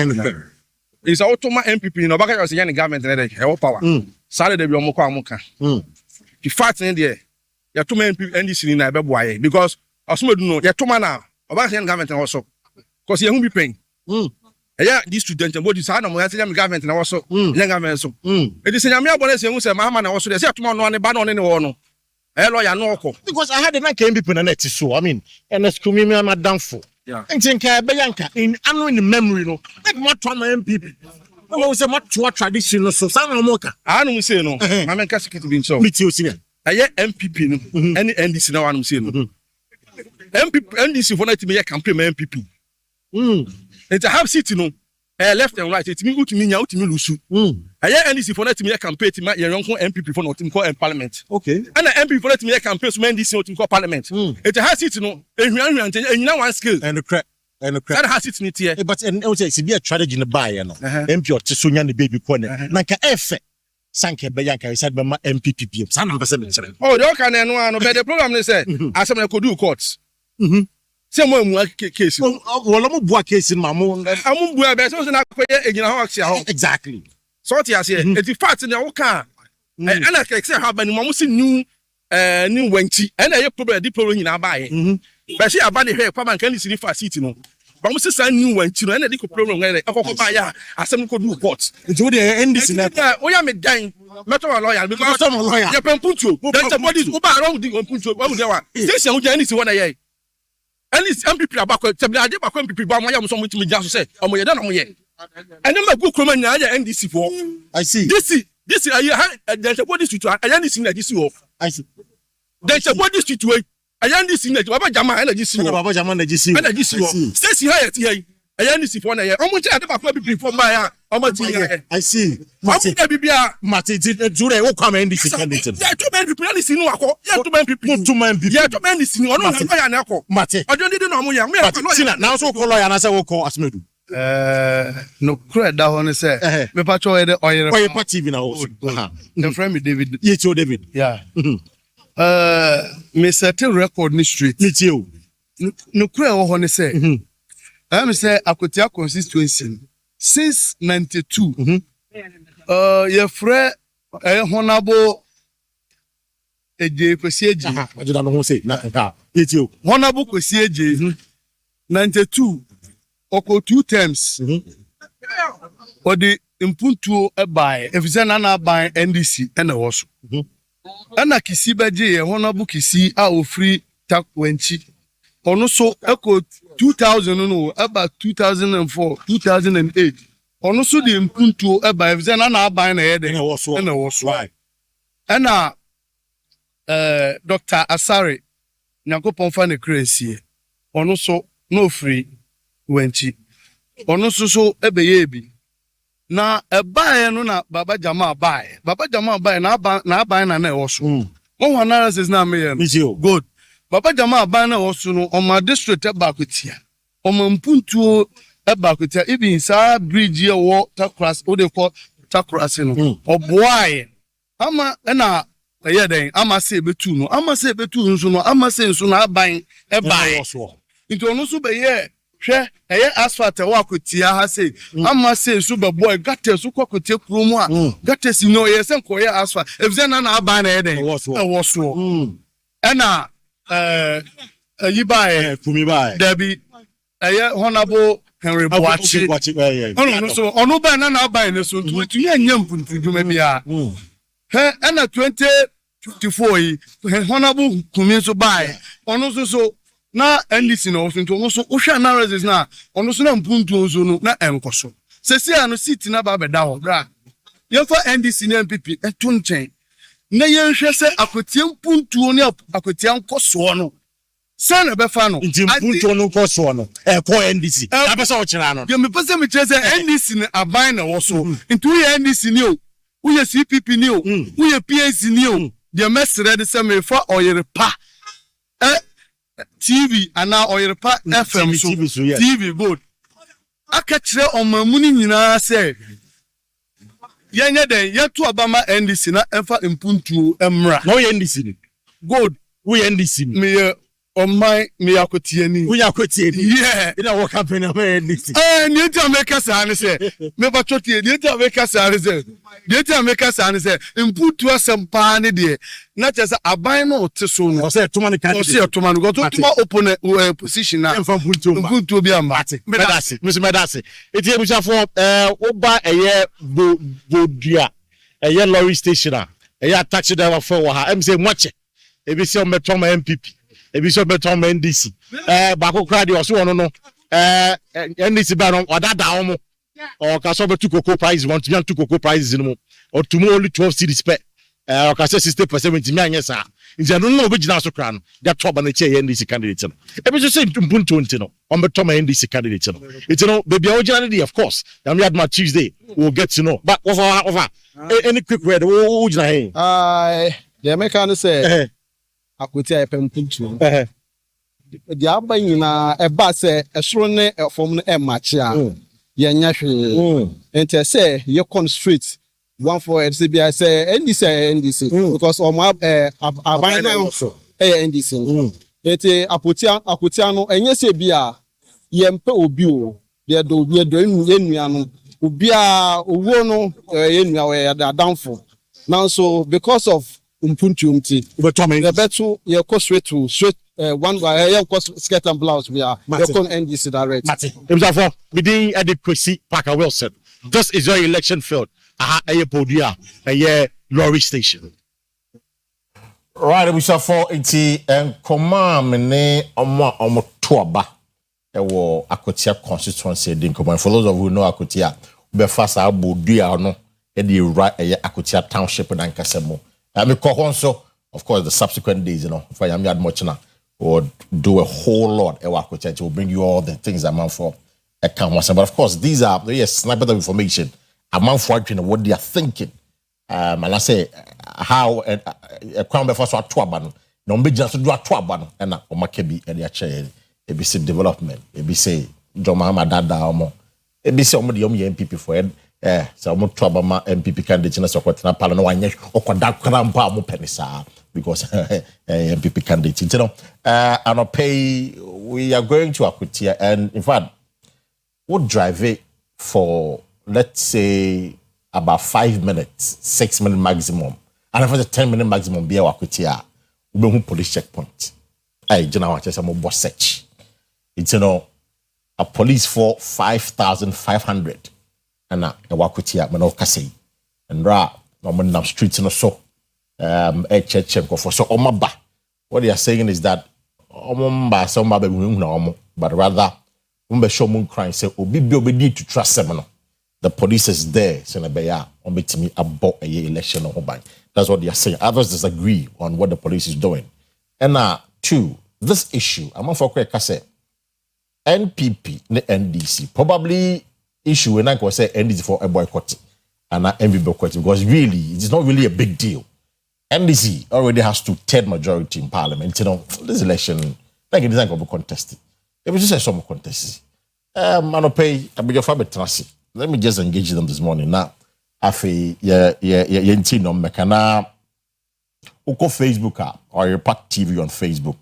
Is automa MPP no baka yo say yen government na dey e power. Sale de bi omo kwa amuka. The fact in there. Ya to MPP NDC ni na be boaye because Asumadu no ya to ma na obaka yen government na so. Cause ye hu bi pen. These students and what you say, I'm going to government and also young government. So it is in America, who say, Mahama, also they say, tomorrow on the ban on any one. Lawyer, no, because I had a man came people in the net, so I mean, and let's come in, I'm done for. Yeah, and think Bianca in unknown memory, no, like what from my MPP. I was a much more traditional, so some more. I don't say no, I'm a casket being so. Meet you, senior. I get MPP, any NDC now, I'm saying. MPP, NDC for not to be a campaign MPP. It's a half city, no. Left and right, it's me who to me out to me lose. I hear NDC for not to be a campaign to my young MPP for not to call parliament. Okay. And the MP for not to be a campaign to NDC to call parliament. It's a half city, no. And you know one skill. And the crack. And the crack. That has it here. But and also it's be a strategy in the buy, you know. MP or Tisunya the baby corner. Like a F. Sanke Bianca said by my MPP. Some of us. Oh, you can know, but the problem is, as I could do courts. Someone work case. Well, I'm work case in my mom. I'm work better than I quit. Exactly. So I say, it's the fact in the car. And I can say how many moments new wenty, and I probably deep in our buy. But she have been here, Papa can see for city. No, but we say new wenty, and I could problem. I some could do what. It's what they end this in that. Oh, I'm a dying. Not a lawyer because I'm a lawyer. You can put you. That's what is over around the put you. What would you want? This young Janice one a year. And it's MPP about MPP, but I am someone to me just say, oh, my done here. And then my book come and NDC for. I see. This is there's a body situation. I understand that this is off. I see. There's a body situation. I understand that Baba Jama energy see. Baba Jama energy see. Energy see. Stay here. I understand for na here. Omo tell about MPP for my I see. Mate Jure wo come NDC candidate. Yeah, too many people NDC no akọ. Yeah, too many people. Too many people. Yeah, too many NDC no lawyer na akọ. Mate. Ojo ndi no mo ya. Me akọ. Now so call lawyer na say wo call Asmedu. No credit that one say. Me pa cho the Oyerepa TV na wo. The friend me David. Yecho David. Yeah. Me set a record ni street. Yecho. No credit wo ho say. I say Akotia constituency since 92. Your friend honorable Eje Kwesieji. I don't know who say. It's you. Honorable Kwesieji 92 oko 2 terms. Or the impuntu buy if it's an buy NDC and the also. And a Kisi Baje, honorable Kisi are free tak wenchi. Ono so echo 2000 no about 2004 2008 ono so the impuntu eba if na buy na head and was right and Dr. Asare Nyankopon fa ne crazy ono so no free wenchi ono so ebeye bi na eba no na Baba Jama buy na buy na was one analysis na me good. Papa Jama Bana also no on my district Bakutia. On my puntu Bakutia, even sa bridge here walk Takras, what they call Takrasino. Or boy, Ama ena then Ama say betuno, Ama say betuno, so no Ama say so na buying a buy. Into no super ye, share a asphalt a walk with Tia has say, Ama say super boy, got us who could take room, got us no yes and Korea asphalt. If then I buy a day was so. Ena you buy Kumi buy Debbie honorable Henry watch it. Oh no, so on no buy na buy no so to yam puntu dwuma bia and 2024 honorable Kumi so buy ono so na NDC no so to so ohwa analysis na ono so na mpuntu so no na enkoso sesi ano seat na ba beda ho bra ye for NDC na MPP eto nchen na yenhwe se akotia mpuntu ne akotia nkoso no se na be fa no mpuntu no nkoso no ko NDC na be se o kira no ye me pese me kire se NDC ne aban na wo so ntu ye NDC ni o uye CPP ni o uye PAC ni o de mesre de se me fa Oyerepa TV ana Oyerepa FM so TV good aka kire omamuni nyina se yenye den yetu abama NDC na emfa impuntu emra no ye NDC ni good we NDC me on my Miyakotieni. We are quitting. Yeah. In our campaign, I'm You tell me Cassan say, never choti, you tell me Cassan say, you tell me Cassan say, and put to us some pani there. Not as a bino to soon, or say to many candidates, or to man go to open position now. And from good to be a matty. Medasi, Mr. Medasi. It's here for Oba a year Bodia, a year lorry stationer, a year taxi driver for I'm saying watch it. If you see on Metoma MPP. Ebi so beton NDC bako kra de oso no NDC ba no odada omo o ka so betu cocoa price want to to cocoa prices no or tomorrow only 12 cedis per o ka say 60% mi anya sa nje no no obegina so kra no that top na che NDC candidate no ebi so say mpunto nti no on beton NDC candidate no it no baby originally of course am yard ma Tuesday we'll get to know but over any quick word wo gina he the American say akweti ayepem puntu di abayin na eba se esoro ne efom ne emache a ye nya hwe ente se ye constraint one for NCBI say NDC because abayin na also NDC ente akweti no enye se bia ye mpe obi o de do enua no obi a owo no enua we da downfall now so because of umpuntumti the better you go straight one guy you go skirt and blouse we are you go NDC direct Mr. within adequacy Parker Wilson this is your election field a podia a lorry station right we shall for iti and command me omo toaba ewo Akotia constituency din command for those of you who know Akotia be fast abodia no e dey right Akotia township na Nkasemo of course, the subsequent days, for Yamiad Mochina, would do a whole lot. It will bring you all the things I'm for a canvas. But of course, these are snippet of information. I'm for what they are thinking. And I say how a crown before so a twabano. No be just to do a twabano and a makebi and their chair. It be say development. It be say Joma Dada Omo. It be say MPP for it. So mo trouble ma MPP candidate na support na pala no wanye okoda krampa mo penisa because MPP candidate you know we are going to Akotia and in fact we'll drive it for let's say about 5 minutes 6 minutes maximum and for the 10-minute maximum be Akotia we be police checkpoint jina wa chese mo boss search it's a police for 5,500 and Akotia man of Kasei and ra no streets no so for so omaba what they are saying is that omba so omba be but rather umbe show moon crying say obi need to trust them no the police is there so na be ya ombetimi abo election no ban that's what they are saying others disagree on what the police is doing and two this issue among for say NPP the NDC probably issue when I can say NDC for a boycott and MV boycott because really it is not really a big deal. NDC already has to third majority in parliament. This election like it isn't going to be contested. It was just a some contest. Manopay, I be your favorite trust. Let me just engage them this morning. Now, afi no mekana uko Facebook or your Oyerepa TV on Facebook.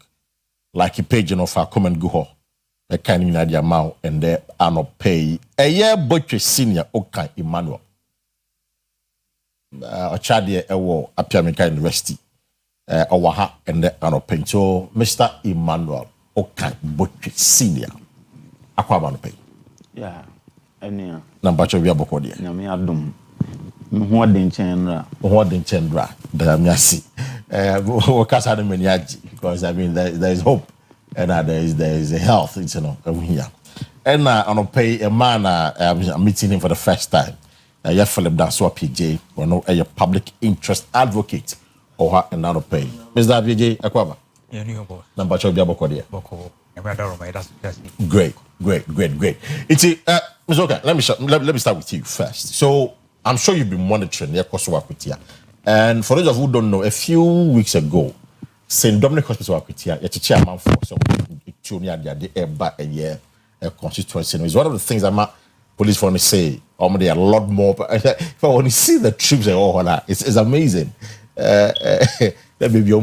Like a page for comment go ho. A kind in the amount and there are not pay a year butcher senior Oka Emmanuel. A Chadia Ewo Apiamika University. Owaha and there are not pay. So Mr. Emmanuel Oka Butcher Senior. Aquaman pay. Yeah, any number of your book. Yami Adum. What didn't Chandra? Damyasi. Wakasa Meniaji. Because I mean there is hope. And there is a health, here. And on pay a man I'm meeting him for the first time. Yeah, Philip Danswa PJ, or no a public interest advocate or her and now pay. Mr. PJ Akwaba. Yeah, new boy. Number of Boko. Great. It's okay. Let me start with you first. So I'm sure you've been monitoring the Kosovo Akotia. And for those of you who don't know, a few weeks ago, St. Dominic Hospital Akotia, a chairman for some a year constituency. It's one of the things that my police want to say. There are a lot more. But if I want to see the troops and all that, it's amazing. That baby I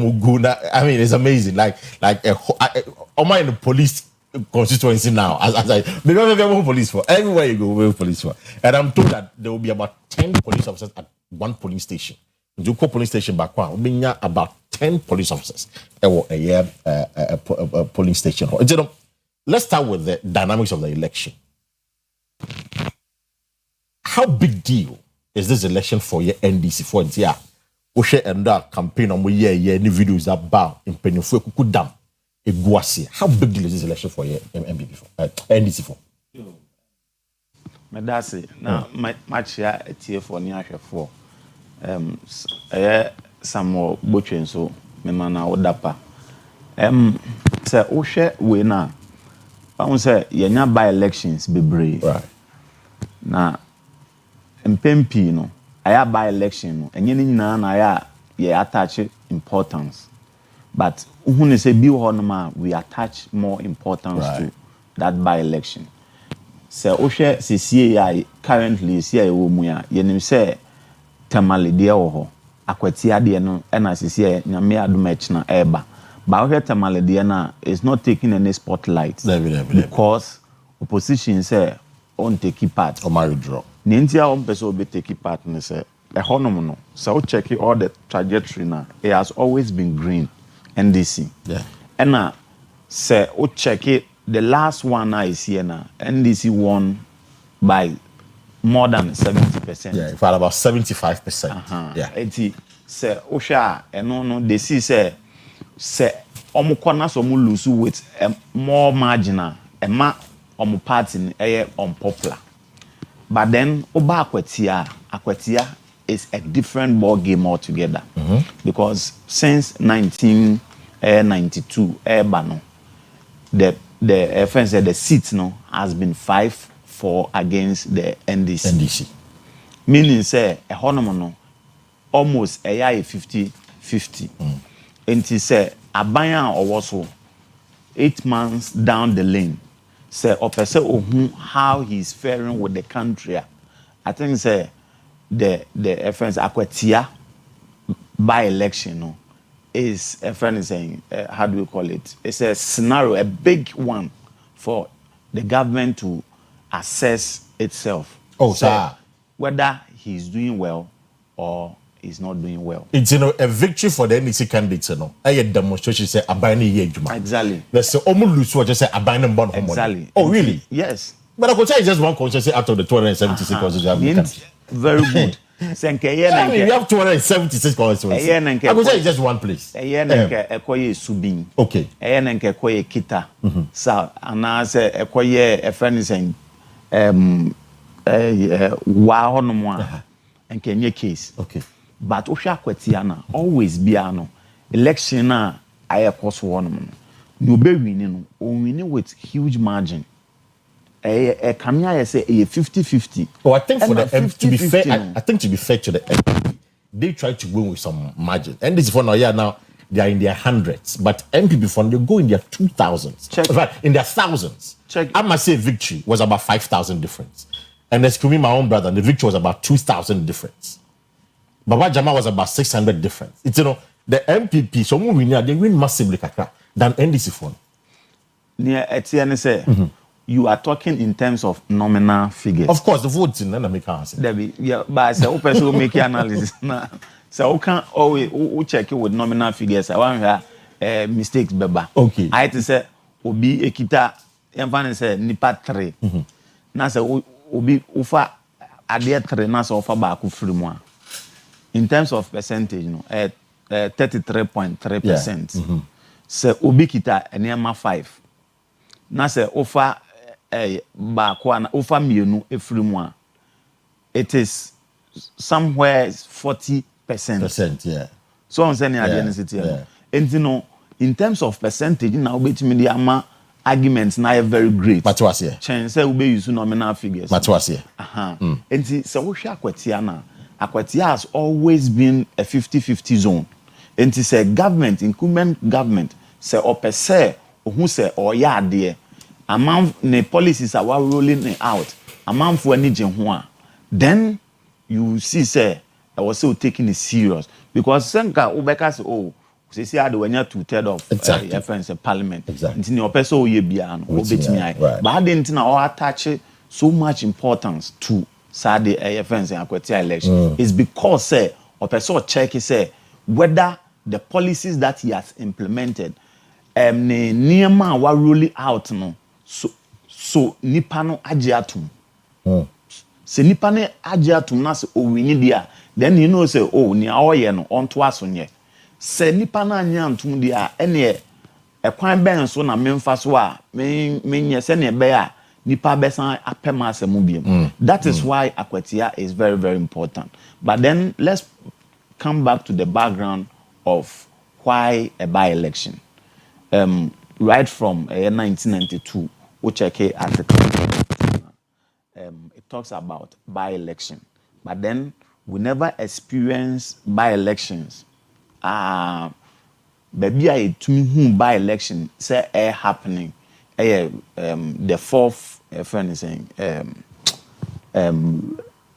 mean, it's amazing. Like am I in the police constituency now? As I maybe I'm police for everywhere you go, we're police for. And I'm told that there will be about 10 police officers at one police station. You call police station back one, we about 10 police officers. A police station. Let's start with the dynamics of the election. How big deal is this election for your NDC for the we share and that campaign on any videos about in Penifue Kukudam, Iguasi. How big deal is this election for your MPP for NDC for? Medasi now match here at for near for some more butchering so me mana odapa say we share we na I say yenya by elections be brave right na mpempi no aya by election no enye ni nyina na aya ye attach importance but who say bi ho no ma we attach more importance to that by election say o hwe CCA currently CCA wo mu ya ye nim say tamale de wo ho akwati ade no na CCA nyame adoma china eba ba o hwe tamale de na is not taking any spotlight because opposition say on take part or marry draw Nintia on person be take part in say a honom no. So check all the trajectory now. It has always been green. NDC. Yeah. And now say o check it the last one I see now. NDC won by more than 70%. Yeah, in fact about 75%. Yeah. Eti say o sha no they see say omo corner so mo lose with more marginal e ma omo party unpopular. But then Oba Akwatia is a different ball game altogether. Because since 1992, the seat no has been 5-4 against the NDC. Meaning say a honomono almost a 50-50. And he say Abaya or also 8 months down the lane. Say opese ohun how he's faring with the country. I think say the friends Akwatia by election no is a friend is saying how do we call it? It's a scenario, a big one for the government to assess itself. Oh, sir. Whether he's doing well or is not doing well. It's a victory for the NDC candidates, a demonstration say abani yejuma. Exactly. Let's say almost what just say abani born homo. Exactly. Oh really? Yes. But I could say just one constituency out of the 276 constituencies. Very good. We have 276 constituencies. I could say it's just one place. Ekoye subin. Okay. Ekoye kita. So anase ekoye a friend is saying wa hono mo and Kenya case. Okay. But Osha Kwetiana always be ano election na aye course one no be winning with huge margin. Kamia say 50-50. Oh, I think for the to be fair, I think to be fair to the MPP, they try to win with some margin. And this is for now they are in their hundreds, but MPP fund they go in their 2000s. In fact, in their thousands. I must say victory was about 5,000 difference. And excluding my own brother, the victory was about 2,000 difference. Baba Jama was about 600 difference. It's the MPP, so they win massively than NDC fund. Near Etienne say you are talking in terms of nominal figures. Of course, the votes in America. Yeah, but I say open so make analysis now. So we can always check it with nominal figures. I want to mistakes beba. Okay. I to say obi ekita emfane say nipa 3. Na say obi ufa ade 3 na say ufa ba ku free mu. In terms of percentage, 33.3%. Say obi kita enema 5. Na say ufa ba kwa na ufa mienu efiri mu a. It is somewhere 40%. Yeah. So I'm saying in terms of percentage, now the arguments now are very great. But what's here? Change say we use nominal figures. But what's here? And so we share Akwatia has always been a 50-50 zone. And it's a government, incumbent government, say or se who say or ya there. Among the policies are rolling out. Among for any then you see say I was still taking it serious because Senka Ubeka say say see how the when you 2/3 of FNC parliament. Exactly. Nti no person oye bia no obetimi ai. But how didn't na all attach so much importance to Saturday FNC Akweti election is because say or person check say whether the policies that he has implemented ne niema wa roll out no so nipa no agye atum. Se nipa ne agye atum na se owini dia then you know say oh ni awoye no onto asonye. Se nipa na anya antum dia ene ekwan ben so na memfa so a menye se ne be a nipa besan apema asemu biem. That is why Akwatia is very, very important. But then let's come back to the background of why a by-election. Right from 1992, which I article, it talks about by-election. But then we never experienced by-elections. Baby, I to me by-election say happening. The fourth friend is saying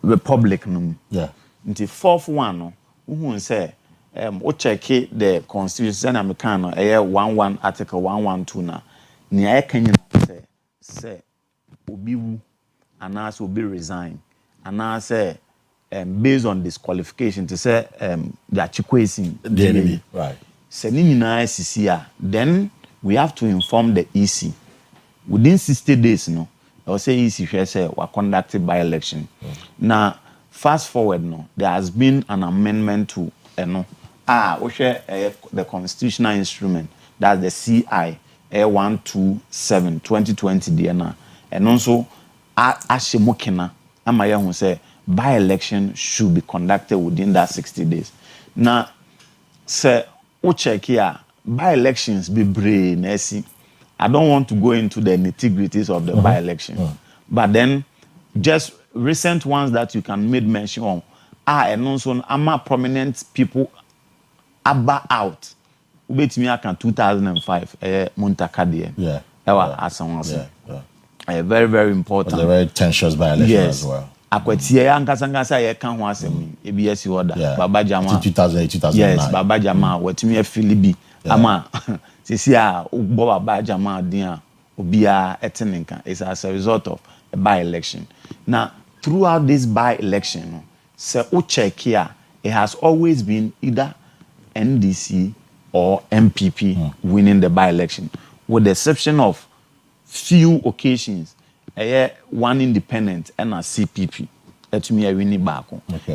Republic. Yeah. The fourth one, who say o check the constitution American 11 article 112 na near Kenya say obi wu anas obi resign anas say based on disqualification to say the chikwesi the enemy, right? Then we have to inform the EC within 60 days. No, I will say EC say we conducted by election. Now fast forward, no, there has been an amendment to the constitutional instrument, that's the CI 127 2020 DNA, and also Ashimokina Amaya who say by election should be conducted within that 60 days. Now, say check here, by elections be brain. I don't want to go into the nitty-gritties of the by election, but then just recent ones that you can make mention on and also prominent people out. Ubetimi aka 2005 Muntakade. Yeah. Very, very important. A very tensions by election as well. Akwatie ankasangasa ye kan ho asemi EBS order Baba Jama 2008 yes Baba Jama watimi afilibi ama sisi a ugbo Baba Jama din a obia eteninka is as a result of a by election. Now throughout this by election se o check here, it has always been either NDC or MPP winning the by election, with the exception of few occasions one independent and a CPP to me a winning back.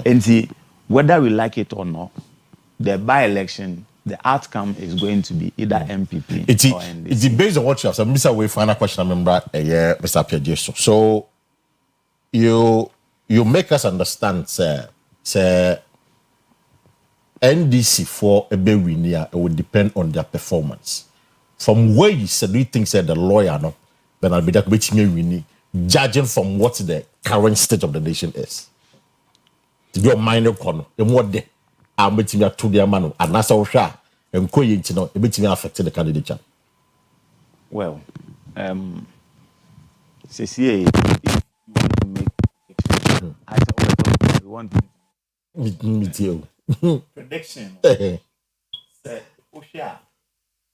And see, whether we like it or not, the by-election, the outcome is going to be either MPP or NDC. It's based on what you have said. Mr. Way, final question, I remember, Mr. Pierre. So you make us understand, sir, NDC for a bit winner, it would depend on their performance. From where you said, do you think said the lawyer no? Then I'll be that which me winning, judging from what the current state of the nation is. To do a minor corner, and what the I'm betting you to the man and that's all sure and going to know a bit affected the candidature. Well, CCA, if you want to make me too. Prediction.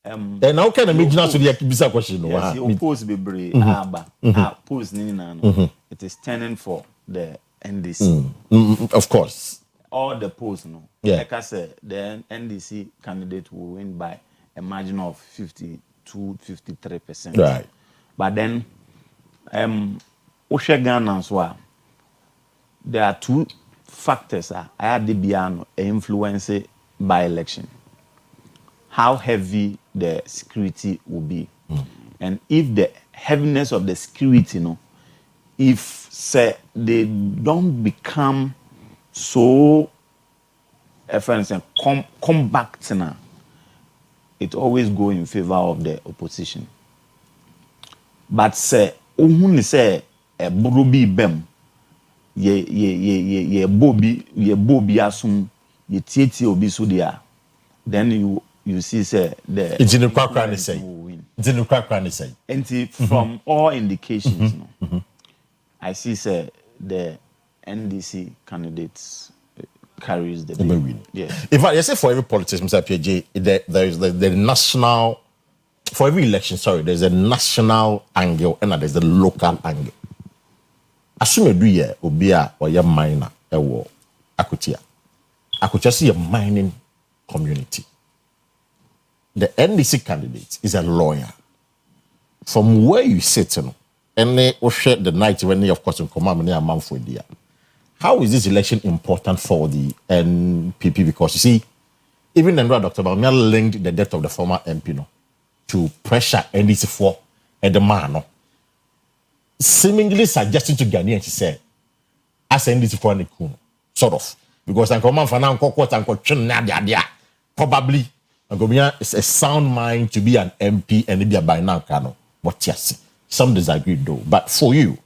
And how can I make to the Akibisa question? Yes, you oppose be brave, oppose Nina. It is turning for the NDC. Of course. All the polls, no. Yeah. Like I said, the NDC candidate will win by a margin of 52-53%. Right. But then, Ghana as well. There are two factors I had the piano influence by election. How heavy the security will be. And if the heaviness of the security, if say they don't become so compact now, it always go in favor of the opposition. But say say a brobi bem ye bobi asum ye tieti obi so dia, then you see say the it's in the crack say it's in the crack say and from all indications I see say the NDC candidates carries the day. Yes. In fact, you say for every politician, Mr. PJ, there is the national, for every election, there's a national angle and there's the local angle. Assume you do here, Obia or your miner, Akutia. Akutia see a mining community. The NDC candidate is a lawyer. From where you sit, and they share the night when they, of course, in command, a month for dia. How is this election important for the NPP? Because you see, even then, Dr. Bamia linked the death of the former MP to pressure NDC for the man, seemingly suggesting to Ghanaians, he said, as NDC for any sort of. Because I'm command for now, probably it's a sound mind to be an MP and be a by now, but yes, some disagree though. But for you,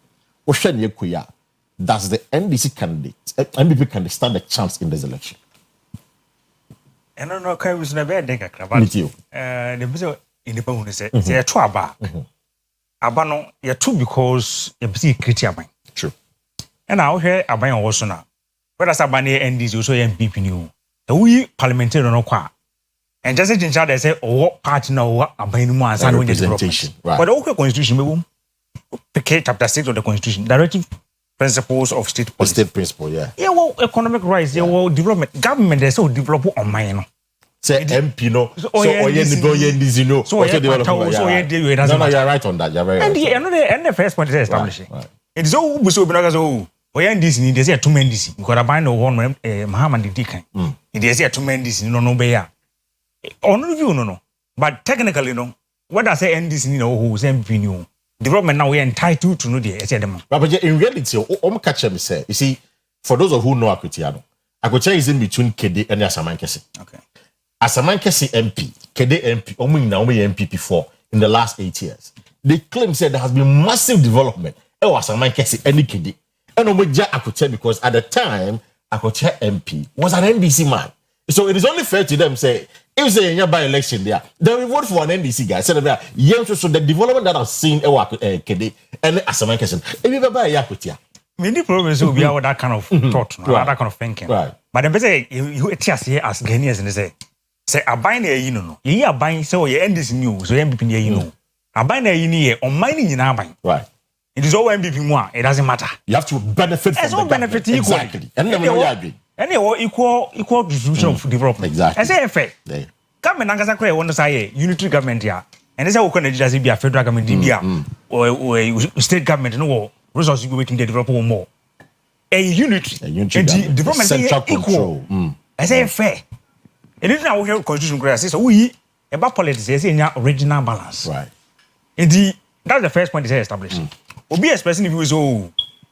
does the NDC candidate, NDP candidate stand a chance in this election? I don't know, I was never there. Me too. The person in the phone said, "Say a trouble. Abano, you're too because you see critical mind." True. And I hear Abano also now. But as Abano NDC also MPP new, the we parliamentarian no qua. And just in charge, they say, "Oh, party now, Abano and representation." Right. But the okay constitution, we chapter 6 of the constitution, directive principles of state policy. State principle, yeah. Yeah, well, economic rights, yeah, well, development. Government, they so develop on mine. Say MP, no. So, NDC, no. So, you're right on that. You're very right. And the first point is establishing. It's so, NDC, they say 2 men DC. Because I buy no one, Muhammad Dikan. They say 2 men DC, no, bear. On review, no. But technically, no. What I say NDC, no, who's MP, no. Development now we are entitled to know the SDM. But in reality, catch me say, you see, for those of who know Akutiano, Akutia is in between Kede and Asaman Kesi. Okay. Asaman Kesi MP, Kede MP, MPP for in the last 8 years. They claim said there has been massive development. Asaman Kesi any Kede. And Akutia because at the time Akutia MP was an NDC man. So it is only fair to them say if say in by election there, they will vote for an NDC guy. So the development that I've seen Kede and Asaman Kesi. If you buy Yakutia. Many problems will be out that kind of thought, that kind of thinking. Right. But then say you just here as Ghanaians and say a buying a you are buying so you end this news, so MPP you know. A buying a on mining in our buying. Right. It is all MPP one, it doesn't matter. You have to benefit from the benefit equally. Exactly. And then we agree. And equal distribution of development. Exactly. I say fair. Government Angasa Kwe want to say unitary government here. And they say we can just be a federal government or state government no resources we can develop more. A unitary development central control. I say fair. And this now we have constitution crisis. So we about politics is in original balance. Right. And that's the first point is established. Obi expressing views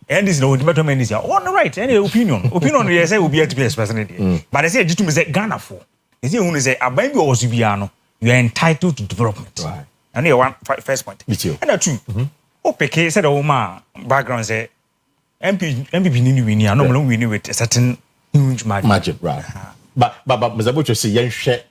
and this no development is on the right any opinion they say will be to be expressing it. But they say just to say Ghana for. They say when they say ababi or Subiano you are entitled to development. Right. And here one first point. And two. OPK said background say MPP need win here. Normally win with a certain huge margin. Right. But Mr. Butcher say yen share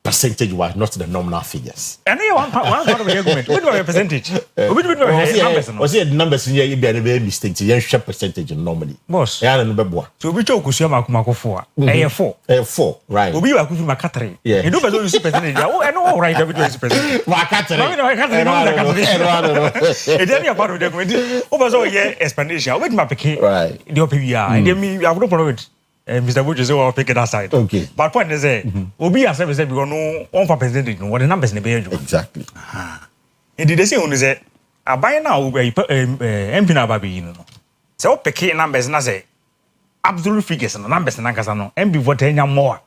percentage wise, not the nominal figures. And here one part of the argument. What do a percentage? Was it numbers in here? You be a very mistake. Yen share percentage normally. Boss. Yeah, no beboa. So we talk Kusiama Kumako 4. A4, right? Obi wa kufi makatri. Yeah. You do bezo you see percentage. Oh, I know right every is percentage. Makatri. No. E dey me part of the argument. O bezo ye explanation. Wait my pikin. Right. The OPVR. And then me I have no problem with Mr. Bojo say I'll pick that side. Okay. But point is Obi has said because no one for percentage no what the numbers in the exactly. And did they say when say I buy now MP na baby you know. So pick numbers na say absolute figures no numbers na kasa no MP vote enya more.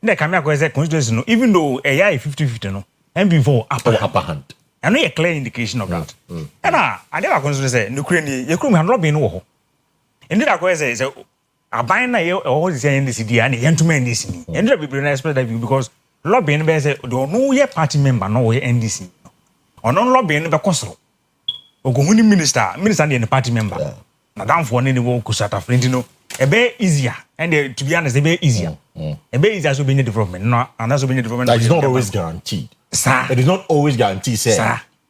Na come here say constituency no even though a 50-50 no MP for upper hand. And no a clear indication of that. And I never consider say no crane you could have not been no. And did I go say aban na all the saying this idea and gentlemen this ni and the people expect that because lobbying be say do no ye party member no ye NDC or no lobbying be kosoro ogohuni minister dey the party member na down for any wo kusata friend no e be easier and to be honest e be easier e be easier so be development no and that's so be development that is not always guaranteed. Sir. It is not always guaranteed say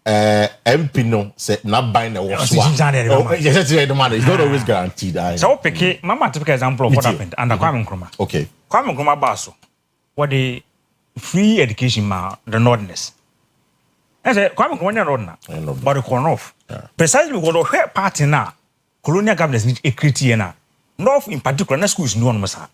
MP no say not buying a wash. It's not always guaranteed. So pick mama typical example of what happened under Kwame Nkrumah. Okay. Kwame Nkrumah baso. What the free education ma the northerners. I say Kwame Nkrumah na but the corner off. Precisely because of party na colonial governments need equity na. North in particular na schools no one masa.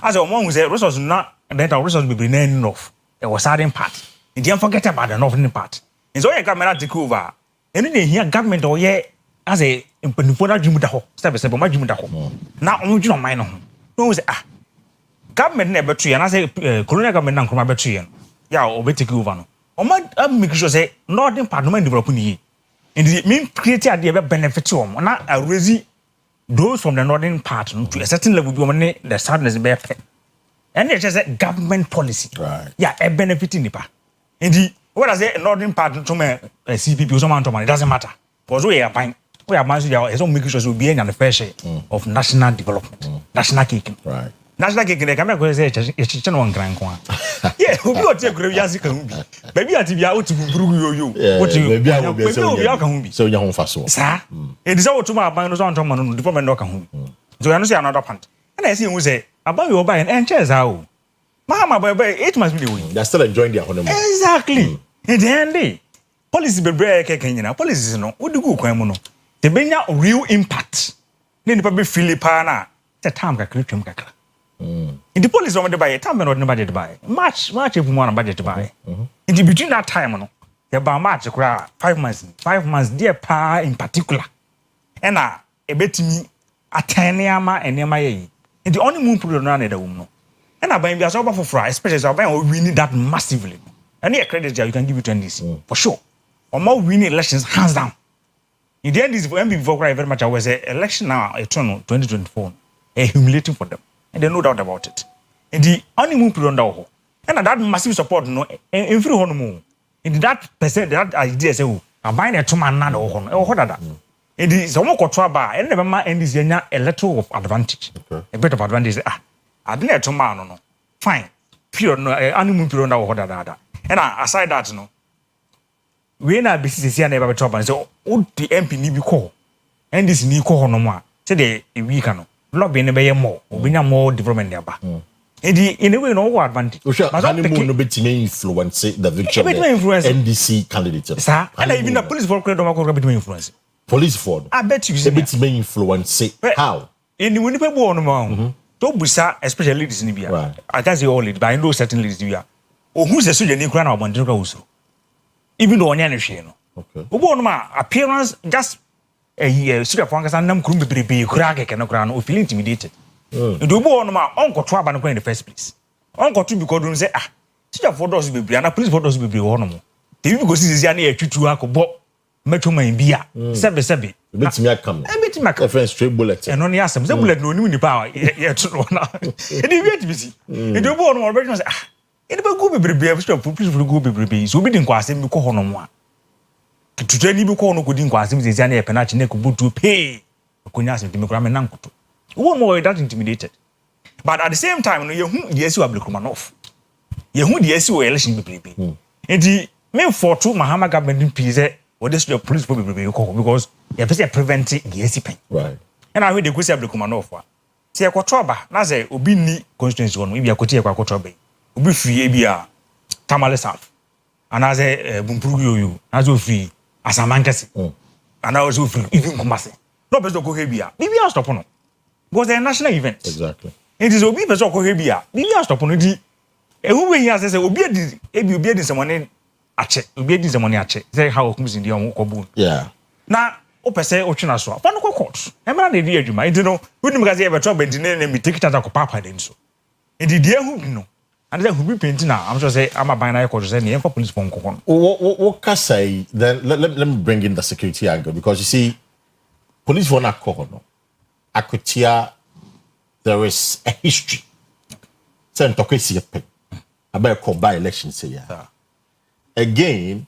As a woman who say resources not that our resources be bring north. It was certain part. You don't forget about the northern part. And so your government take over. And then here government or yeah as a important dream da ho. Step my dream da ho. Now on you mind no. No say government never tree and I say colonial government na Nkrumah tree. Yeah, or take over no. O man make sure say northern part no man develop ni. And the mean create idea benefit to them. Na raise those from the northern part to a certain level be the sadness be effect. And it's just a government policy. Right. Yeah, a benefiting nipa. And the what I say northern part to me CPP or some money, it doesn't matter. Because we are buying we are managing our making sure we be in the fair share of national development. National cake. Right. National cake they come go say it's one grand one. Yeah, we go take grave yasi can be. Baby ati bia o ti buru yo. What you baby I will be so you home faso. Sir. It is all to my bang no so no development no can be. So you know say another point. And I see we say about your buying and chairs how. Mama, but it must be the way. They're still enjoying their honeymoon. Exactly. And then policy be break Kenya. Policy no. What do you go no? The benya real impact. Then the be Filipana. The time ka create kakra. In the police over the buy time no budget buy. March if we want budget buy. In the between that time no. The ba March 5 months. 5 months dear pa in particular. And a betimi ataniama and nema ye. And the only moon period no the no. And I buy be as over for fry, especially I buy we need that massively. And the credit you can give it to NDC for sure. Or more winning elections hands down. In the end, this for MB before very much I was say election now a turn 2024 humiliating for them. And they no doubt about it. And the only moon period now. And that massive support no in free honeymoon. In that percent that idea say I buy a 2 man na or what that. And the some control bar and never mind NDC a little of advantage. A bit of advantage. I didn't to man no. Fine. Period no honeymoon period now or that. And aside that no. We na business here never talk and so the MP ni bi call. And this ni call no more. Say the week no. Lobby ne be more. Obi na more development there ba. In a way no advantage. But honeymoon no bet me influence the victory NDC candidate. Sir, and even the police for credit no bet me influence. Police for. I bet you bet me influence how. In the Winnipeg no more. To busa especially ladies in Libya. I can say all it, but I know certain ladies Libya. Oh, who's the soldier ni crown or bandera also. Even though onyane hwe no. Okay. Obo no ma appearance just a year so that one can nam krum bebrebe kura keke no kura no feel intimidated. And obo no ma onko to aba no in the first place. Onko to because don say so for those bebrebe na police for those bebrebe ho no mo. They be go see na e twutu akobo metro man bia. Sebe. Betimi akam. Betimi akam. Different straight bullet. And on yasem the bullet no nim ni power. Yeah to na. E dey wait busy. And obo no be say it be go bebrebe so police for go bebrebe so be din kwa asem bi ko ho no mo a tutu ni bi ko no ko din kwa asem zezia na e penachi na ko butu pay akonya asem timi kura me nankoto wo mo that intimidated but at the same time no yehu de esi Abdulkumanov yehu de esi o election bebrebe enti me for to Mahama government pise what is the police for bebrebe ko because you have prevent the esi pen right and I hear de kwesi Abdulkumanov wa se e kotoba na say obi ni constituency no ibi akoti e kwa kotoba obi free bia Tamale South and as a bumpuru yoyo as of free as a mankasi and I was free even Kumasi no bezo ko hebia bibia stop no because a national event exactly it is obi bezo ko hebia bibia stop no di ehu we here say obi edi someone ache obi edi someone ache say how kumsi ndi on ko bu yeah na o pese o twina so fa no ko court e mara na di adwuma it no we nim gaze e beto benti na mi take tata ko papa den so e di ehu no. And then who be painting now? I'm just say I'm a binary coach. Say the police phone. What can say? Then let me bring in the security angle because you see, police phone no. Akutia, there is a history. Say Ntokwe pen. About call by election say yeah. Again,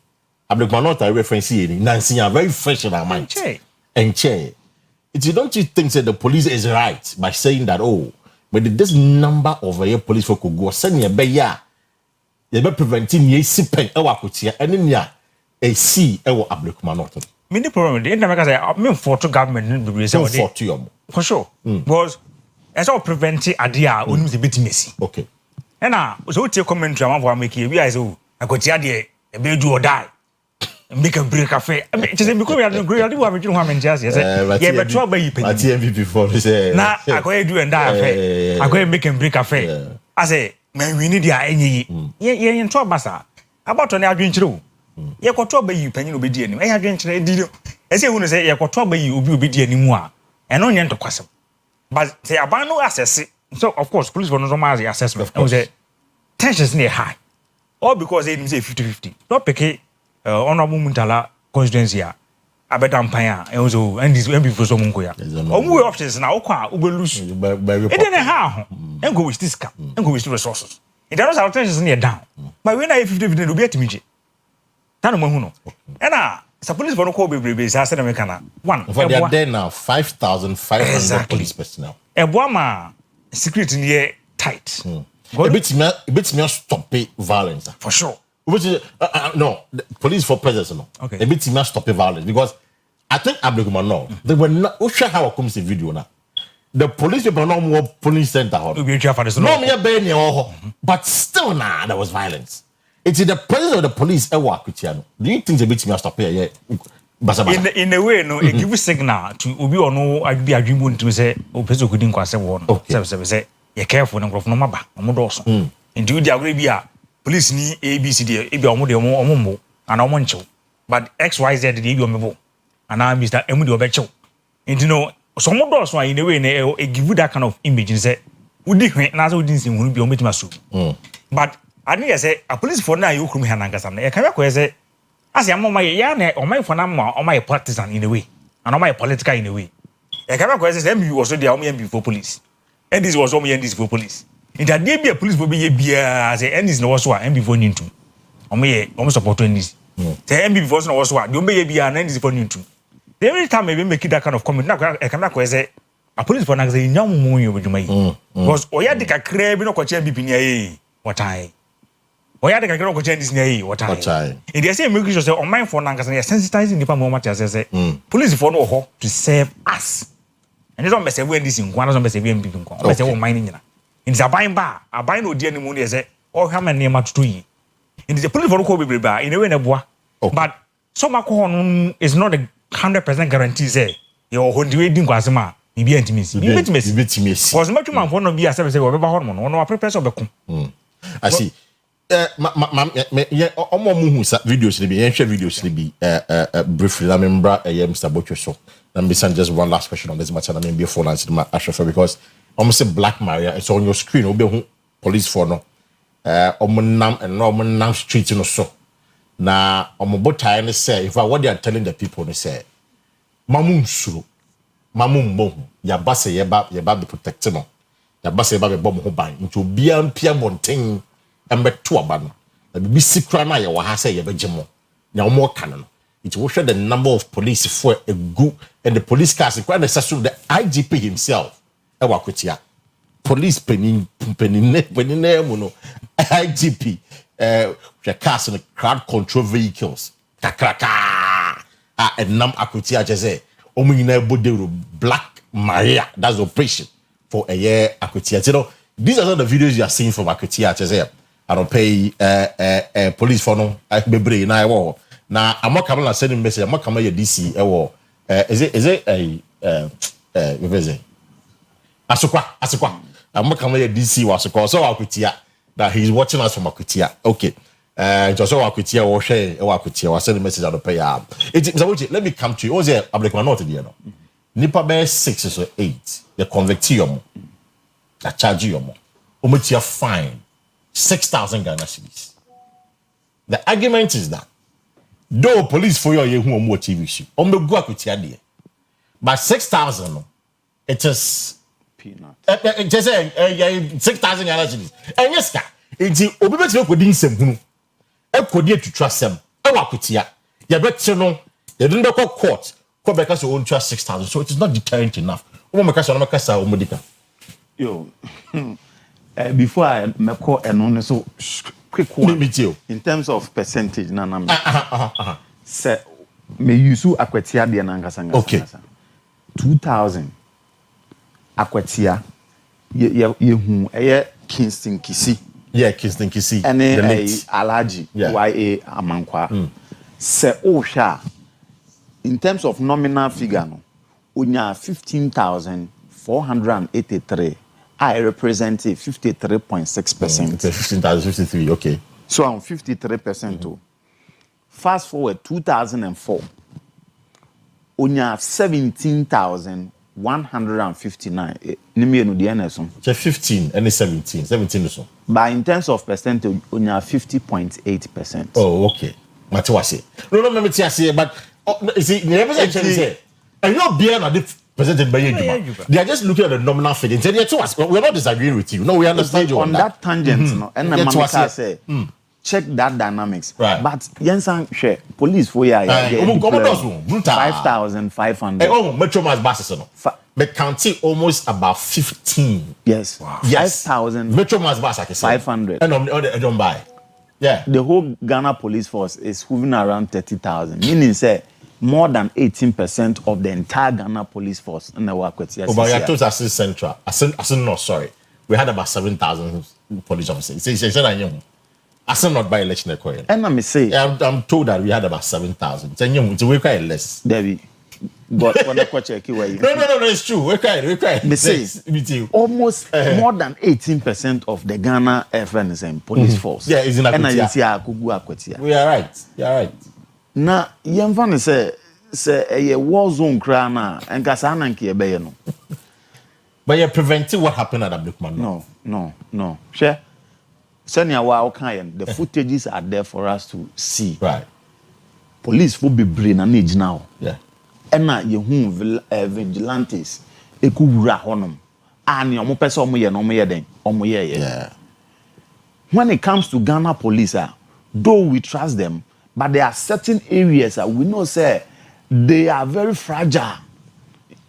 Abdulkumanov I reference here. Nancy are very fresh in our mind. And chair. Don't you think that the police is right by saying that but this number of police folk could go send you be preventing ye sipen ewakutia and in ya a C ewo Ablekuma North. Many problem the make say me for to government be say for sure. Because as all prevent adia only the bit messy. Okay. And so take commentary am for make we I say I go tia there e be do or die. Make a break cafe. I mean just because we are great we have to have just yes. Yeah but trouble you pay. MVP for say. Na I go do and die affair. I go make a break cafe. I say man we need dia enyi. Ye in trouble sa. About on adwin kire. Ye kwato ba yi panyin obedi anim. E adwen kire di. E say hu no say ye kwato ba yi obi obedi anim a. E no nye ntokwasem. But say aban no assess. So of course police for no normal assessment. I say tensions near high. All because they say 50-50. Not pick honorable Muntala constituency a abeda mpan a also and this MP for so munko ya. Omu options na okwa ube lose. E dey na ha ho. En go with this cap. En go with resources. It does our tensions near down. But when I 50-50 no be atimi. Tano mahu no. Ena sa police for no call bebrebe sa say na me kana. One. For they are there now 5,500 police personnel. Eboa ma security near tight. A bit me stop violence. For sure. No, the police for presence no. Okay. A bit me stop violence because I think Ablekuma no. They were not sure how I come see video now. The police people no more police center. No me but still nah there was violence. It's the president of the police ewa Kutiano. Do you think they bit me stop here? In a way, no, it give a signal to Obi or no, I'd be a dream to say, oh, Peso couldn't quite say one. Say, you're careful and no maba, no doors. Indeed, the Arabia police ni ABCD, Abi Omo, and Omoncho. But XYZ did you mebo, and I'm Mr. Emudio Becho. And you know, some more doors were in a way, it give you that kind of image and say, would you not didn't seem to be omitting my soup. But I need to say, a police for now, you come here and I can't say. I say I'm on my yarn or my phone on my partisan in a way, and on my political in a way. I can't question MB was the army before police. And this was only this for police. In that day be a police will be a beer as a end is no so and before into. On me almost supporting this. The MB before no was what you may be an end is for into. Every time I make that kind of comment, I cannot question a police for an young moon with you. Because Oyadika crab no coach MB what I. Why are they going to change this near what time? In the same way, on my phone, and sensitizing the moment as I say, police for no to save us. And you don't mess away this in one of the same people. I say, mining. In the buying bar, I buy no dear money as or how many much to ye. In the police for no call bar in a way, but some alcohol is not a 100% guarantee, say, your whole doing Guazama, be intimacy. Was much more fun of be a service or hormone or no purpose of the I see. Omo mu sa videos ni bi yen hwe videos ni bi briefly na member Mr. Botcho so na me send just one last question on this matter na me be phone answer ma ahwefe because omo say Black Maria it's on your screen obe hu police for no omo nam and no omo nam street no so na omo botai ne say if what they are telling the people ne say mamu nsuro mamu mbo ya base ye ba be protect no ya base ye ba be bom ho ban nti obia mpia bonten embeto abano na bibi sikra na ye wa ha say ye begemo na omo kan no it will show the number of police for a good and the police cars quite necessary the IGP himself e wa kwetia police penin mu no IGP the cars and crowd control vehicles kakraka enam akwetia jeze omo nyina bodero Black Maria that's operation for a year akwetia you know these are the videos you are seeing from akwetia jeze I don't pay police for no bebre na ewo na amaka na send message amaka ma ye DC ewo is it asokwa amaka ma ye DC wasokwa so akwetia that he's watching us from akwetia okay just so akwetia wo hwe ewo akwetia wa send message I don't pay let me come to you. Was there Ablekuma not there no nipa be 6 or 8 the convict you that charge you omotia fine 6,000 Ghana cedis. The argument is that though police for you who more TV show, go akutia there, but 6,000 it is peanut. Just 6,000 Ghana cedis. And yes, it's obi betwe kodin sem hunu. E kodi to trust them. E wa akutia. You bet no. You don't go court. Ko be because you own trust 6,000. So it is not deterrent enough. Omo make so na make sa omodika. Yo. Before I make so quick one. Me too. In terms of percentage, se me yusu akwatia de na ngasa ngasa. Okay. 2000 akwatia ye hu eye Kingston Kisi. Yeah, Kingston Kisi. Ene Alaji YA Amankwa. Se Osha in terms of nominal figure no unya 15,483. I represent 53.6%. 15,053, okay. So I'm 53% too. Fast forward 2004. Unya 17,159. Nimi no the NSO. 15 and 17. 17 or so. But in terms of percentage, unya 50.8%. Oh, okay. Matwase. No, me say, but you see, the representative say, I know beer na presented by you. They are just looking at the nominal figure. We're not disagreeing with you. No, we understand you on that tangent. No, and Mamika say, check that dynamics. Right. But Yensan share police for ya 5,500. Oh, Metro Mass buses no. Me counting almost about 15. Yes. Wow. Yes. 5,000. Metro Mass bus I can say. 500. And I don't buy. Yeah. The whole Ghana police force is hovering around 30,000. Meaning say more than 18% of the entire Ghana police force in the work with but I told us central. I said no, sorry. We had about 7,000 police officers. I said not by election occurring. And I'm say I'm told that we had about 7,000. So we're quite less. Debbie. But when I check you, no, it's true. We're quite. Me say almost more than 18% of the Ghana FNSM police force. Yeah, is in Akwatia. We are right. You are right. Na yemfa say a war zone kra na enka sa na nke ebe no. But you preventing what happened at Abdulkman. No. Share. Senior wa okan the footages are there for us to see. Right. Police for be brain and age now. Yeah. Ena ye hu vigilantes ekuwura honom. Ani omo pese omo ye no omo ye den. Omo ye. Yeah. When it comes to Ghana police, though we trust them, but there are certain areas that we know say they are very fragile.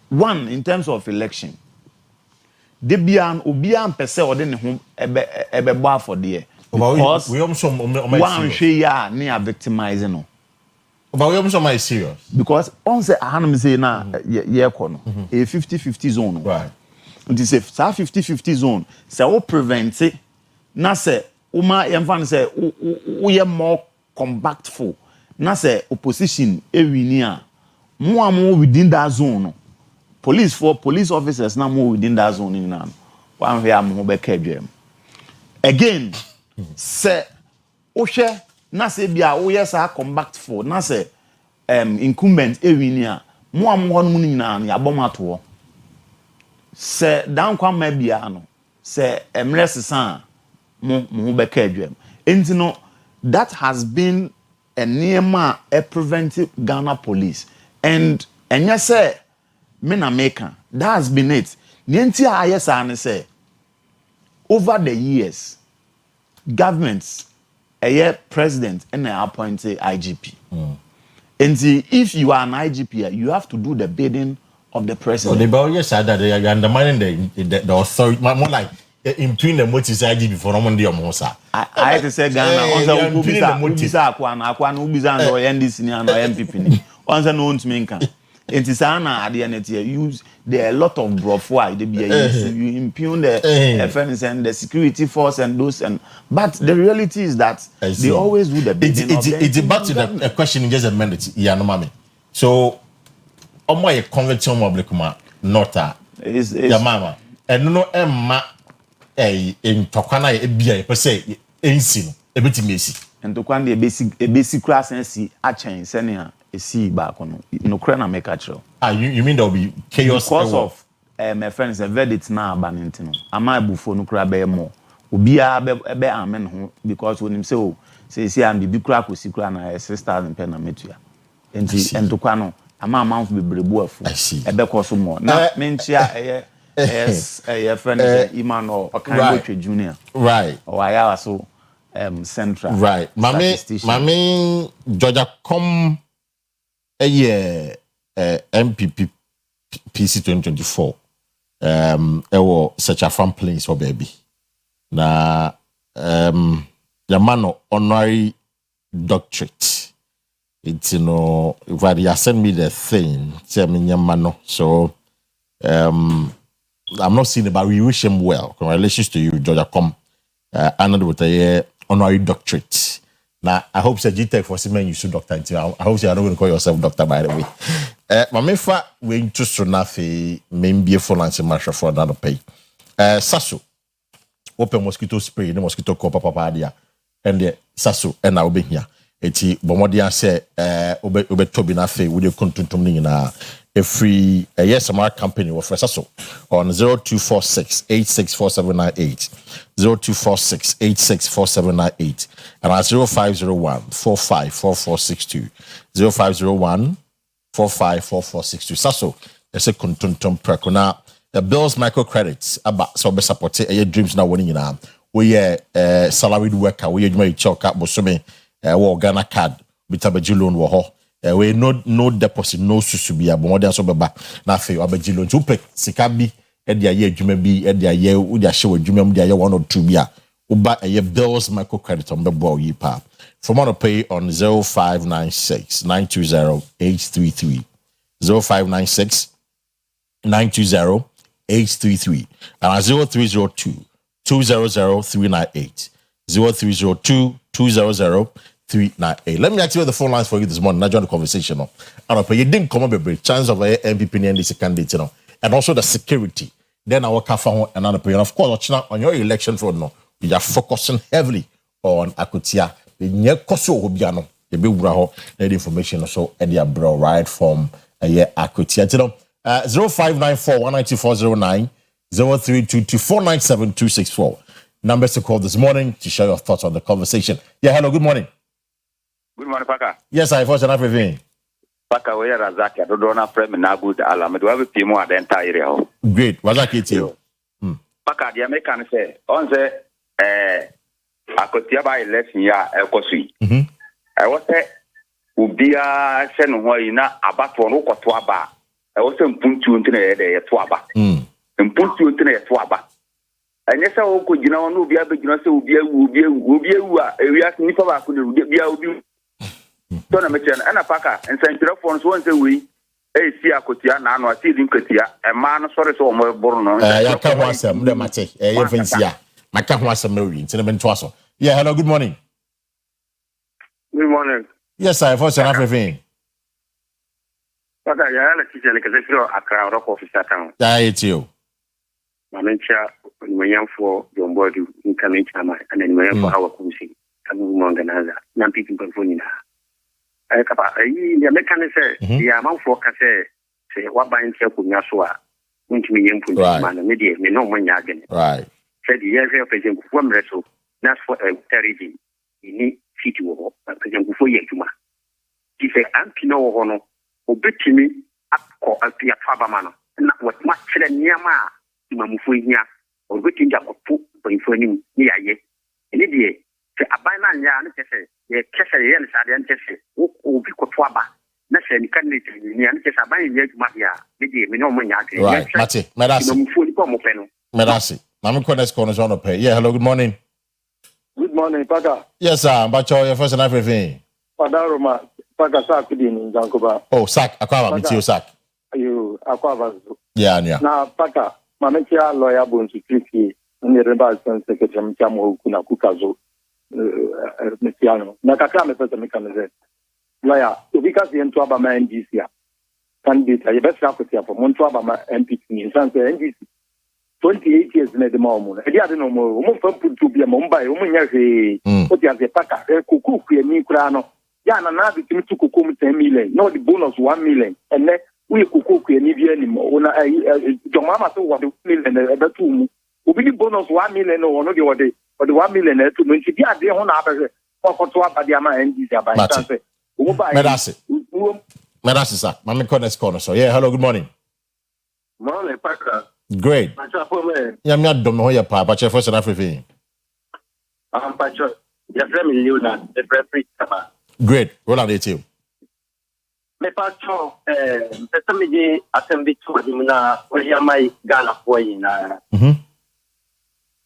One, in terms of election. They be an obian pese or den home ebe bar for there. Because we almost one share near victimizing. But we almost my serious. Because on say ahanum say na ye kono a 50-50 zone. Right. It is a 50-50 zone. Say o prevent it. Na say uma yemfa say we more compactful. Na say opposition e wini a mo within that zone. Police officers na mo within that zone in now. One here mo be kedwem. Again, say o hwe na say bia o yes a compactful na say incumbent e wini a mo hono ni na ya bomato. Say down kwa ma bia no. Say emre sesan mo be kedwem. Enti no that has been a near preventive Ghana police. And you say, that has been it. Nienti ayesa say, over the years, governments, a president, and they appointed IGP. And if you are an IGP, you have to do the bidding of the president. Oh, yes, they are undermining the authority, more like impugn the motives IGP for Romundi Omosa. I had to say Ghana, Ubisa, Ubisa, and NDC and MPP. Once known to Minka. It is Anna at the end use there are a lot of brofwai they be you impugn the FNS and the security force and those but the reality is that they always do the bidding. It's back to the question in just a minute. Yeah, no mami. So omo convention oblikuma nota is ya mama and no emma in tokwana e bia per se ensi no ebetimi esi and tokwan the basic class ensi a chain senior esi back no kra na make actual. You mean there will be chaos because of my friends a verdict na abanenti no ama bufo no kra be more obia be amen ho because when him say oh say am bi kra ko sikra na 6,000 pen na metua enti entokwa no ama amount be brebu afu ebe ko so more na mentia friend Imano Okango Junior right or I so central right mami Georgia come a year MPP PC 2024 ewo such a fun place for baby na yamano honorary doctorate It's if you send me the thing, tell me no. So I'm not seeing it, but we wish him well. Congratulations to you, Georgia. Come, honored with a honorary doctorate. Now, I hope that GTech for Simen you should doctor. I hope you are not going to call yourself doctor, by the way. Mamefa, we interest to Nafi, maybe a full answer marshal for another pay. Sasso, open mosquito spray, the mosquito copper papadia, and the Sasso, and I'll be here. Eti Bomodia say, Obe Toby Nafi, would you continue in a free yes company or for Sasso on 0246 864798 0246 864798 and at 0501 454462 0501 454462 Sasso there's a contuntum prekona the bills microcredits about so be support dreams now winning now we salaried worker we may chalk up bosome Ghana card bitabaji loan wo ho we no deposit no susubia but more so beba na fe abaji loan to pek sika bi e dia ye adwuma bi e dia ye wo dia hye adwuma mu dia ye 1 or 2 bia uba bills microcredit on bebo yi pa from on pay on 0596 920 833 0596 920 833 and 0302 200 398 0302 200 398. Let me activate the phone lines for you this morning. I joined the conversation. You didn't come up with a chance of a MPP and NDC candidate, and also the security. Then our kafa and another opinion. Of course, on your election fraud, we are focusing heavily on Akutia. The Koso Hobiano, the big braho, the information also and the bro right from Akutia. 0594 19409 0322 497 264. Numbers to call this morning to share your thoughts on the conversation. Yeah, hello, good morning. Good morning, Paka. Yes, I was everything. Paka, we are Razaki. I don't know if I'm good alarm. Do I have a PMO at the entire area? Great. Was that it? Paka, the American say, on the I could hear by election year, Elcosi. I was say, Ubia Senhoina, about one or Twaba. I was in Puntu into the Twaba. And Puntu into the Twaba. And yes, I could, no be able to say, Ubia, we ask me for Ubia. Don't mention Anapaka and Central Phones once a week. See Akotia, now I see Dinkatia, a man sorry so more born on. I can't watch them, the Mate, I can't watch them, Cinnamon Twasso. Yeah, hello, good morning. Good morning. Yes, I was everything. But I had a teacher like a crowd of officer town. It's you. Mamencha, when young for your body in Kamechama, and then when for our country, coming among another, non people performing. The American say, the amount for Casse, say, what buying Chapu Yasua, which me young man, media, me no money again. Right. Said the year of President Wemreso, that's for a territory. You need city war, President Yuma. He said, Ampino Hono, obey me up or a Pia Fabamano, and what much near Ma, Mamufunia, or waiting up for informing near ye. And idiot, say, a banana yarn, the Kesha and Sadian Tessie, who be Kotwaba. That's any candidate in the answers are buying yet, Matia, Vidia, Minomania. Right, Mati, Medasi. I'm going to corners on a pay. Yeah, hello, good morning. Good morning, Paka. Yes, sir, but your first and everything. Padaroma, Paka Sakudin in Zankoba. Oh, Sack, Aquava, with you, Sack. You, Aquava. Yeah, yeah. Now, Paka, Mamentia, lawyer, Bones, Tricky, and the Rebels, Secretary Chamo, Kunakukazo. Messiano. Nakakame pesa mekanizet. Lawyer, ubika si entu aba ma NDC ya. Candidate, ya best hapo ya po montu aba ma MP ni sanse NDC. 28 years na de ma omo. Edi ade no mo, omo fa putu bia mo mba e omo nya hwe. O ti ase Paka, kuku ku ni kura no. Ya na na bi timi kuku mu 10 million. No the bonus 1 million. And then we kuku ku ni bia ni mo. Ona joma ma so 1 million e be tu mu. Obi ni bonus 1 million no no de wode. Or the 1 million to me, she did on average for 2 Badiama and Dizaba. Medasi, sir. Mammy Corner's corner. So, yeah, hello, good morning. Morning, Paka. Great. Yeah, me, I don't know your papa, but your first and everything. Pacho, your friend Luna, the referee. Great. Roll on it, you. Me, Pacho, Petamiji, assembly to Dimina, where you might Ghana for in.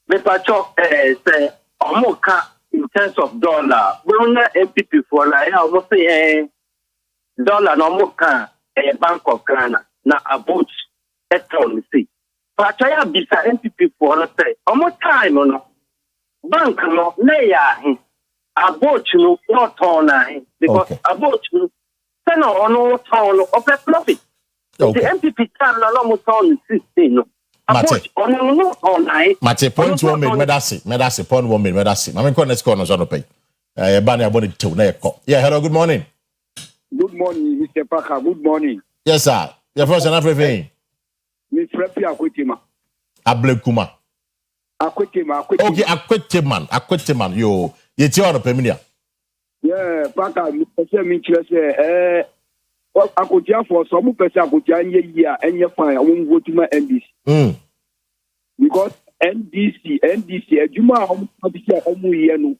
Me Pacho, say, Omoka in terms of dollar. We don't MPP for like, almost say, dollar no mo kan Bank of Ghana na about eton see but I have bisa NPP for no say omo time no bank no na ya about no not on because about no say no ono town no of profit the NPP time no mo town 16 no about ono no on Mate point 1 minute medasi point 1 minute medasi mama ko next call no so no pay ba na abon to na e ko yeah hello good morning Mr. Parker good morning yes sir your first and everything Mr. Pia Akwetima Ablekuma Akwetima okay Akweteman yo ye ti ono peminia yeah Parker me say akotia for some person akotia nye enye fine won vote ma NDC because NDC adwuma hom abisia omu ye no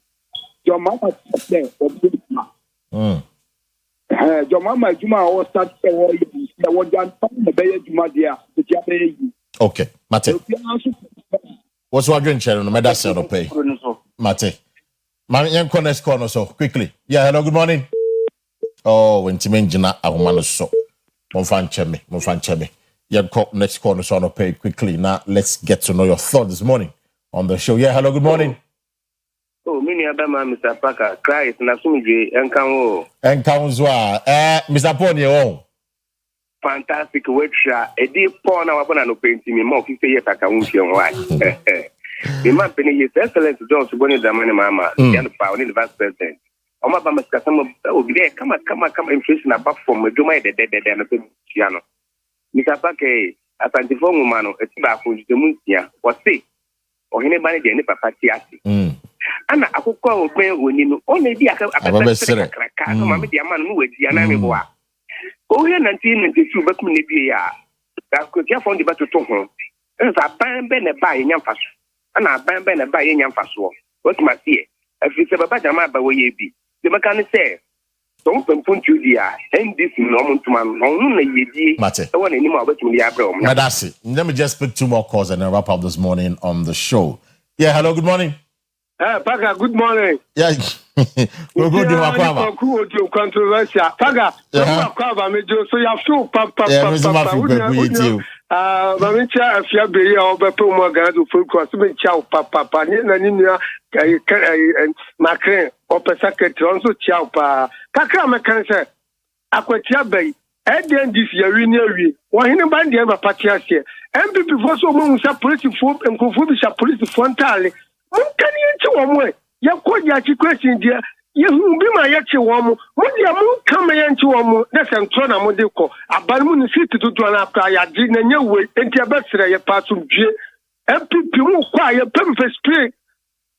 your mama say obuma your mama adwuma o start say wo yi wo jan pa na be adwuma dia akotia be yi okay mate what's what drink channel no me that say no pay mate man yen connect call no so quickly yeah hello good morning. Oh, when Timenjina Ahumano so. Monfan You call next corner so no pay quickly. Now let's get to know your thoughts this morning on the show. Yeah, hello, good morning. Oh, mini abama Mr. Parker, Christ na sumije enkanwo. Enkanwo Mr. Pony o. Fantastic workshop. Edi pon na wabona no painting me mo fi say yeta ka wunhwe nwa. The man penny is excellent John Suboni Zamani mama. Yan pa oni the vice president. Oma ba maska sama obi dey kama inflation apart from medoma de na piano. Mr. Parker asantifo ngumano eti ba ko jitemu tia. Wose ohene bani de ne papa ti ase. Ana akukwa open woni no ona bi akata kraka no mama di ama no wadi ana me boa. Ohe 1992 bakum ne bi ya. Akukwa fond ba to ho. Enza ban be ne ba yenya mfaso. Ana ban be ne ba yenya mfaso. What ma see? Afise baba jama ba wo ye bi. The mechanic say, don't put you there, and this normal to man, only ye, I want any more about the abroad. That's it. Let me just put 2 more calls and then wrap up this morning on the show. Yeah, hello, good morning. Paga, good morning. Yeah, we'll go to Makama. Controversial. Paga, so you have to papa. With you. Mamicha, if you have been over Promoga to full cross, chow papa, Nina, Macron, or Pesaka, also chow pa. Kaka Macansa, Aquatia Bay, and this year, why in a band ever patias here. And before so long, police food and confusion police frontally. Can you tell one way? You quite your question, dear. You will be my actual woman. What you are coming into a more that's an Trona Modico. A balloon city to do an after I did a new way, and your best a pass of J. And people quiet, pumper spray.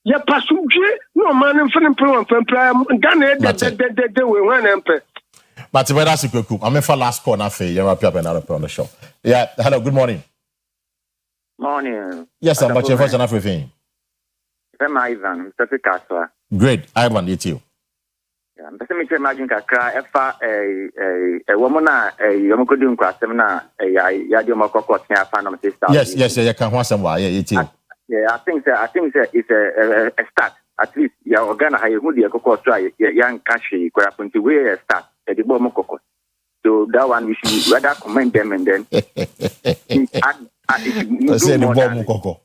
Your pass of J. No man in front of Pro and Prime, done it that they will run emperor. But that's a good cook. I'm for last corner for you're up another on the show. Yeah, hello, good morning. Morning. Yes, I'm much first and everything. I'm Ivan, Mr. Kaswa. Great, Ivan, you too. Yeah, but me imagine kakra efa a woman you could do kwasem ya di makoko tia fa no sister. Yes, you can want some why you too. Yeah, I think it's a start. At least ya organa hayo mu di akoko try ya nkashi kwa punti we a start e di bo makoko. So that one we should rather commend them and then say the bomb makoko.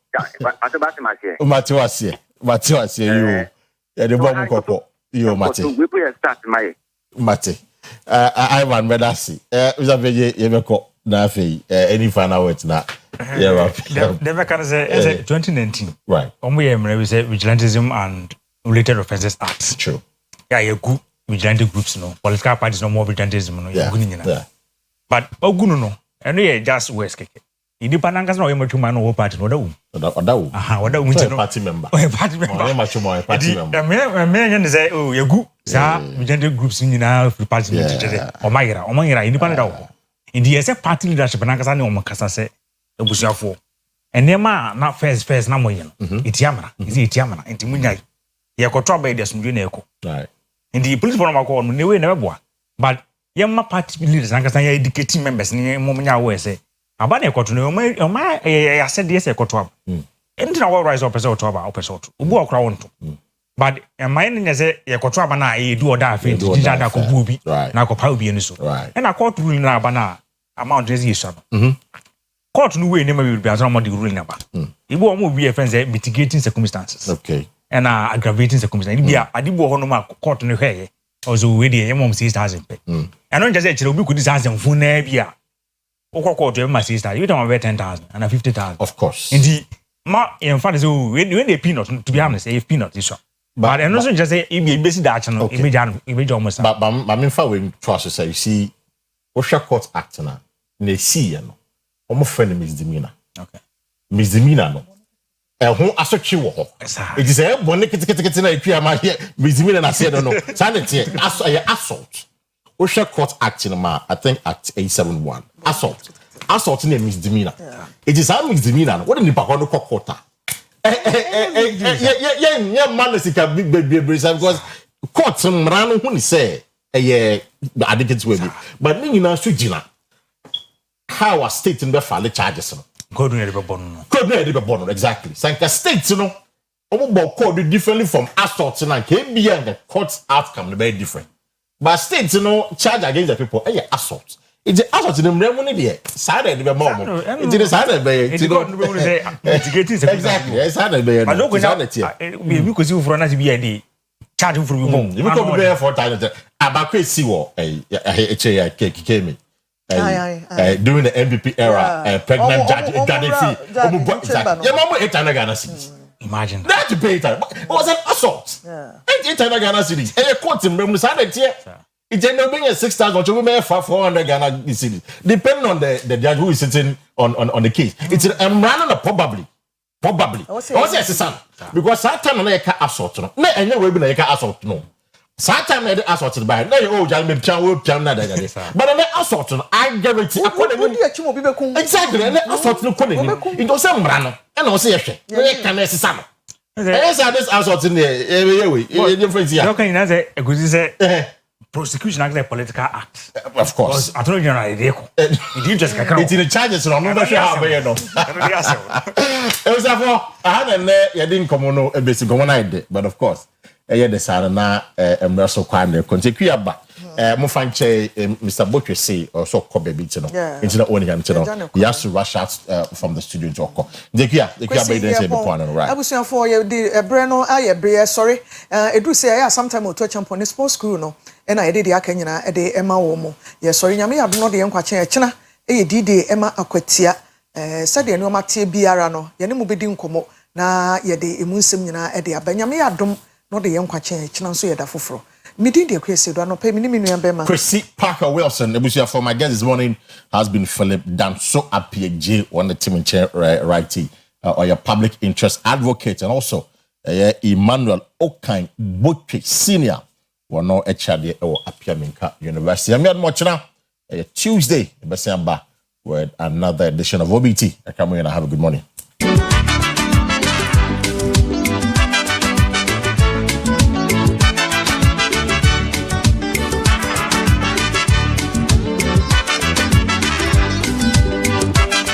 Matiwase you. Yeah, the bomb makoko. Yo, Mate. We put a start, my Mate. Ivan Medasi. Uzabeje yemeko na fe any final words na. Yeah, the can say 2019. Right. We say Vigilantism and Related Offences Act. True. Yeah, you good vigilante groups no. Political parties no more vigilantism no. Yeah. But oguno no. And we just West keke. Independence no yemo chuma no party no odawu. Aha, odawu no party member. Party member. Yemo chuma party member. Me say oh yegu za vigilante groups nyina free party no tete. Omayira independent dawo. Indi ese party leadership na kasa ne omakasa se ebusuafo. Enema na first na moye no. Itiamara. Itiamara. Enti munyai. Ye kotwa ba ide sumdwe na eko. Right. Indi police for no no ne we na beboa. But yema party leaders na kasa ya educating members ne momunya we say abane ekoto no ya said yes ekoto am enti na we rise up person to ba opese oto obu okra wonto but mine is a control bana e do or that thing to that ko bubi na ko pa obi ni so and a court ruling na bana amount is issue court no way never will be as the ruling number ibo o mo be friends mitigating circumstances okay and aggravating circumstances bia adibo ho no ma court no hweye also we dey mom 6000 pay and on just say kire obi could this as fun na bia o court e ma 6000 you don't have 10,000 and 50,000 of course indeed ma in fact so when they peanut to be honest if peanut is so but and also just say if you base that channel image almost but I mean for when trust say you see Osha Court Act na see no omo friend misdemeanor okay misdemeanor no ho asotwe wo ho it is a bonne kitikiti na etwa ma here misdemeanor na say no sanity assault Osha Court Act ma I think Act 871 assault na misdemeanor it is a misdemeanor what in the back on the court yeah man sika big baby because court mrano hu ni say addicted we but ni na so gina how a state in be file charges no code no be bono exactly sanka state no omo code differently from assault na can be and the court outcome be different but state no charge against the people assault it's assault in the money there side the be more it is side be it go no be say mitigating exactly it's side be but no go we because you for na be dey charge for you more you go be 4 times abakwe si wo came during the MVP era pregnant Gaddafi your mama 800 Ghana cedis imagine that to pay it was an assault 800 Ghana cedis and court in remember side there it ended up being 6,000 to be 400 Ghana cedis depending on the judge who is sitting on the case it's running probably I was yes son because that time na ka assault no na enye we bi na ka assault no that time na assault by na oh jam me cham na daga but na assault no I guarantee akona ni obi bekun exactly na assault no kona ni it was mra no na o se yehwe na ka na sisa no yes this assault ni we different here how can you say egusi say prosecution act like political act of course attorney general it just kakra it in the charges no no be how be no it was for I had you didn't come no basic come on but of course the sara na emreso kwa na kontekwi aba mo fanche Mr. Botwe say also ko baby no into the only hand no he has to rush out from the studio to ko dekwa be dey say be point right abusuan for you the bre no aye bre sorry edu say ya sometime o to champion in sports school no and I did the akanyina e de ema wo mo ye sorry nyame ya no de yenkwache e chena e dide ema akwatia said the no mate biara no ye ne mu bedi nkomo na ye de emunsem nyina e de abanyame ya dom no de yenkwache e chena so ye da foforo midi de kwese do no pe mini minu yamba Chrissy Parker Wilson ebusia for my guest this morning has been Philip Danso Appiah on the team in chair righty or your public interest advocate and also Emmanuel Okan Botwe senior no echade or Appiah University. I'm watching Tuesday, with another edition of O.B.T. I come in and have a good morning.